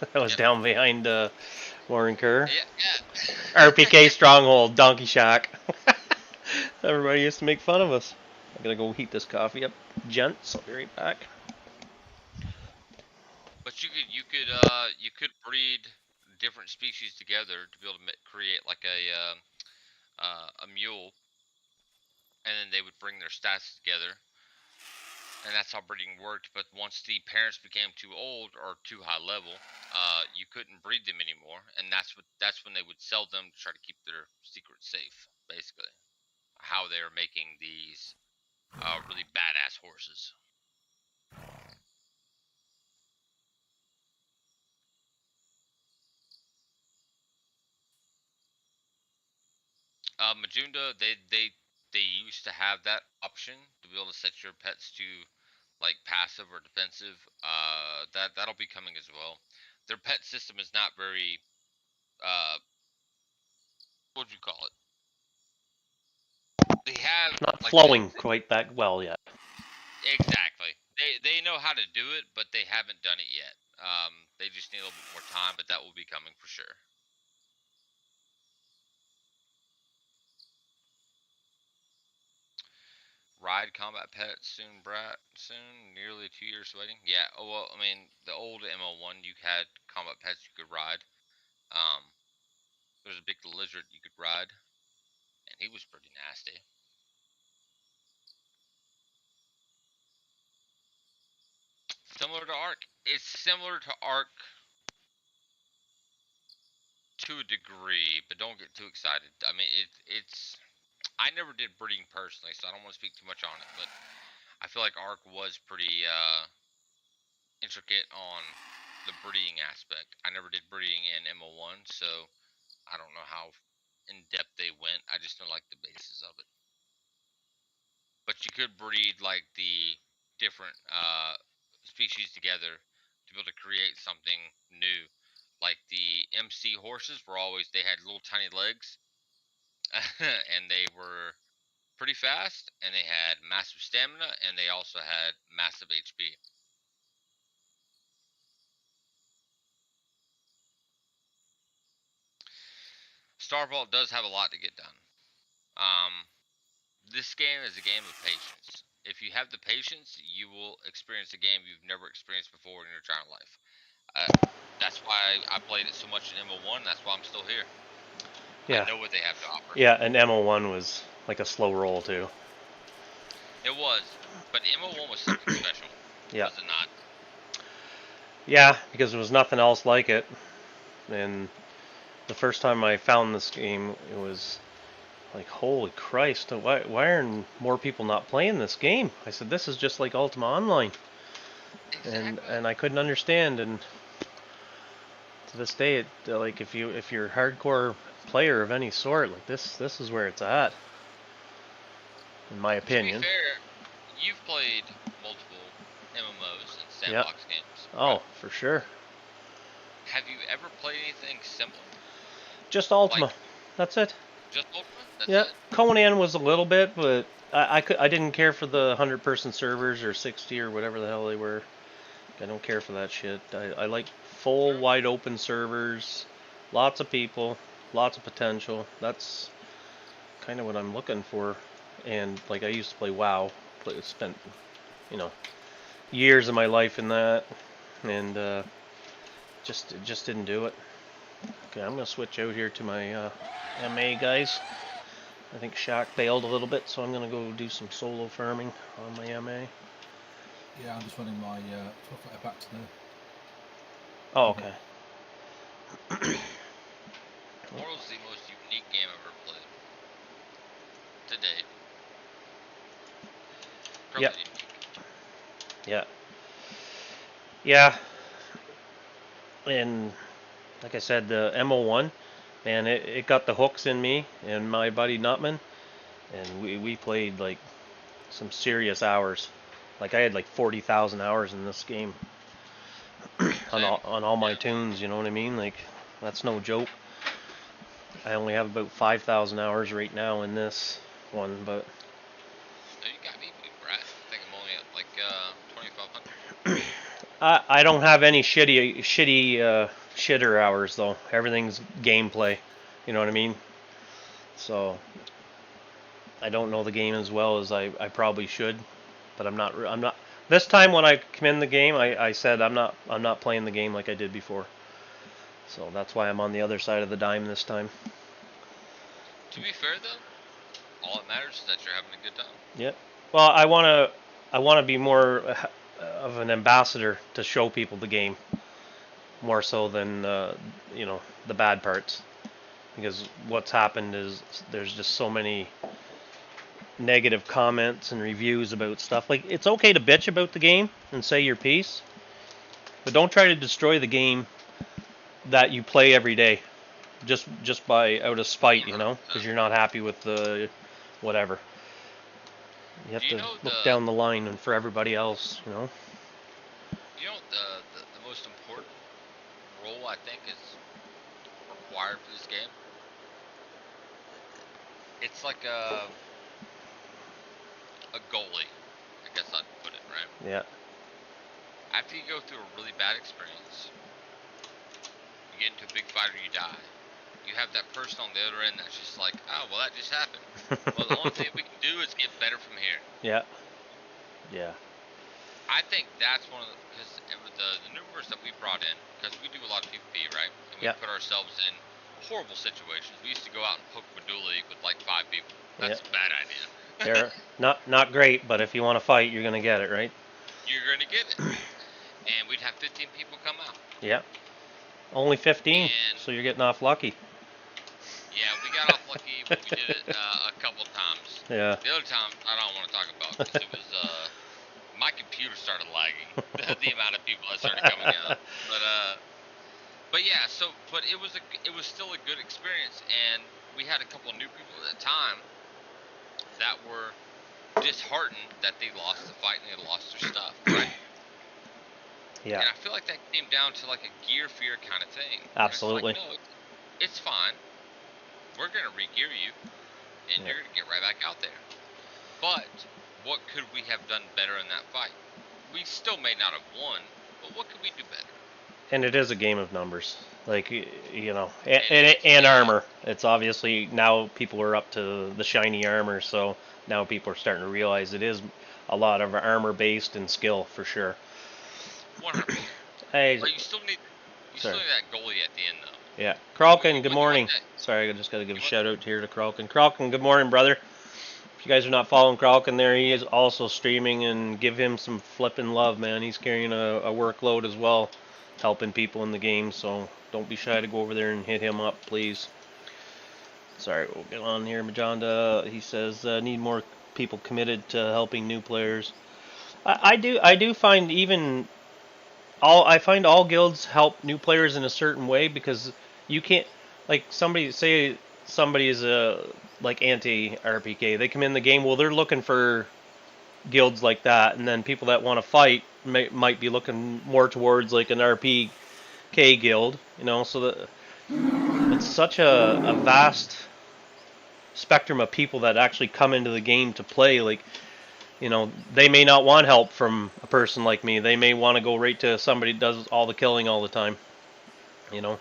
That was down behind Warren Kerr. Yeah. RPK Stronghold, Donkey Shack. Everybody used to make fun of us. I'm gonna go heat this coffee up, gents. I'll be right back. But you could breed different species together to be able to create like a mule, and then they would bring their stats together, and that's how breeding worked. But once the parents became too old or too high level, you couldn't breed them anymore, and that's when they would sell them to try to keep their secret safe, basically. How they are making these really badass horses. Majunda, they used to have that option to be able to set your pets to like passive or defensive. That'll be coming as well. Their pet system is not very what would you call it? They have Not like flowing quite that well yet. Exactly. They know how to do it, but they haven't done it yet. They just need a little bit more time, but that will be coming for sure. Ride combat pets soon, brat. Soon, nearly 2 years waiting. Yeah. Oh well. I mean, the old ML1, you had combat pets you could ride. There's a big lizard you could ride, and he was pretty nasty. Similar to Ark. It's similar to Ark to a degree, but don't get too excited. I mean, it's. I never did breeding personally, so I don't want to speak too much on it. But I feel like Ark was pretty intricate on the breeding aspect. I never did breeding in MO1, so I don't know how in depth they went. I just know like the basis of it. But you could breed like the different species together to be able to create something new. Like the MC horses were always, they had little tiny legs and they were pretty fast and they had massive stamina and they also had massive HP. Star Vault does have a lot to get done. This game is a game of patience. If you have the patience, you will experience a game you've never experienced before in your entire life. That's why I played it so much in MO1. That's why I'm still here. Yeah. I know what they have to offer. Yeah, and MO1 was like a slow roll too. It was, but MO1 was something special. Yeah. Was it not? Yeah, because there was nothing else like it. And the first time I found this game, it was like, holy Christ, why are more people not playing this game? I said, this is just like Ultima Online. Exactly. And I couldn't understand, and to this day, it like if you're a hardcore player of any sort, like this is where it's at, in my opinion. To be fair, you've played multiple MMOs and sandbox games. Oh, right? for sure. Have you ever played anything similar? Just Ultima. Like, that's it. just Ultima? That's Yeah, it? Conan was a little bit, but I didn't care for the 100-person servers or 60 or whatever the hell they were. I don't care for that shit. I like full, wide open servers, lots of people, lots of potential. That's kind of what I'm looking for. And like I used to play WoW, spent years of my life in that, and just didn't do it. Okay, I'm gonna switch out here to my MA guys. I think Shaq bailed a little bit, so I'm gonna go do some solo farming on my MA. Yeah, I'm just running my 12-footer back to the. Oh, okay. Mortal's the most unique game I've ever played. To date. Probably Yep. unique. Yeah. Yeah. And like I said, the MO1, man, it got the hooks in me and my buddy Nutman, and we played like some serious hours. Like I had like 40,000 hours in this game on all my tunes. You know what I mean? Like that's no joke. I only have about 5,000 hours right now in this one, but. No, you got me, Brad. I think I'm only at like 2,500. I don't have any shitter hours though. Everything's gameplay. You know what I mean? So I don't know the game as well as I probably should, but I'm not. This time when I come in the game, I said I'm not playing the game like I did before. So that's why I'm on the other side of the dime this time. To be fair though, all that matters is that you're having a good time. Yep. Well, I wanna be more of an ambassador to show people the game, more so than the bad parts. Because what's happened is there's just so many negative comments and reviews about stuff. Like, it's okay to bitch about the game and say your piece, but don't try to destroy the game that you play every day just by out of spite, because you're not happy with the whatever. You have to look down the line and for everybody else, You know the most important role I think is required for this game? It's like a goalie, I guess I'd put it, right? Yeah. After you go through a really bad experience, you get into a big fight or you die, you have that person on the other end that's just like, oh, well, that just happened. Well, the only thing we can do is get better from here. Yeah. Yeah. I think that's one of the, because the numbers that we brought in, because we do a lot of PvP, right? And we put ourselves in horrible situations. We used to go out and hook a dual league with like 5 people. That's a bad idea. They're not great, but if you want to fight, you're gonna get it, right? You're gonna get it. have 15 people come out. Yeah. Only 15, And- so you're getting off lucky. Yeah, we got off lucky, but we did it a couple times. Yeah. The other time, I don't want to talk about because it was my computer started lagging. The amount of people that started coming out, but yeah. But it was still a good experience, and we had a couple of new people at the time that were disheartened that they lost the fight and they lost their stuff, right? Yeah. And I feel like that came down to like a gear fear kind of thing. Absolutely. And it's like, no, it's fine. We're gonna re-gear you, and you're gonna get right back out there. But what could we have done better in that fight? We still may not have won, but what could we do better? And it is a game of numbers, like you know, and armor. It's obviously now people are up to the shiny armor, so now people are starting to realize it is a lot of armor based and skill for sure. 100%. Hey, But you still need that goalie at the end, though. yeah, Kralkin, good What morning. about Sorry, I just got to give a You want- shout out here to Kralkin. Kralkin, good morning, brother. If you guys are not following Kralkin there, he is also streaming, and give him some flipping love, man. He's carrying a workload as well, helping people in the game, so don't be shy to go over there and hit him up, please. Sorry, we'll get on here. Majonda, he says, need more people committed to helping new players. I do find I find all guilds help new players in a certain way, because you can't, like, somebody is like anti-RPK, they come in the game, well, they're looking for guilds like that, and then people that want to fight might be looking more towards like an RPK guild, you know, so that it's such a vast spectrum of people that actually come into the game to play. Like, you know, they may not want help from a person like me. They may want to go right to somebody that does all the killing all the time, you know.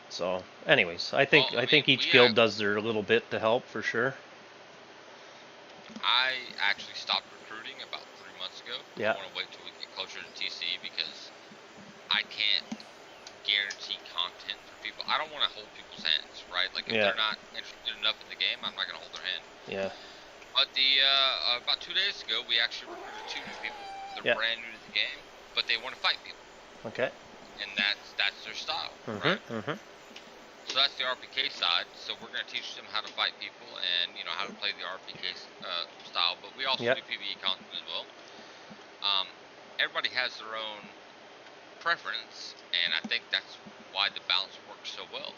So, anyways, I think each guild does their little bit to help for sure. I actually stopped recruiting about 3 months ago. Yeah. I want to wait till we get closer to TC because I can't guarantee content for people. I don't want to hold people's hands, right? Like if Yeah. they're not interested enough in the game, I'm not going to hold their hand. Yeah. But about 2 days ago, we actually recruited 2 new people. They're Yeah. brand new to the game, but they want to fight people, Okay. and that's their style, Mhm. right? Mhm. So that's the RPK side. So we're going to teach them how to fight people and how to play the RPK style. But we also Yep. do PvE content as well. Everybody has their own preference, and I think that's why the balance works so well.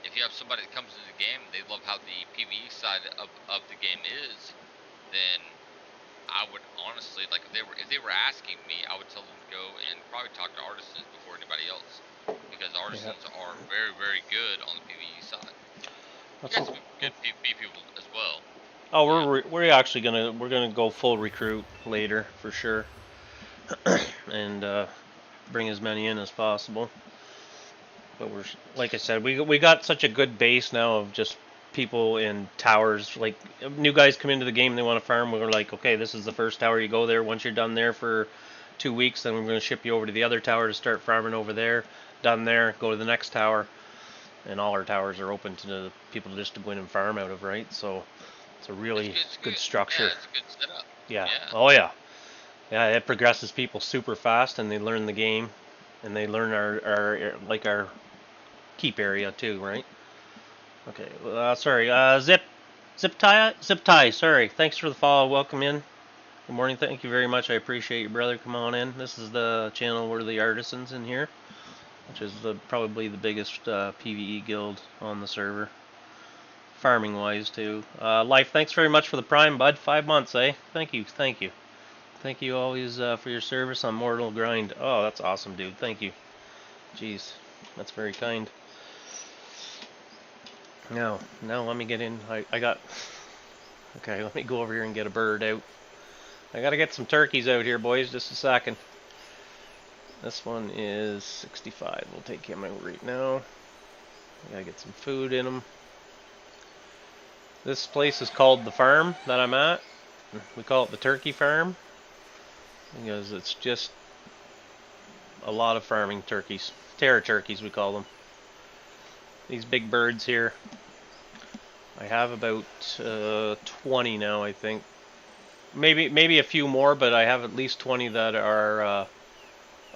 If you have somebody that comes into the game and they love how the PvE side of the game is, then I would honestly, like, if they were asking me, I would tell them to go and probably talk to artisans before anybody else, because artisans are very, very good on the PvE side. You That's got some good PvP people as well. Oh, we're actually gonna go full recruit later for sure, and bring as many in as possible. But we're, like I said, we got such a good base now of just people in towers. Like, new guys come into the game and they want to farm. We're like, okay, this is the first tower, you go there. Once you're done there for 2 weeks, then we're going to ship you over to the other tower to start farming over there. Done there, go to the next tower, and all our towers are open to the people just to go in and farm out of, right? So it's a really It's good structure. Yeah, it's a good setup. Yeah. Yeah. Oh yeah. Yeah, it progresses people super fast, and they learn the game, and they learn our keep area too, right? Okay. Sorry. Zip tie. Sorry. Thanks for the follow. Welcome in. Good morning. Thank you very much. I appreciate you, brother. Come on in. This is the channel where the artisans in here, which is probably the biggest PvE guild on the server. Farming wise too. Life, thanks very much for the prime, bud. 5 months, eh? Thank you. Thank you always for your service on Mortal Grind. Oh, that's awesome, dude. Thank you. Jeez, that's very kind. Now let me get in. I got... Okay, let me go over here and get a bird out. I gotta get some turkeys out here, boys. Just a second. This one is 65. We'll take him out right now. I gotta get some food in him. This place is called the farm that I'm at. We call it the turkey farm, because it's just a lot of farming turkeys. Terra turkeys, we call them. These big birds here. I have about 20 now, I think. Maybe a few more, but I have at least 20 that are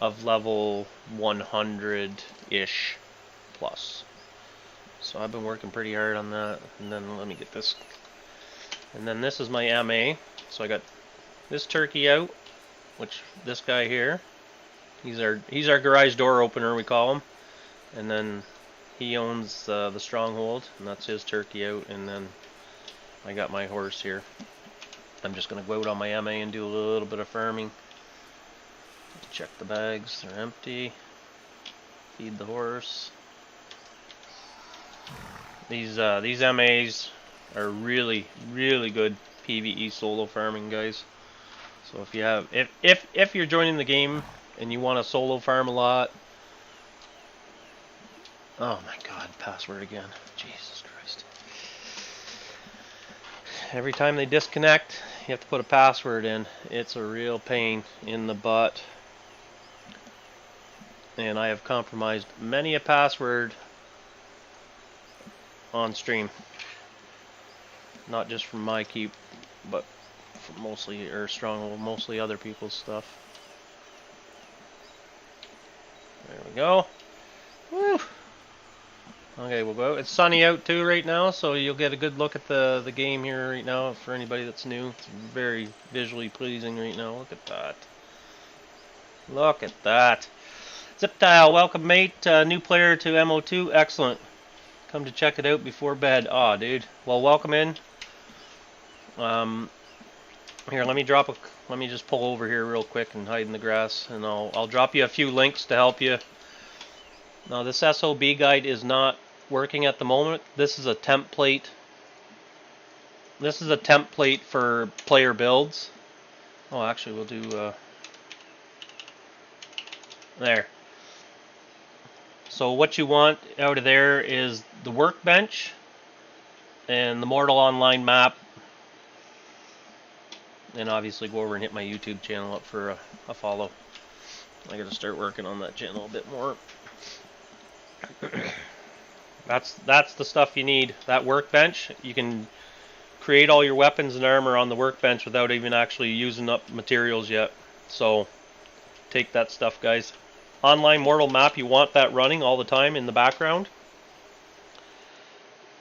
of level 100-ish plus. So I've been working pretty hard on that. And then let me get this. And then this is my MA. So I got this turkey out, which this guy here, he's our garage door opener, we call him. And then he owns the stronghold, and that's his turkey out. And then I got my horse here. I'm just gonna go out on my MA and do a little bit of farming. Check the bags, they're empty. Feed the horse. These MAs are really good PvE solo farming, guys. So if you have if you're joining the game and you want to solo farm a lot. Oh my god, password again. Jesus Christ. Every time they disconnect, you have to put a password in. It's a real pain in the butt. And I have compromised many a password on stream. Not just from my keep, but from mostly other people's stuff. There we go. Woo! Okay, we'll go. It's sunny out too right now, so you'll get a good look at the game here right now for anybody that's new. It's very visually pleasing right now. Look at that. Look at that. Ziptile, welcome mate. New player to MO2. Excellent. Come to check it out before bed. Aw, dude. Well, welcome in. Here, let me just pull over here real quick and hide in the grass, and I'll drop you a few links to help you. Now, this SOB guide is not working at the moment. This is a template. This is a template for player builds. Oh, actually, we'll do there. So what you want out of there is the workbench and the Mortal Online map. And obviously go over and hit my YouTube channel up for a follow. I gotta start working on that channel a bit more. That's the stuff you need. That workbench, you can create all your weapons and armor on the workbench without even actually using up materials yet. So take that stuff, guys. Online Mortal map, you want that running all the time in the background.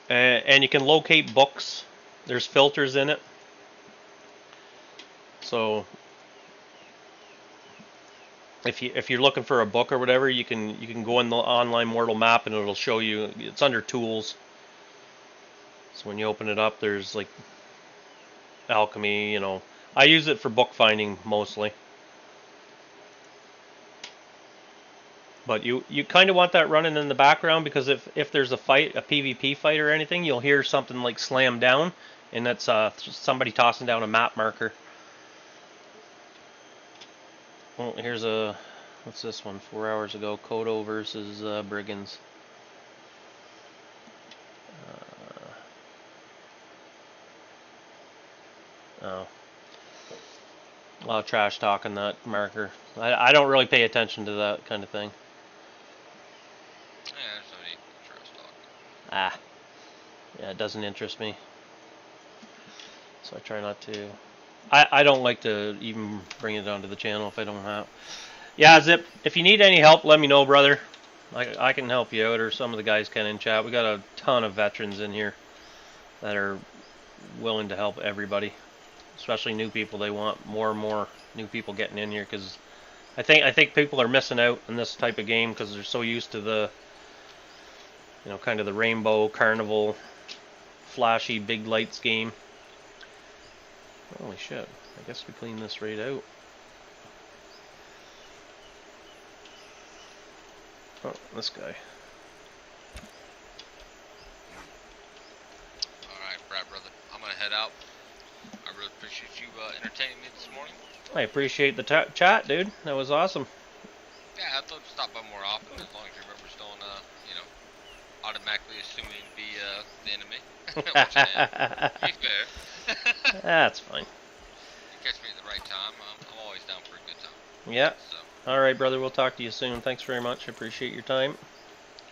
And you can locate books. There's filters in it. So if you're looking for a book or whatever, you can go in the Online Mortal map and it'll show you. It's under tools. So when you open it up, there's like alchemy, you know. I use it for book finding mostly. But you kind of want that running in the background, because if there's a fight, a PvP fight or anything, you'll hear something like slam down, and that's somebody tossing down a map marker. Well, here's what's this one? 4 hours ago, Kodo versus Brigands. Oh. A lot of trash talk on that marker. I don't really pay attention to that kind of thing. Yeah, there's no need for trash talk. Ah. Yeah, it doesn't interest me. So I try not to. I don't like to even bring it onto the channel if I don't have. Yeah, Zip, if you need any help, let me know, brother. I can help you out, or some of the guys can in chat. We got a ton of veterans in here that are willing to help everybody, especially new people. They want more and more new people getting in here, because I think people are missing out in this type of game because they're so used to the, you know, kind of the rainbow, carnival, flashy, big lights game. Holy shit, I guess we clean this right out. Oh, this guy. Alright, Brad, brother. I'm gonna head out. I really appreciate you entertaining me this morning. I appreciate the chat, dude. That was awesome. Yeah, I'd love to stop by more often, as long as you remember still, you know, automatically assuming the enemy. Which I am. To be fair. That's fine. You catch me at the right time. I'm always down for a good time. Yeah. So. All right, brother. We'll talk to you soon. Thanks very much. I appreciate your time.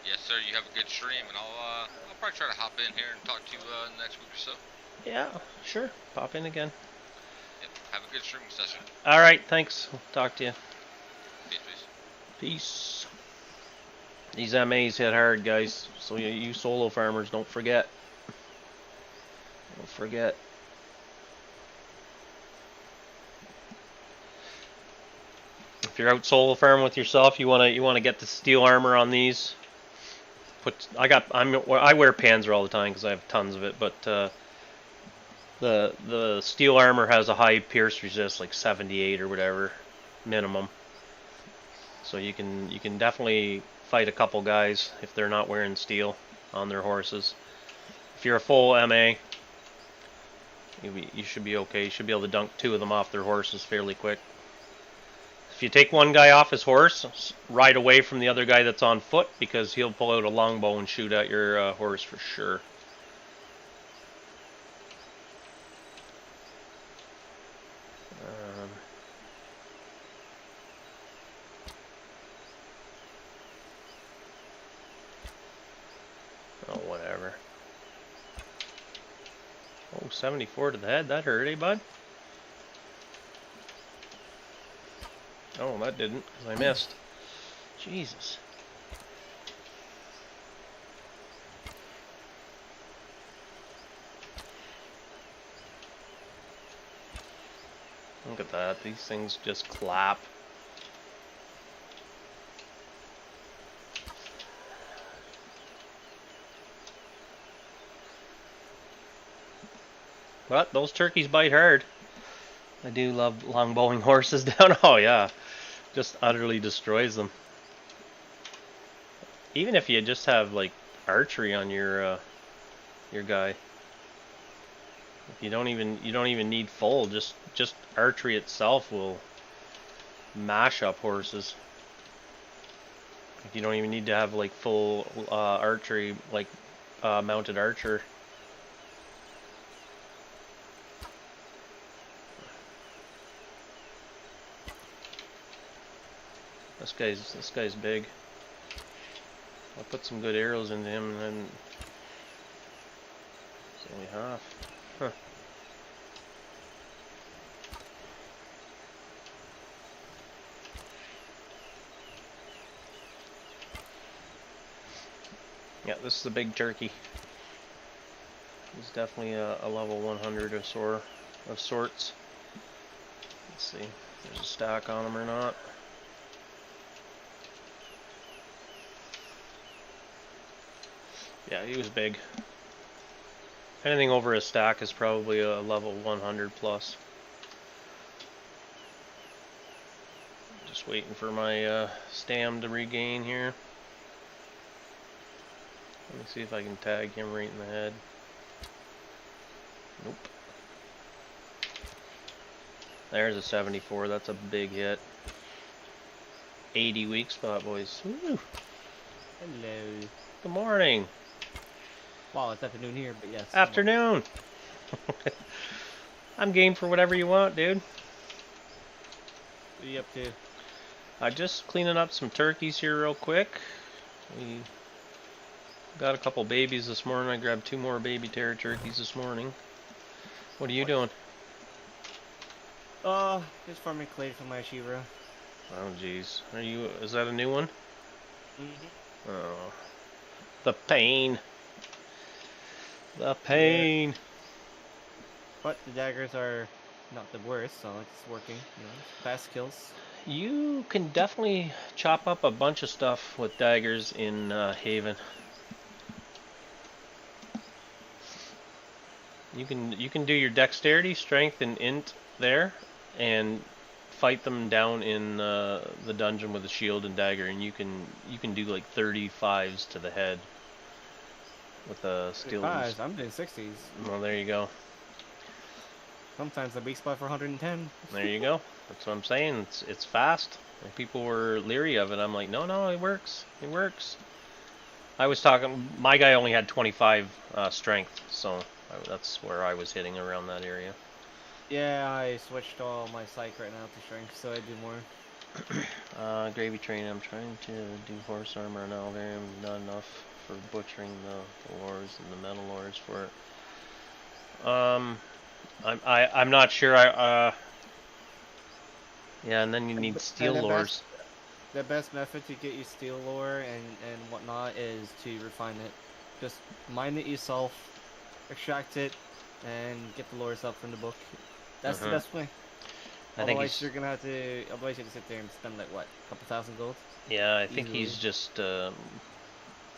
Yes, sir. You have a good stream, and I'll probably try to hop in here and talk to you next week or so. Yeah, sure. Pop in again. Yep. Have a good streaming session. All right. Thanks. Talk to you. Peace, peace. Peace. These MAs hit hard, guys. So you solo farmers, don't forget. Don't forget. If you're out solo farming with yourself, you wanna get the steel armor on these. I wear Panzer all the time because I have tons of it, but the steel armor has a high pierce resist, like 78 or whatever minimum. So you can definitely fight a couple guys if they're not wearing steel on their horses. If you're a full MA, you should be okay. You should be able to dunk 2 of them off their horses fairly quick. If you take one guy off his horse, ride away from the other guy that's on foot, because he'll pull out a longbow and shoot at your horse for sure. Oh, whatever. Oh, 74 to the head. That hurt, eh, bud? Oh, that didn't, because I missed. Jesus. Look at that. These things just clap. But those turkeys bite hard. I do love longbowing horses down. Oh yeah, just utterly destroys them. Even if you just have like archery on your guy, you don't even need full. Just archery itself will mash up horses. You don't even need to have like full archery, like mounted archer. This guy's big. I'll put some good arrows into him, and then it's only half. Huh. Yeah, this is a big turkey. He's definitely a level 100 of sorts. Let's see if there's a stack on him or not. Yeah, he was big. Anything over a stack is probably a level 100 plus. Just waiting for my stam to regain here. Let me see if I can tag him right in the head. Nope. There's a 74. That's a big hit. 80 weak spot, boys. Woo. Hello. Good morning. Well, it's afternoon here, but yes. Afternoon. I'm game for whatever you want, dude. What are you up to? I'm just cleaning up some turkeys here real quick. We got a couple babies this morning. I grabbed 2 more baby terror turkeys this morning. What are you doing? Just farming clay for my Shira. Oh jeez. Is that a new one? Mm-hmm. Oh. The pain. The pain. Yeah. But the daggers are not the worst, so it's working. You know, fast kills. You can definitely chop up a bunch of stuff with daggers in Haven. You can do your dexterity, strength, and int there, and fight them down in the dungeon with a shield and dagger, and you can do like 35s to the head with a steel. I'm doing 60s. Well, there you go. Sometimes the weak spot for 110. There you go. That's what I'm saying. It's fast. And people were leery of it. I'm like, no, it works. It works. I was talking. My guy only had 25 strength, so that's where I was hitting around that area. Yeah, I switched all my psych right now to strength, so I do more. Gravy train. I'm trying to do horse armor now. Very not enough for butchering the lores and the metal lores for it. I'm not sure. Yeah, and then you need steel lores. the best method to get you steel ore and whatnot is to refine it. Just mine it yourself, extract it, and get the lures up from the book. That's the Mhm. best way. I think Otherwise, he's. you're gonna have to. Otherwise, you have to sit there and spend like what, a couple thousand gold. Yeah, I think Easily. he's just.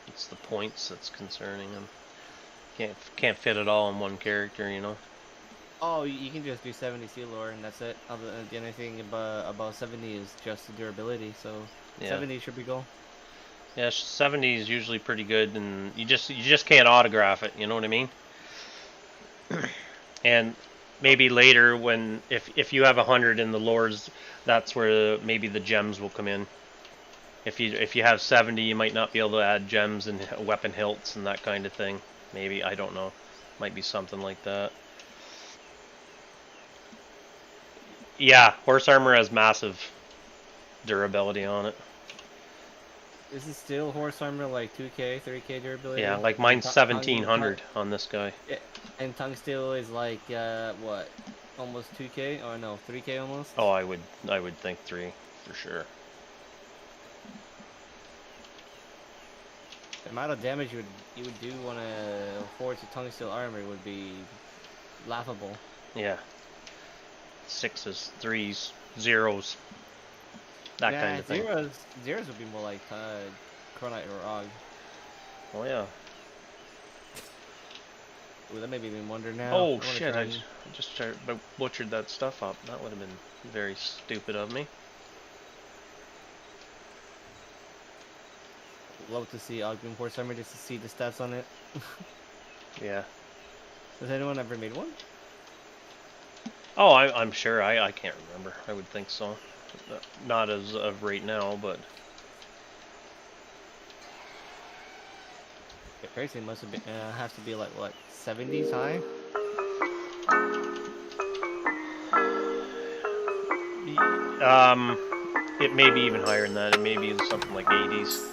It's the points that's concerning him. Can't fit it all in one character, you know. Oh, you can just do 70 steel ore and that's it. The only thing about 70 is just the durability. So Yeah. 70 should be goal. Yeah, 70 is usually pretty good, and you just can't autograph it. You know what I mean? And maybe later, when if you have 100 in the lures, that's where maybe the gems will come in. If you have 70, you might not be able to add gems and weapon hilts and that kind of thing. Maybe, I don't know. Might be something like that. Yeah, horse armor has massive durability on it. Is it still horse armor like 2k, 3k durability? Yeah, like And mine's tu- 1700 on this guy. Yeah, and tongue steel is like what, almost 2k or no, 3k almost. Oh, I would think 3 for sure. The amount of damage you would do on a horse with tongue steel armor would be laughable. Yeah. 6s, 3s, 0s. That yeah, kind of thing. zeros would be more like Chronite or Og. Oh yeah. Ooh, that made me wonder now. Oh wanna shit! try I and- just butchered that stuff up. That would have been very stupid of me. love to see Ogden horse armor just to see the stats on it. Yeah. Has anyone ever made one? Oh, I'm sure. I can't remember. I would think so. Not as of right now, but The crazy must have been have to be like what, 70s high? it may be even higher than that. It may be something like 80s.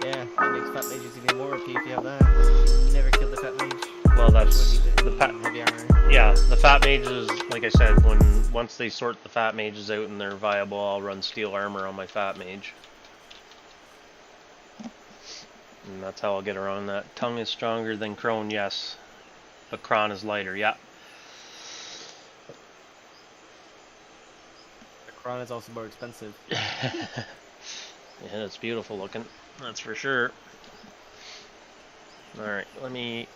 Yeah, that makes fat mages even more OP if you have that. Never killed the fat mage. Well, that's When the he's fat. in heavy armor. Yeah, the fat mages. Like I said, once they sort the fat mages out and they're viable, I'll run steel armor on my fat mage. And that's how I'll get around that. Tongue is stronger than Crone, yes. But Kron is lighter, yeah. The crown is also more expensive. Yeah, it's beautiful looking. That's for sure. Alright, let me...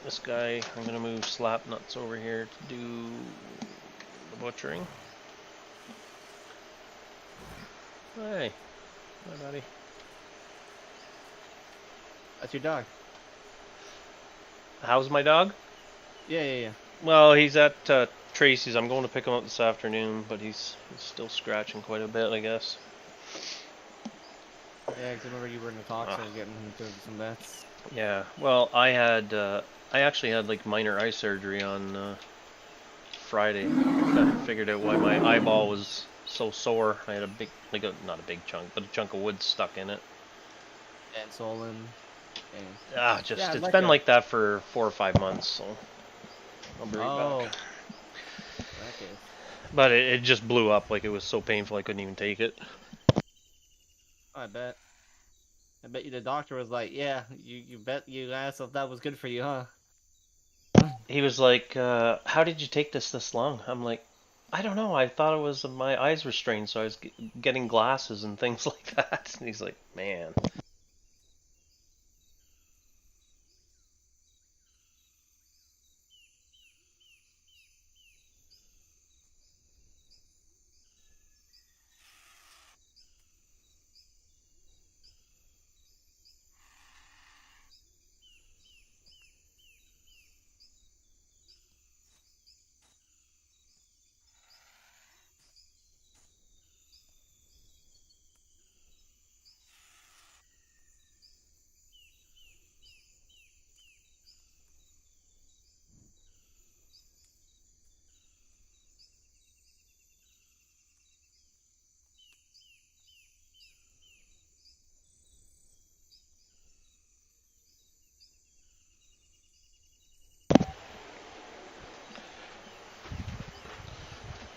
This guy, I'm gonna move Slapnuts over here to do the butchering. Hey. Hi, buddy. That's your dog. How's my dog? Yeah. Well, he's at Tracy's. I'm going to pick him up this afternoon, but he's still scratching quite a bit, I guess. Yeah, 'cause I remember you were in the talks of getting him to some bets. Yeah. Well, I actually had like minor eye surgery on Friday. I figured out why my eyeball was so sore. I had a big, not a big chunk, but a chunk of wood stuck in it. And swollen. And... Yeah, Yeah, it's like been a- like that for 4 or 5 months, so I'll be right back. Okay. But it just blew up, like it was so painful I couldn't even take it. I bet. I bet you the doctor was like, yeah, you bet you asked if that was good for you, huh? He was like, how did you take this long? I'm like, I don't know. I thought it was my eyes were strained, so I was getting glasses and things like that. And he's like, man.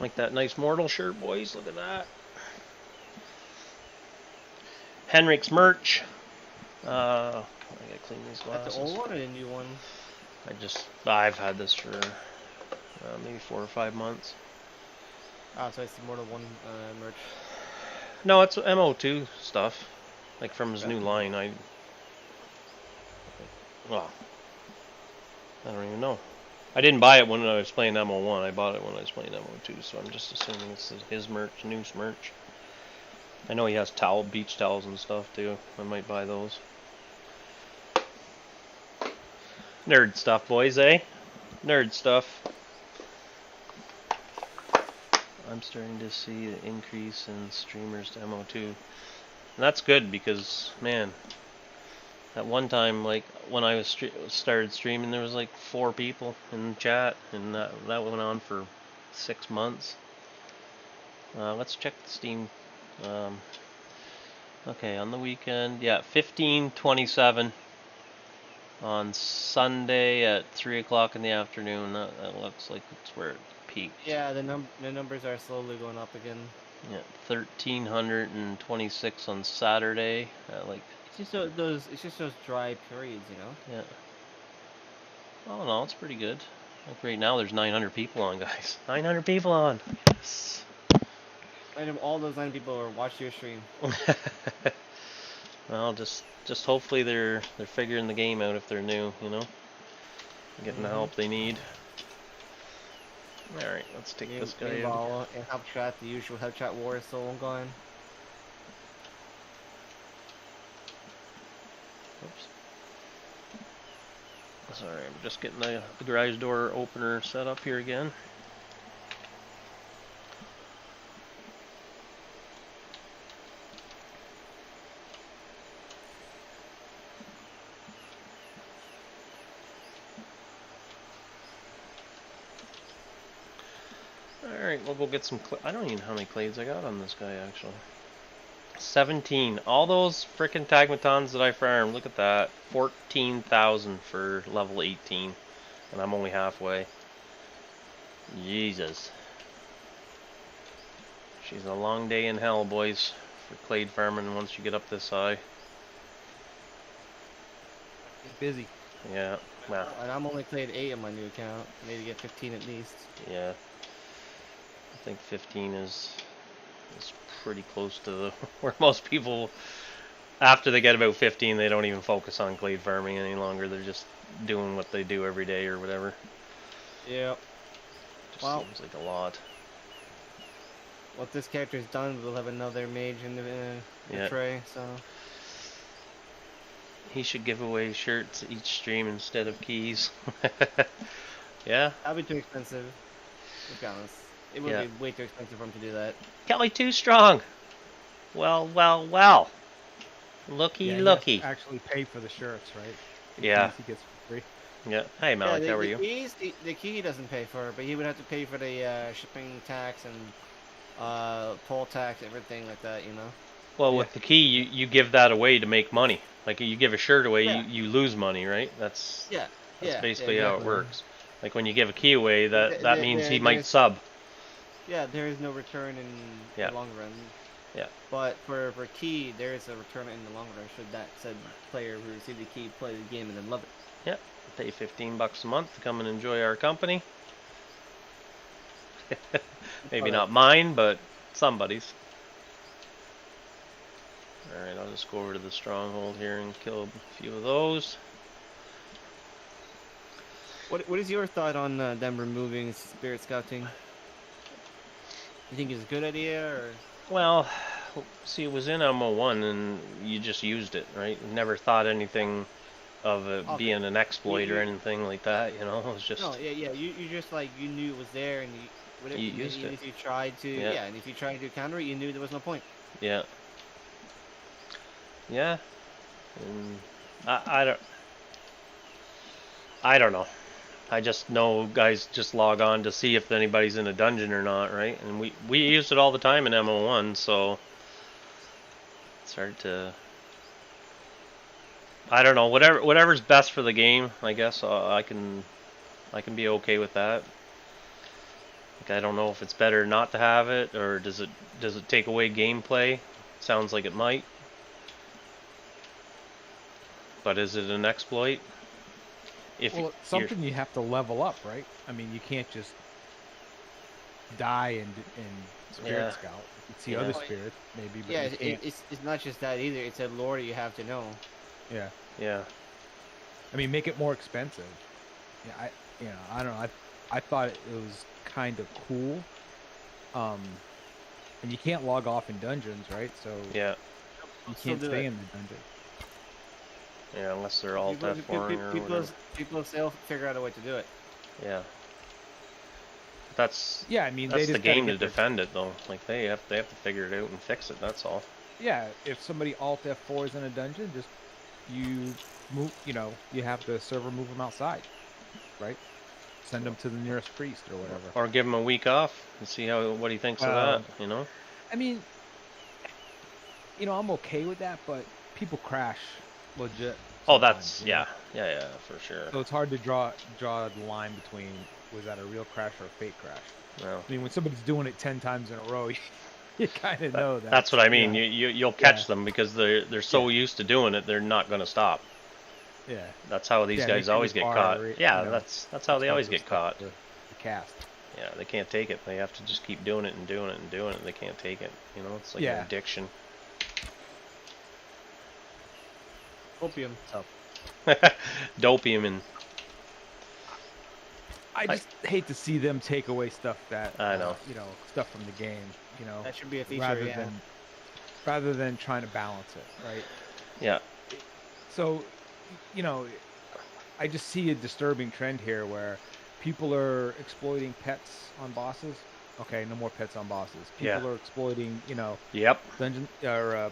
Like that nice Mortal shirt, boys. Look at that. Henrik's merch. I gotta clean these That's glasses. the old one or the new one? I've had this for maybe 4 or 5 months. Ah, so it's the Mortal 1 merch. No, it's MO2 stuff. Like from his Okay. new line. Well, I don't even know. I didn't buy it when I was playing MO1. I bought it when I was playing MO2, so I'm just assuming it's his merch, new merch. I know he has beach towels and stuff too. I might buy those. Nerd stuff, boys, eh? Nerd stuff. I'm starting to see the increase in streamers to MO2. And that's good because, man, at one time, like, when I was started streaming, there was like 4 people in chat, and that went on for 6 months. Let's check the Steam. Okay, on the weekend, yeah, 15:27 on Sunday at 3 o'clock in the afternoon. That looks like it's where it peaked. Yeah, the numbers are slowly going up again. Yeah, 1,326 on Saturday. Like, It's just those dry periods, you know. yeah. Oh no, it's pretty good. Like right now, there's 900 people on, guys. 900 people on. Yes. And all those 9 people are watching your stream. Well, just hopefully they're figuring the game out if they're new, you know, getting the help they need. All right, let's take this guy out. Meanwhile, in help chat, the usual help chat war is still ongoing. Oops. Sorry, I'm just getting the garage door opener set up here again. Alright, we'll go get some I don't even know how many clades I got on this guy, actually. 17. All those frickin' Tagmatons that I farmed, look at that. 14,000 for level 18. And I'm only halfway. Jesus. She's a long day in hell, boys, for clade farming once you get up this high. Busy. Yeah, well, And I'm only played 8 on my new account. Maybe get 15 at least. yeah. I think 15 is pretty close to where most people, after they get about 15, they don't even focus on clade farming any longer. They're just doing what they do every day or whatever. Yep. Just Wow. seems like a lot. What this character's done, we'll have another mage in the Yeah. fray, so... He should give away shirts each stream instead of keys. Yeah. That'd be too expensive. Let's be honest. It would Yeah. be way too expensive for him to do that. Kelly too strong. Well. Looky, Yeah, he has looky. to actually pay for the shirts, right? The Yeah. keys he gets for free. Yeah. Hey, Malik, yeah, how are you? The key he doesn't pay for, but he would have to pay for the shipping tax and toll tax, everything like that, you know? Well, with the key, you give that away to make money. Like, you give a shirt away, Yeah. you lose money, right? That's Yeah. basically how it exactly. works. Like, when you give a key away, that The- means the- he might there's- sub. Yeah, there is no return in Yeah. the long run. Yeah. But for key, there is a return in the long run should that said player who received the key play the game and then love it. Yep. Pay $15 a month to come and enjoy our company. Maybe not mine, but somebody's. Alright, I'll just go over to the stronghold here and kill a few of those. What is your thought on them removing spirit scouting? You think it's a good idea or? Well, see, it was in MO1 and you just used it, right? Never thought anything of it Okay. being an exploit or You- anything like that, you know? It was just, No, yeah. You just like you knew it was there and You used even it. if you tried to, Yeah. and if you tried to counter it, you knew there was no point. yeah. Yeah. And I don't know. I just know guys just log on to see if anybody's in a dungeon or not, right? And we used it all the time in MO1, so it's hard to. I don't know. Whatever's best for the game, I guess I can be okay with that. Like, I don't know if it's better not to have it, or does it take away gameplay? Sounds like it might. But is it an exploit? If Well, you're- it's something you have to level up, right? I mean, you can't just die in Spirit Yeah. Scout. You can see Yeah. other spirits, maybe, but Yeah, you can't. it's not just that either. It's a lore you have to know. Yeah. yeah, I mean, make it more expensive. Yeah, I don't know. I thought it was kind of cool. And you can't log off in dungeons, right? So yeah, you Still can't do stay it. in the dungeon. yeah. Unless they're all People, death boring or whatever. people still figure out a way to do it. Yeah. That's Yeah, I mean, that's they the just gotta game to get their- defend it though. Like they have to figure it out and fix it. That's all. Yeah, if somebody Alt F4 is in a dungeon, just you move. You know, you have the server move them outside, right? Send them to the nearest priest or whatever. Or give him a week off and see what he thinks of Well, that. You know. I mean, you know, I'm okay with that, but people crash legit. Oh, sometimes, that's you know? yeah, for sure. So it's hard to draw the line between was that a real crash or a fake crash. No. I mean, when somebody's doing it 10 times in a row, you kind of know that. That's what I mean. Yeah. You'll catch Yeah. them because they're so used to doing it. They're not going to stop. Yeah. That's how these Yeah, they guys can always just get fire caught. right, Yeah, you know, that's how they always get caught. The cast. Yeah, they can't take it. They have to just keep doing it and doing it and doing it. They can't take it. You know, it's like an Yeah. addiction. Opium. Dopium and I just hate to see them take away stuff that I know. you know, stuff from the game. You know, That should be a feature. rather Yeah. than trying to balance it, right? yeah, So, you know, I just see a disturbing trend here where people are exploiting pets on bosses. Okay, no more pets on bosses. People Yeah. are exploiting, you know, yep. dungeon or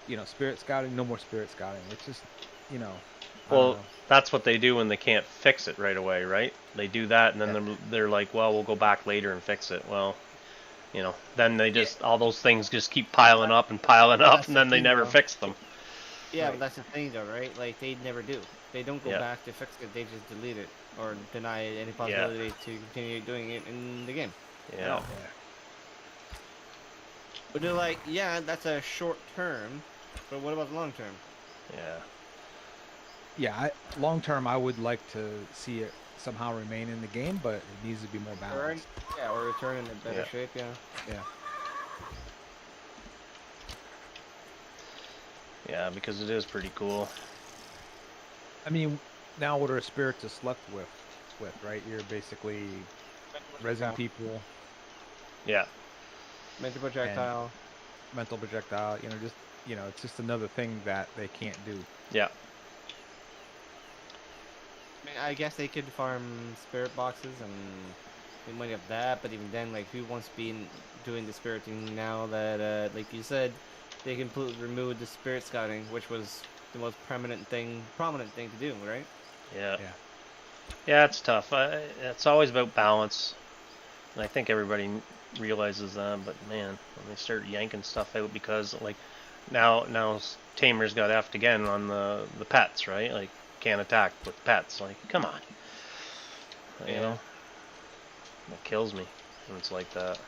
you know, spirit scouting. No more spirit scouting. It's just, you know. I Well, don't know. that's what they do when they can't fix it right away, right? They do that, and then they're like, "Well, we'll go back later and fix it." Well, you know, then they just all those things just keep piling up and piling up, That's and the then they thing, never though. fix them. Yeah, Right. but that's the thing, though, right? Like they never do. They don't go Yeah. back to fix it. They just delete it or deny any possibility to continue doing it in the game. Yeah. But they're like, yeah, that's a short term. But what about the long term? Yeah. Yeah, long term, I would like to see it somehow remain in the game, but it needs to be more balanced. Yeah, or return in a better Yeah. shape. Yeah. Yeah. Yeah, because it is pretty cool. I mean, now what are spirits just left with, right? You're basically resin people, Yeah. Mental projectile. mental projectile. You know, just it's just another thing that they can't do. Yeah. I mean, I guess they could farm spirit boxes and make money off that, but even then, like, who wants to be doing the spiriting now that, like you said, they completely removed the spirit scouting, which was the most prominent thing to do, right? Yeah. Yeah. Yeah, it's tough. It's always about balance, and I think everybody realizes that. But man, when they start yanking stuff out because like now Tamer's got effed again on the pets, right? Like can't attack with pets. Like come on, you Yeah. know, that kills me when it's like that.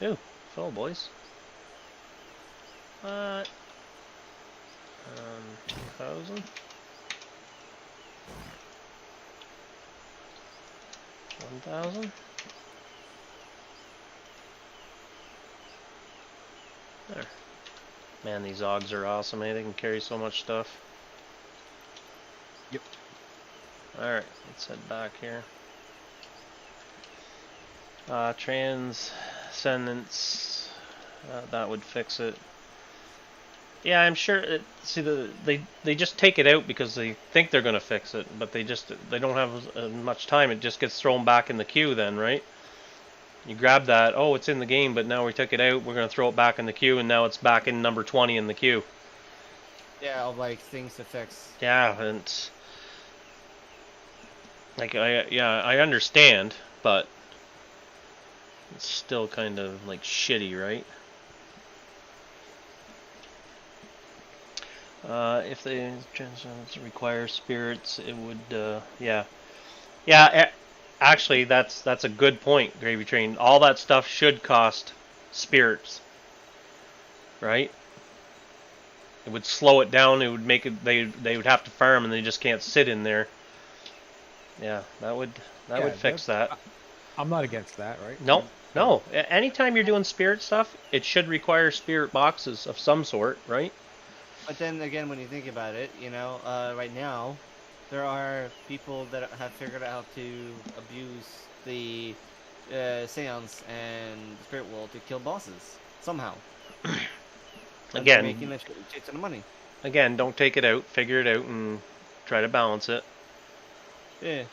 Ooh, full boys. What? 2,000? 1,000? There. Man, these Augs are awesome, eh? They can carry so much stuff. Yep. Alright, let's head back here. Transcendence. That would fix it. Yeah, I'm sure. See, they just take it out because they think they're gonna fix it, but they don't have much time. It just gets thrown back in the queue then, right? You grab that. Oh, it's in the game, but now we took it out. We're gonna throw it back in the queue, and now it's back in number 20 in the queue. Yeah, of like things to fix. Yeah, and it's like I understand, but it's still kind of like shitty, right? If they require spirits, it would, yeah. Yeah, actually, that's a good point, Gravy Train. All that stuff should cost spirits, right? It would slow it down. It would make it. They would have to farm, and they just can't sit in there. Yeah, that would Yeah, fix that. I'm not against that, right? No, no. Anytime you're doing spirit stuff, it should require spirit boxes of some sort, right? But then again, when you think about it, you know, right now, there are people that have figured out how to abuse the seance and spirit world to kill bosses somehow. And they're making a shit ton of money. Again, don't take it out. Figure it out and try to balance it. Yeah.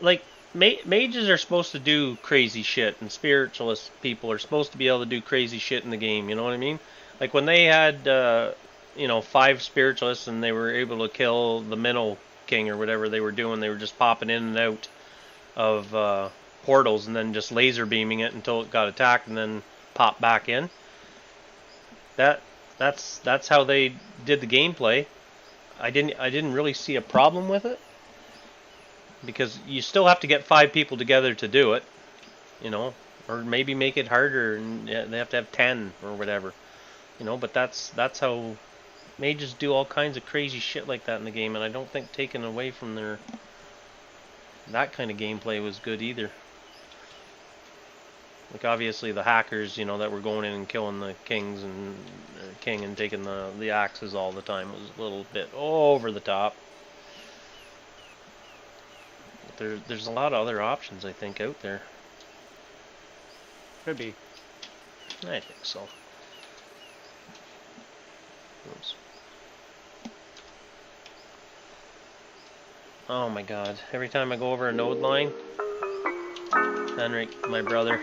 Like mages are supposed to do crazy shit, and spiritualist people are supposed to be able to do crazy shit in the game. You know what I mean? Like when they had, 5 spiritualists and they were able to kill the Minnow King or whatever they were doing. They were just popping in and out of portals and then just laser beaming it until it got attacked and then pop back in. That's how they did the gameplay. I didn't really see a problem with it, because you still have to get 5 people together to do it, or maybe make it harder and they have to have 10 or whatever, but that's how mages do all kinds of crazy shit like that in the game, and I don't think taking away from that kind of gameplay was good either. Like obviously the hackers, that were going in and killing the king and taking the axes all the time was a little bit over the top. But there's a lot of other options, I think, out there. Could be. I think so. Oops. Oh my god. Every time I go over a node line, Henrik, my brother.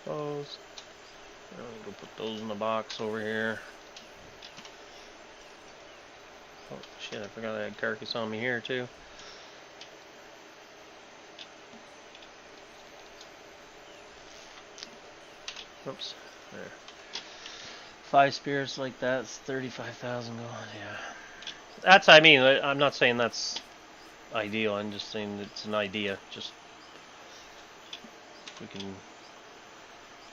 Close. I'm gonna go put those in the box over here. Oh shit, I forgot I had carcass on me here too. Oops, there. 5 spirits like that's 35,000 going, yeah. I'm not saying that's ideal, I'm just saying it's an idea. Just, we can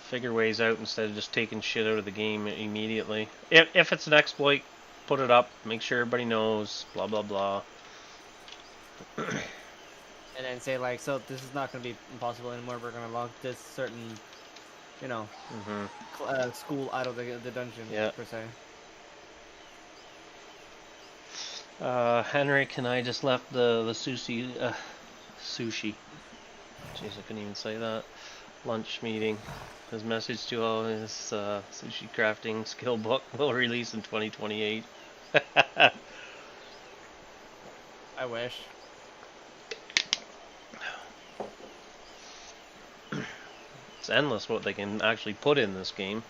figure ways out instead of just taking shit out of the game immediately. If it's an exploit, put it up, make sure everybody knows, blah blah blah. And then say like, so this is not going to be impossible anymore. We're going to lock this certain, school out of the dungeon, per se. Henrik and I just left the sushi. Jeez, I couldn't even say that. Lunch meeting. His message to all his sushi crafting skill book will release in 2028. I wish. It's endless what they can actually put in this game.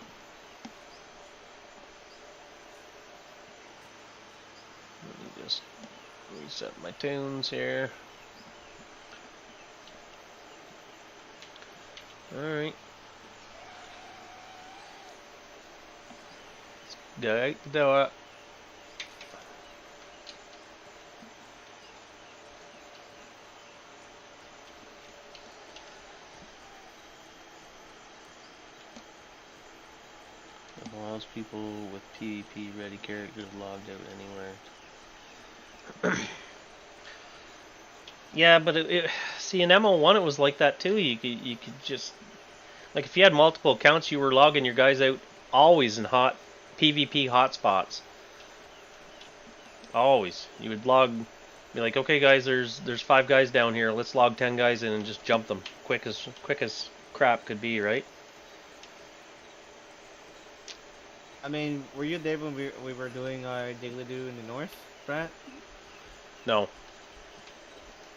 Let me just reset my tunes here. Alright. Let's do it. Allows people with PvP ready characters logged out anywhere. Yeah, but see, in MO1 it was like that too. You could just, like, if you had multiple accounts, you were logging your guys out always in hot PvP hotspots. Always. You would be like, okay guys, there's 5 guys down here. Let's log 10 guys in and just jump them quick as crap could be, right? I mean, were you there when we were doing our Daily Do in the north, Brett? No.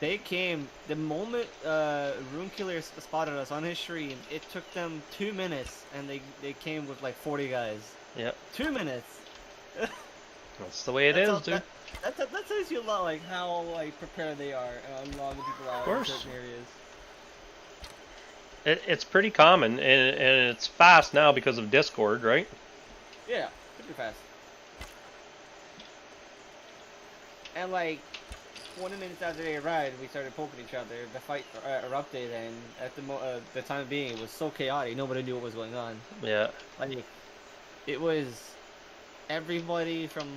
They came the moment Runekiller spotted us on his stream. It took them 2 minutes, and they came with like 40 guys. Yep. 2 minutes. That's the way it That's is, all- dude. That tells you a lot, like how like prepared they are, and a lot of people are in course. certain areas. It's pretty common, and it's fast now because of Discord, right? Yeah, pretty fast. And like 20 minutes after they arrived, we started poking each other. The fight erupted, and at the time being, it was so chaotic. Nobody knew what was going on. Yeah. Like, it was everybody from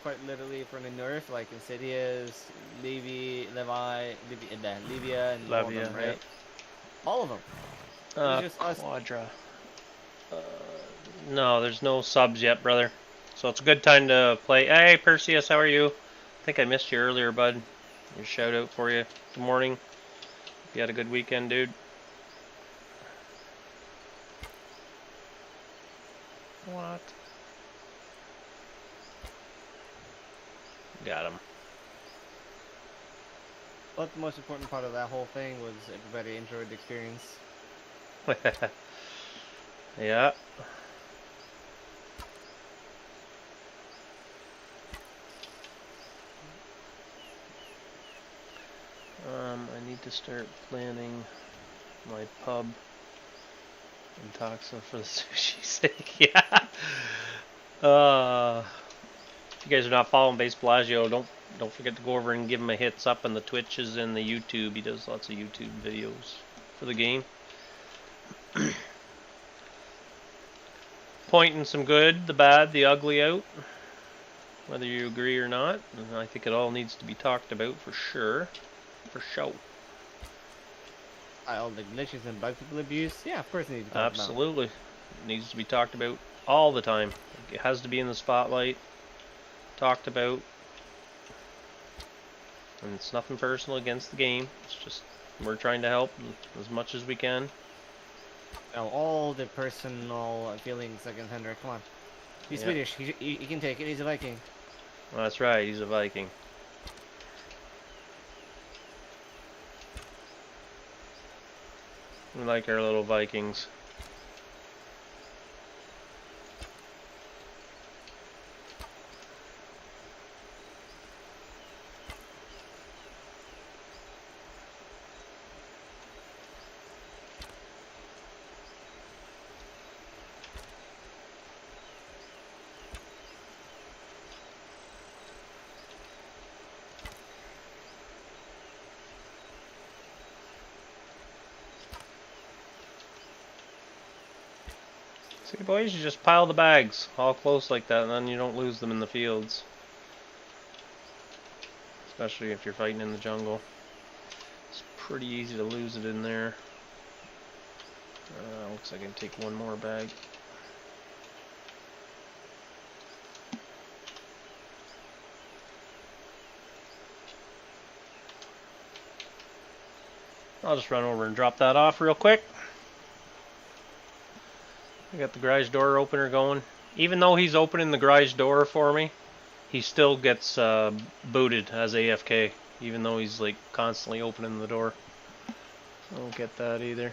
quite literally from the north, like Insidious, Libya, and all of Levia, them, right? yeah. All of them. was just us. Quadra. No, there's no subs yet, brother. So it's a good time to play. Hey, Perseus, how are you? I think I missed you earlier, bud. Your shout out for you. Good morning. Hope you had a good weekend, dude. What? Got him. But the most important part of that whole thing was everybody enjoyed the experience. Yeah. I need to start planning my pub in Toxa for the sushi's sake. Yeah. If you guys are not following Base Bellagio, don't forget to go over and give him a hits up on the Twitches and the YouTube. He does lots of YouTube videos for the game. Pointing some good, the bad, the ugly out. Whether you agree or not. And I think it all needs to be talked about for sure. For sure. All the glitches and bug people abuse? Yeah, of course it needs to be talked about. Absolutely. It needs to be talked about all the time. It has to be in the spotlight. Talked about. And it's nothing personal against the game. It's just we're trying to help as much as we can. Now, all the personal feelings against Hendrik, come on. He's Yeah. Swedish, he can take it, he's a Viking. Well, that's right, he's a Viking. We like our little Vikings. See, boys, you just pile the bags all close like that, and then you don't lose them in the fields. Especially if you're fighting in the jungle. It's pretty easy to lose it in there. Looks like I can take one more bag. I'll just run over and drop that off real quick. I got the garage door opener going. Even though he's opening the garage door for me, he still gets booted as AFK, even though he's like constantly opening the door. I don't get that either.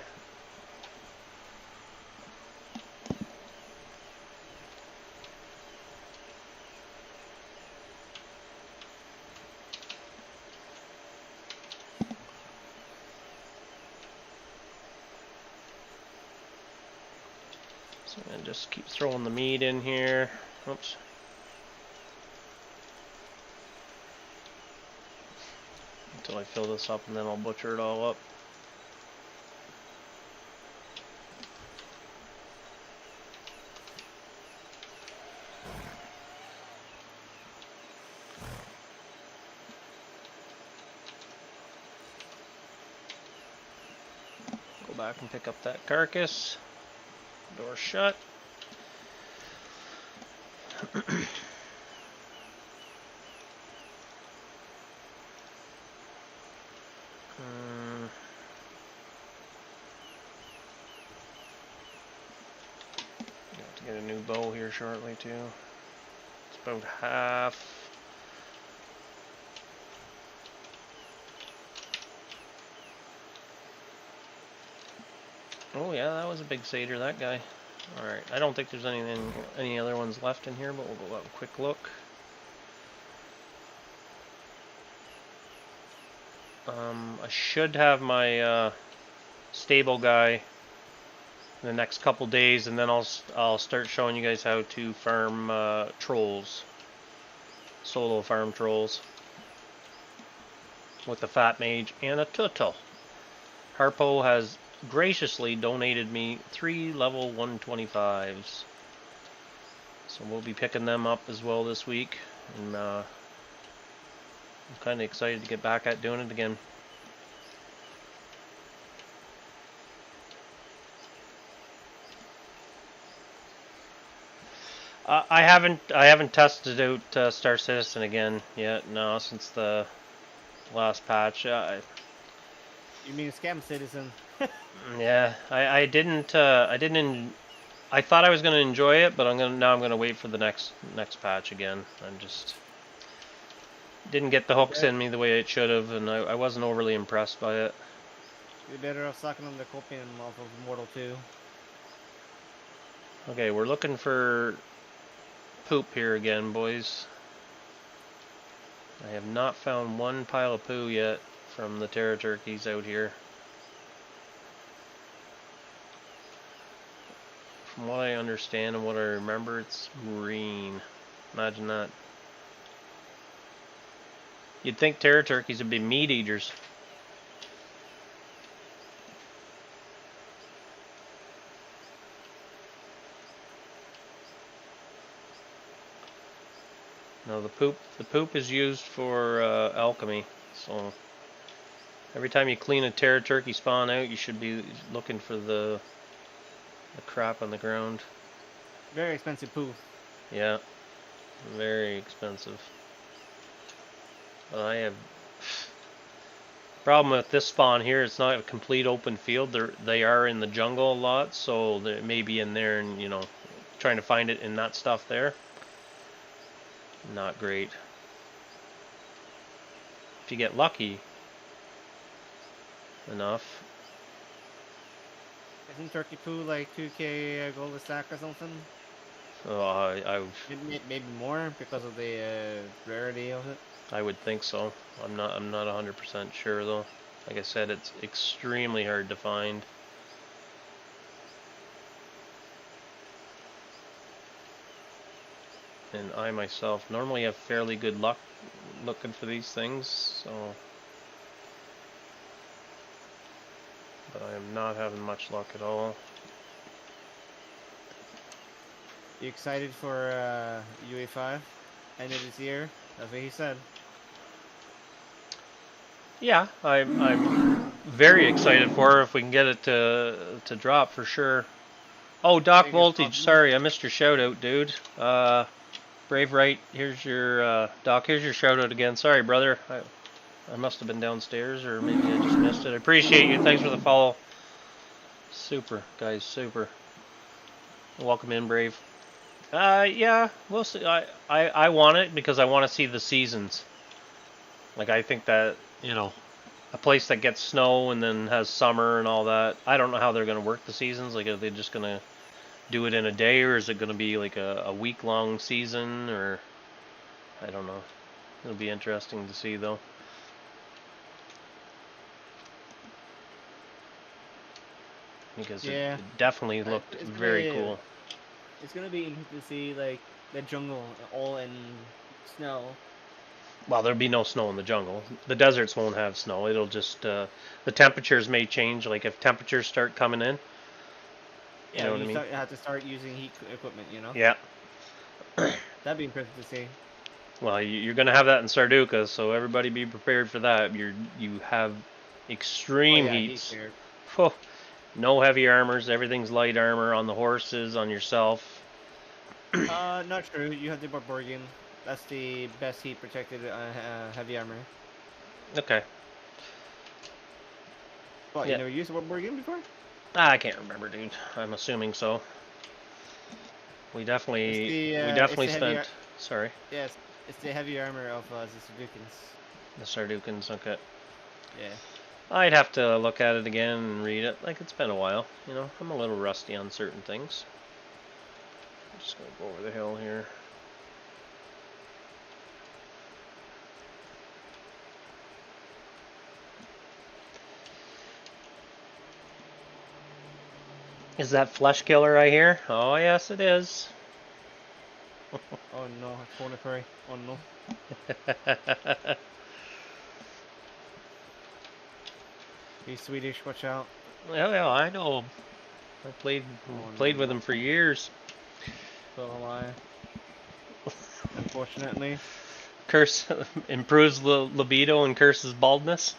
So I'm gonna just keep throwing the meat in here. Oops. Until I fill this up, and then I'll butcher it all up. Go back and pick up that carcass. Door shut. Got to get a new bow here shortly too. It's about half. Oh yeah, that was a big satyr, that guy. Alright, I don't think there's any other ones left in here, but we'll go have a quick look. I should have my stable guy in the next couple days, and then I'll start showing you guys how to farm trolls, solo farm trolls, with a fat mage and a turtle. Harpo has graciously donated me 3 level 125s, so we'll be picking them up as well this week, and I'm kind of excited to get back at doing it again. I haven't tested out Star Citizen again yet. No, since the last patch. You mean Scam Citizen? Yeah, I didn't I thought I was gonna enjoy it, but I'm gonna wait for the next patch again. I'm just didn't get the hooks in me the way it should have, and I wasn't overly impressed by it. You're better off sucking on the copium off of Mortal 2. Okay, we're looking for poop here again, boys. I have not found one pile of poo yet from the Terra turkeys out here. From what I understand and what I remember, it's green. Imagine that. You'd think Terra turkeys would be meat eaters. No, the poop is used for alchemy. So every time you clean a Terra turkey spawn out, you should be looking for the crap on the ground. Very expensive poo. Yeah, very expensive. I have problem with this spawn here. It's not a complete open field. They are in the jungle a lot, so they may be in there, and trying to find it in that stuff there. Not great. If you get lucky enough. Isn't turkey poo like 2k gold a stack or something? I Maybe more because of the rarity of it. I would think so. I'm not 100% sure though. Like I said, it's extremely hard to find. And I myself normally have fairly good luck looking for these things, so but I am not having much luck at all. You excited for UE5 end of this year? That's what he said. Yeah, I'm very excited for her if we can get it to drop for sure. Oh, Doc Voltage, sorry, I missed your shout out, dude. Brave Right, here's your Doc, here's your shout out again. Sorry, brother. I must have been downstairs, or maybe I just missed it. I appreciate you. Thanks for the follow. Super, guys, super. Welcome in, Brave. Yeah, we'll see. I want it because I want to see the seasons. Like, I think that, a place that gets snow and then has summer and all that, I don't know how they're going to work the seasons. Like, are they just going to do it in a day, or is it going to be like a week-long season, or I don't know. It'll be interesting to see, though. Because it definitely looked very cool. It's gonna be interesting to see like the jungle all in snow. Well, there'll be no snow in the jungle. The deserts won't have snow. It'll just the temperatures may change. Like if temperatures start coming in, you know what I mean. You have to start using heat equipment. Yeah. That'd be interesting to see. Well, you're gonna have that in Sarduka, so everybody be prepared for that. You have extreme heats. Oh, no heavy armors. Everything's light armor on the horses, on yourself. Not true. You have the Borborgian. That's the best heat protected heavy armor. Okay. Well, you never used the Borborgian before? I can't remember, dude. I'm assuming so. We definitely spent. Sorry. Yes, it's the heavy armor of the Sardukans. The Sardukans, okay. Yeah. I'd have to look at it again and read it. Like, it's been a while. I'm a little rusty on certain things. I'm just gonna go over the hill here. Is that Flesh Killer I hear? Oh, yes, it is. Oh no, it's Cornifery. Oh no. He's Swedish, watch out. Yeah, I know him. I played with no. him for years. So am I. Unfortunately. Curse improves libido and curses baldness.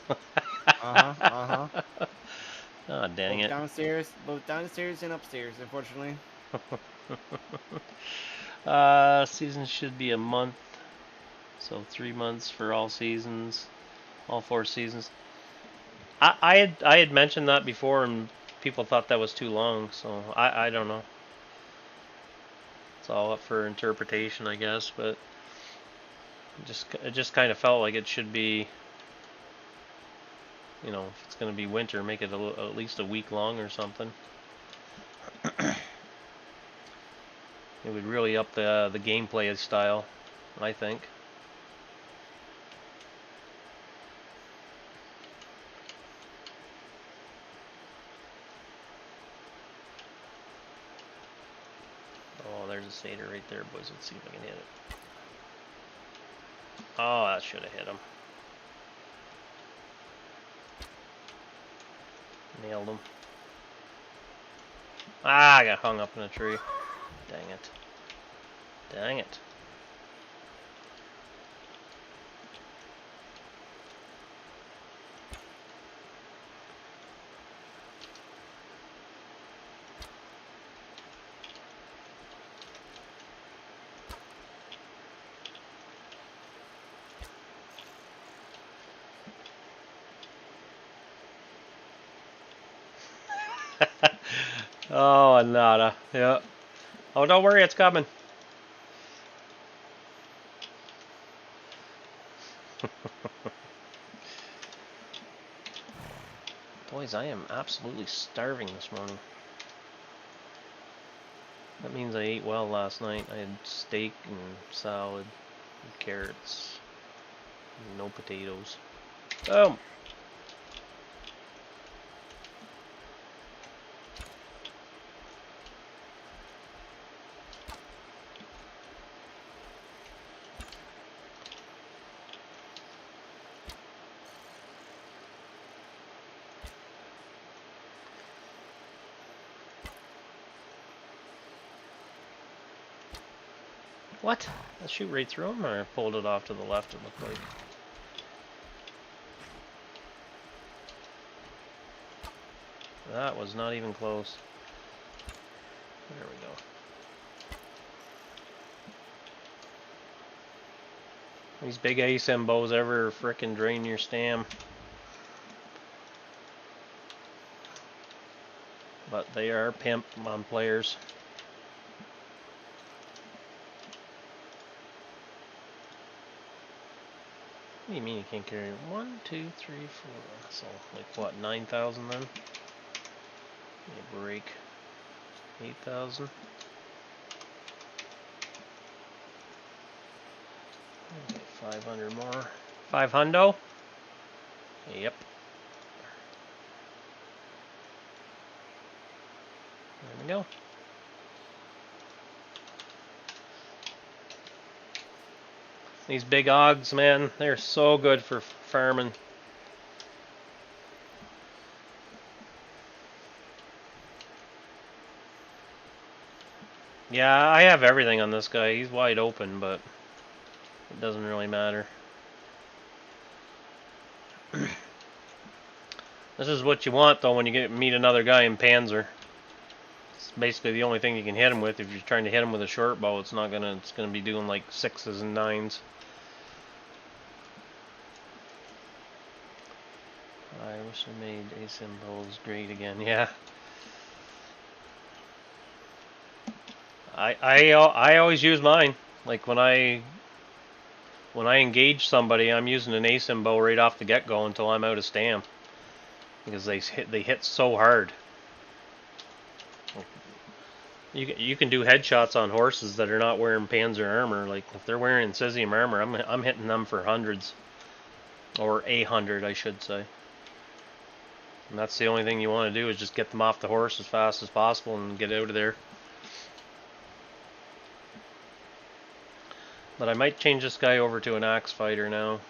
Uh-huh. Oh, dang it. Both downstairs and upstairs, unfortunately. Season should be a month. So 3 months for all seasons. All 4 seasons. I had mentioned that before and people thought that was too long, so I don't know. It's all up for interpretation, I guess, but it just kind of felt like it should be, you know, if it's going to be winter, make it at least a week long or something. It would really up the gameplay style, I think. Oh, there's a Satyr right there, boys. Let's see if I can hit it. Oh, that should have hit him. Nailed him. Ah, I got hung up in a tree. Dang it. Dang it. Oh, nada. Yeah. Oh, don't worry, it's coming. Boys, I am absolutely starving this morning. That means I ate well last night. I had steak and salad and carrots. And no potatoes. Boom! What? I shoot right through him, or pulled it off to the left, it looked like. That was not even close. There we go. These big ASIM ever frickin' drain your stam. But they are pimp on players. What do you mean you can't carry 1, 2, 3, 4? So, like what, 9,000 then? Give me a break. 8,000. 500 more. 500? Yep. There we go. These big Ogs, man, they're so good for farming. Yeah, I have everything on this guy. He's wide open, but it doesn't really matter. This is what you want, though, when you meet another guy in Panzer. It's basically the only thing you can hit him with. If you're trying to hit him with a short bow, it's gonna be doing like 6s and 9s. I wish I made ASIM bows great again. Yeah. I always use mine. Like when I engage somebody, I'm using an ASIM bow right off the get-go until I'm out of stam, because they hit so hard. You can do headshots on horses that are not wearing Panzer armor. Like if they're wearing Cesium armor, I'm hitting them for hundreds, or 100, I should say. And that's the only thing you want to do is just get them off the horse as fast as possible and get out of there. But I might change this guy over to an axe fighter now.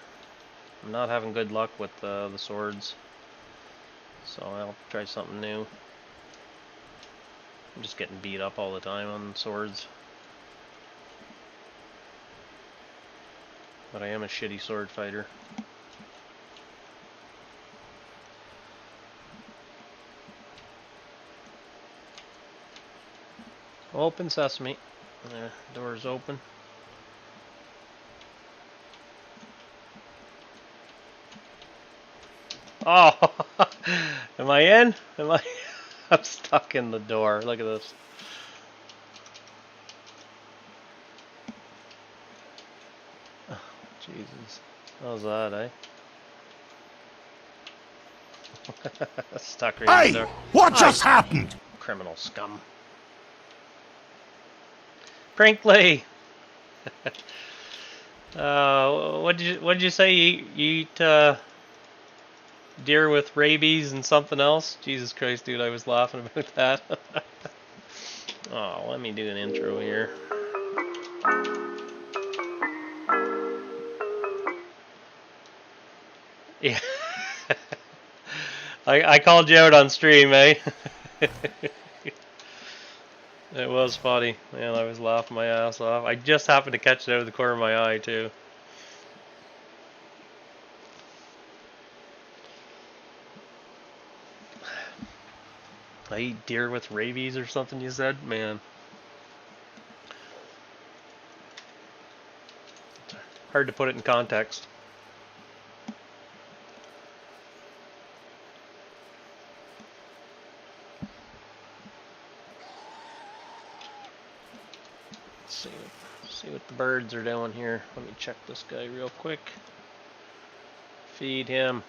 I'm not having good luck with the swords. So I'll try something new. I'm just getting beat up all the time on swords. But I am a shitty sword fighter. Open sesame. Door's open. Oh! Am I in? Am I? I'm stuck in the door. Look at this. Oh, Jesus. How's that, eh? Stuck right in the door. What just happened? Criminal scum. Prinkley! What did you say? You eat deer with rabies and something else? Jesus Christ, dude, I was laughing about that. Oh, let me do an intro here. Yeah. I called you out on stream, eh? It was funny. Man, I was laughing my ass off. I just happened to catch it out of the corner of my eye, too. I eat deer with rabies or something, you said? Man. Hard to put it in context. See what the birds are doing here. Let me check this guy real quick. Feed him.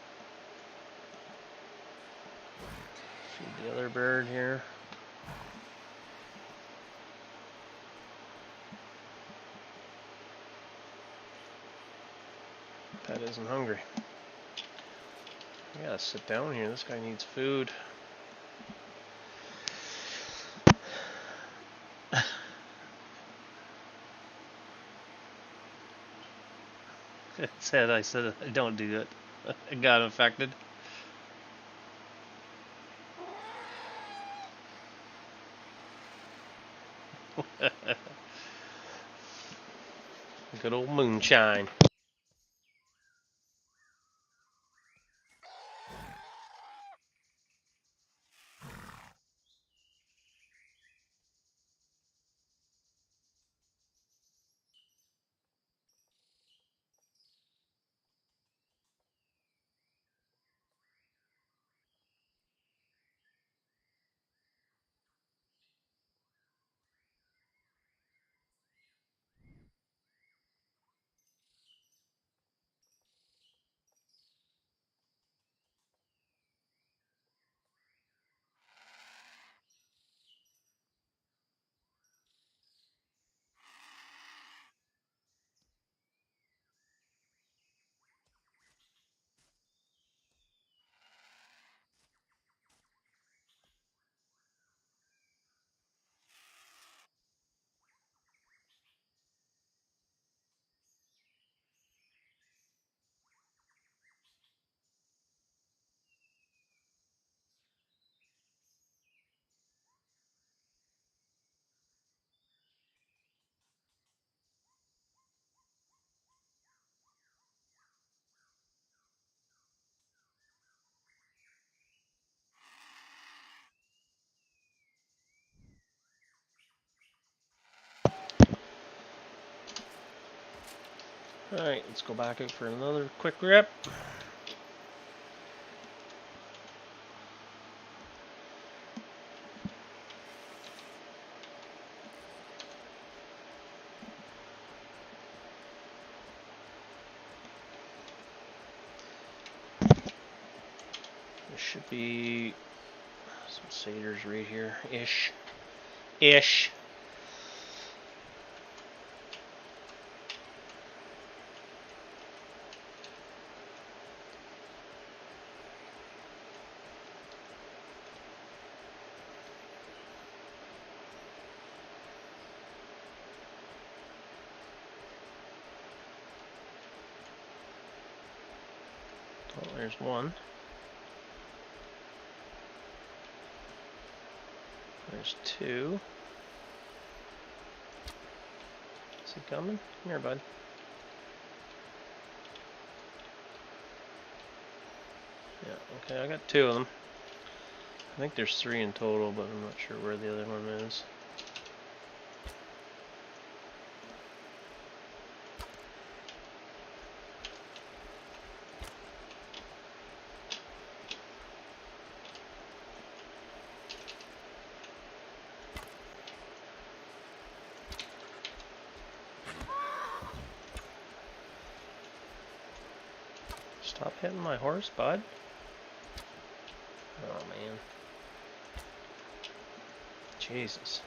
Feed the other bird here. Pet isn't hungry. I gotta sit down here. This guy needs food. I said don't do it. I got infected. Good old moonshine. Alright, let's go back out for another quick rip. There should be some satyrs right here. Ish. There's one. There's two. Is he coming? Come here, bud. Yeah, okay, I got two of them. I think there's three in total, but I'm not sure where the other one is. Stop hitting my horse, bud. Oh, man. Jesus.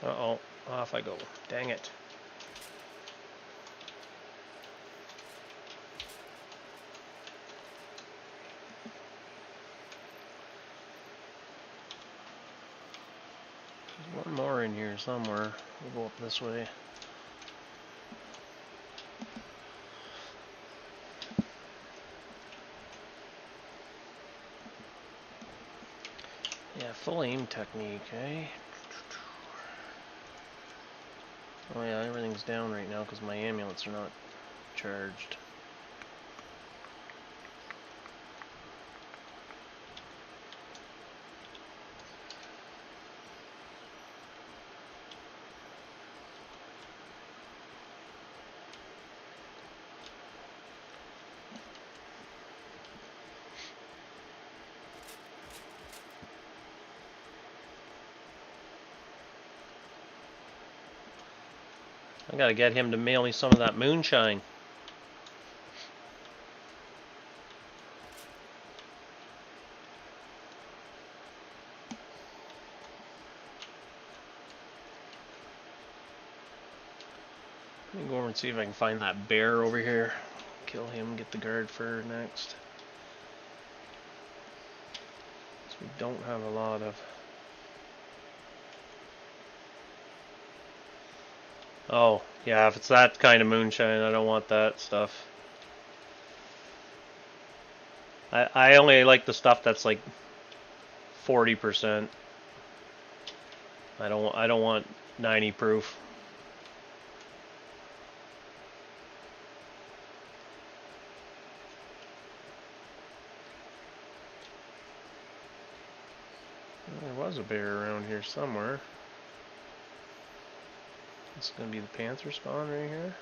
Uh-oh, off I go. Dang it. There's one more in here somewhere. We'll go up this way. Yeah, full aim technique, eh? Oh yeah, everything's down right now because my amulets are not charged. I gotta get him to mail me some of that moonshine. Let me go over and see if I can find that bear over here. Kill him, get the guard fur next. So we don't have a lot of... Oh, yeah, if it's that kind of moonshine, I don't want that stuff. I only like the stuff that's like 40%. I don't want 90 proof. There was a bear around here somewhere. It's gonna be the panther spawn right here.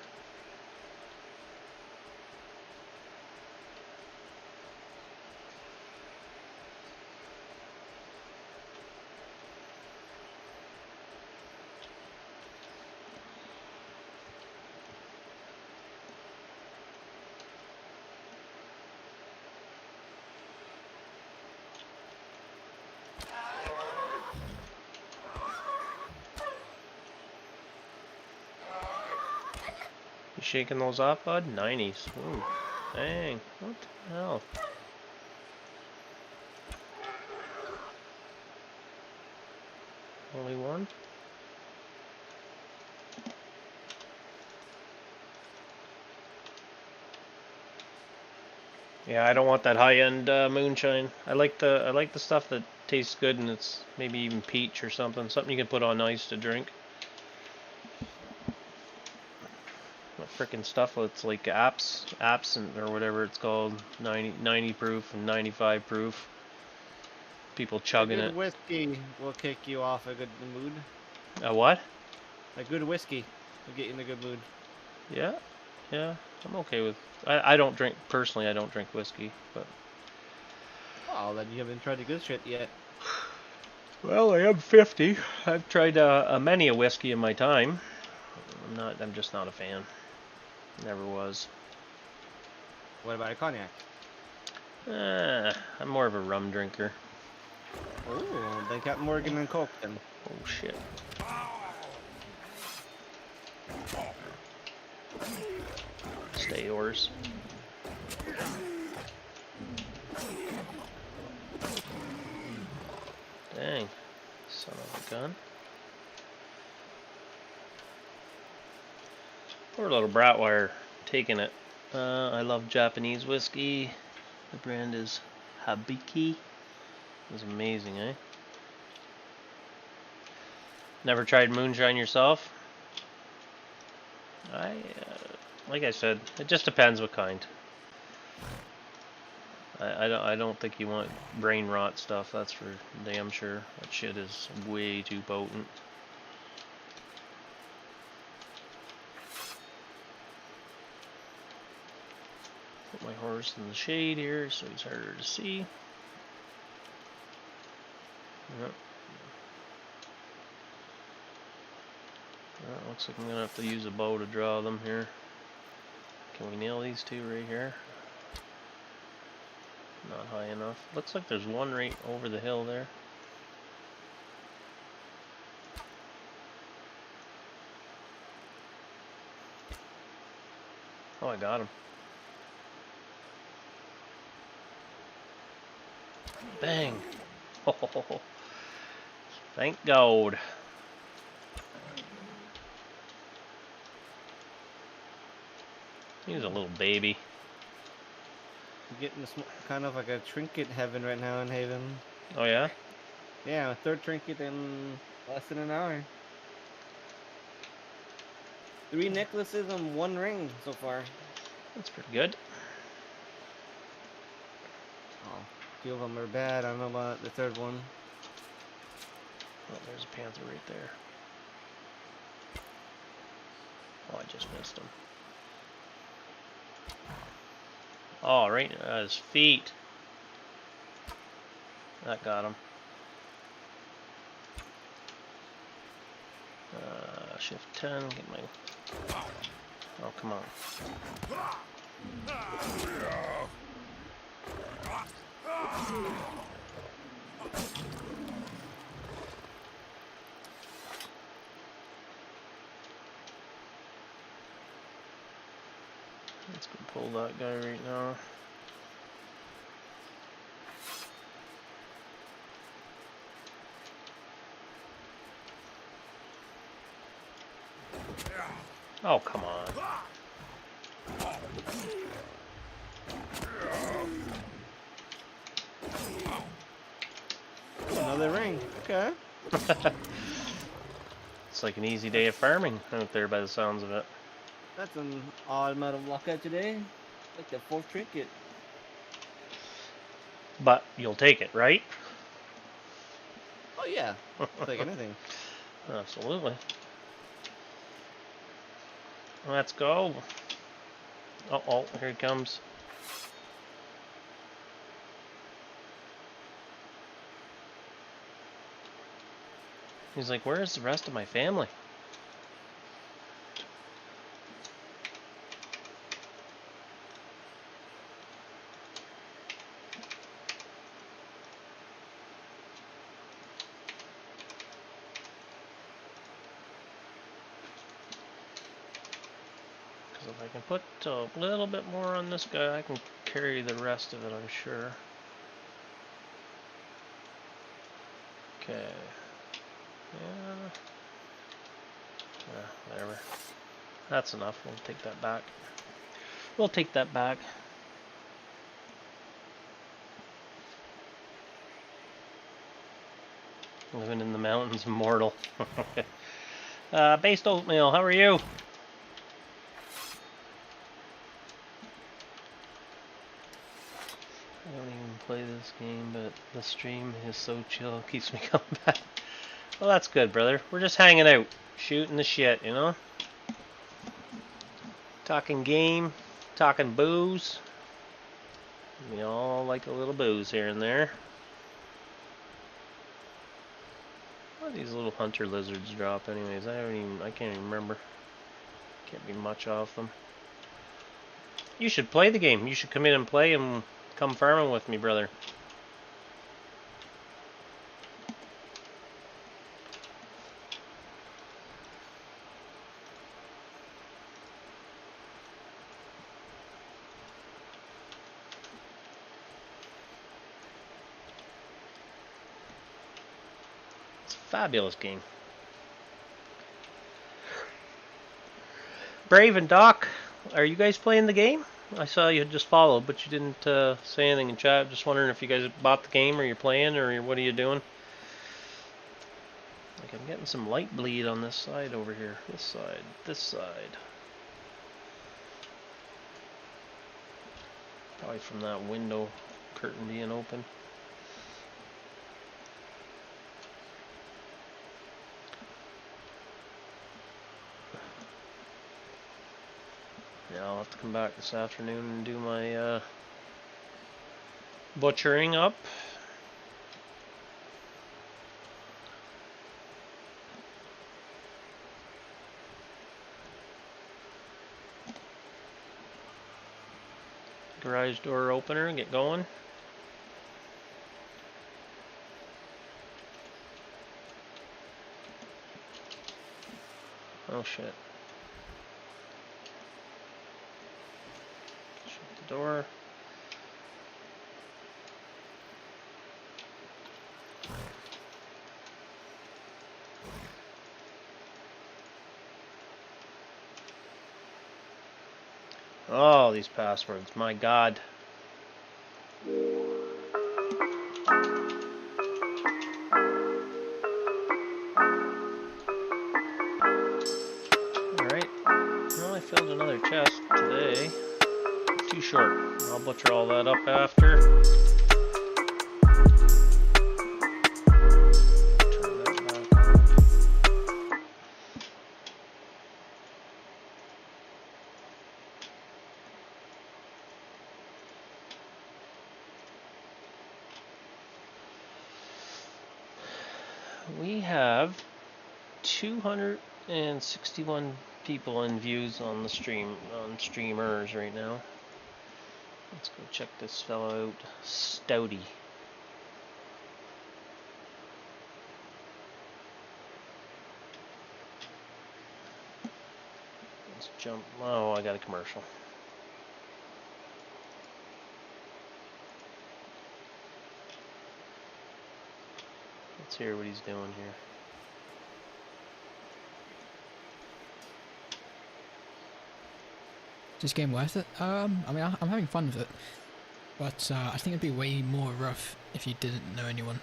You shaking those off, bud? 90s. Ooh, dang. What the hell? Only one? Yeah, I don't want that high-end moonshine. I like the stuff that tastes good and it's maybe even peach or something. Something you can put on ice to drink. Frickin' stuff that's like absinthe or whatever it's called, 90 proof and 95 proof. People chugging a it. good whiskey will kick you off a good mood. A what? A good whiskey will get you in a good mood. Yeah, I'm okay with. I don't drink personally. I don't drink whiskey, but. Oh, then you haven't tried the good shit yet. Well, I am 50. I've tried many a whiskey in my time. I'm just not a fan. Never was. What about a cognac? I'm more of a rum drinker. Oh, then Captain Morgan and Coke then. Oh shit. Stay yours. Dang. Son of a gun. Poor little Bratwire taking it. I love Japanese whiskey. The brand is Habiki. It's amazing, eh? Never tried moonshine yourself? Like I said, it just depends what kind. I don't think you want brain rot stuff, that's for damn sure. That shit is way too potent. Put my horse in the shade here so he's harder to see. Yep. Looks like I'm gonna have to use a bow to draw them here. Can we nail these two right here? Not high enough. Looks like there's one right over the hill there. Oh, I got him. Bang! Oh, thank God. He's a little baby. Getting kind of like a trinket heaven right now in Haven. Oh yeah? Yeah, third trinket in less than an hour. 3 necklaces and 1 ring so far. That's pretty good. Oh, 2 of them are bad. I don't know about the third one. Oh, there's a panther right there. Oh, I just missed him. Oh, right at his feet. That got him. Shift 10, get my... Oh, come on. Let's go pull that guy right now. Oh, come on. Another ring. Okay. It's like an easy day of farming out there by the sounds of it. That's an odd amount of luck out today. Like the 4th trinket. But you'll take it, right? Oh yeah. Like anything. Absolutely. Let's go. Uh-oh, here he comes. He's like, where's the rest of my family? Because if I can put a little bit more on this guy, I can carry the rest of it, I'm sure. Okay. Yeah. Whatever. That's enough. We'll take that back. We'll take that back. Living in the mountains, immortal. Based Oatmeal, how are you? I don't even play this game, but the stream is so chill, it keeps me coming back. Well, that's good, brother. We're just hanging out, shooting the shit, you know? Talking game, talking booze. We all like a little booze here and there. What do these little hunter lizards drop anyways? I can't even remember. Can't be much off them. You should play the game. You should come in and play and come farming with me, brother. It's a fabulous game. Brave and Doc, are you guys playing the game? I saw you had just followed, but you didn't say anything in chat. Just wondering if you guys bought the game, or you're playing, or what are you doing? Like, I'm getting some light bleed on this side over here. This side, this side. Probably from that window curtain being open. Yeah, I'll have to come back this afternoon and do my butchering up. Garage door opener, get going. Oh shit. Door. Oh, these passwords, my God. Alright, well, I filled another chest today. Too short. I'll butcher all that up after. Turn that back on. We have 261 people in views on the stream, on streamers right now. Let's go check this fellow out, Stouty. Let's jump. Oh, I got a commercial. Let's hear what he's doing here. Is this game worth it? I mean, I'm having fun with it, but I think it'd be way more rough if you didn't know anyone.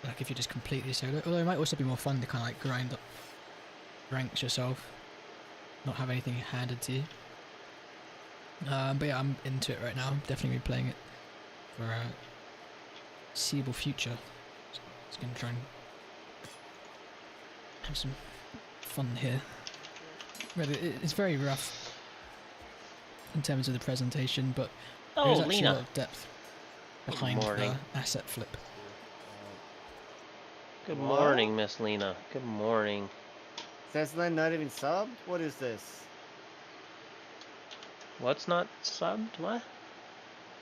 Like if you just completely solo. Although it might also be more fun to kind of like grind up ranks yourself, not have anything handed to you. But yeah, I'm into it right now. I'm definitely be playing it for a seeable future. Just gonna try and have some fun here. But it's very rough in terms of the presentation, but there's actually Lena. a lot of depth behind the asset flip. Good morning, Miss Lena. Good morning. Tesla not even subbed? What is this? What's not subbed? What?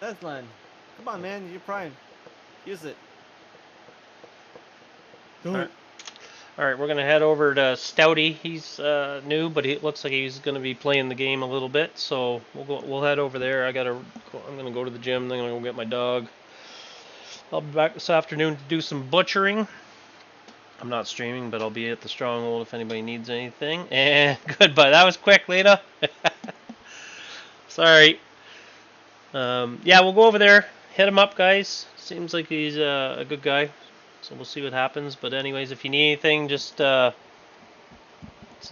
Tesla, come on, man, you're prime. Use it. Do it. Alright, we're gonna head over to Stouty. He's new, but it looks like he's gonna be playing the game a little bit, so we'll head over there. I'm gonna go to the gym, then I'm gonna go get my dog. I'll be back this afternoon to do some butchering. I'm not streaming, but I'll be at the Stronghold if anybody needs anything. And goodbye. That was quick, Lena. Sorry. Yeah, we'll go over there. Hit him up, guys. Seems like he's a good guy. So we'll see what happens. But anyways, if you need anything, just send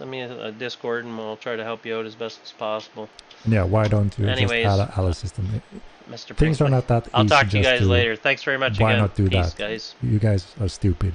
me a Discord and I'll try to help you out as best as possible. Yeah, why don't you Anyways, just add a system? Mr. Things are Brinkley. not that easy. I'll talk to you just guys later. Thanks very much why again. not do Peace, that? guys. You guys are stupid.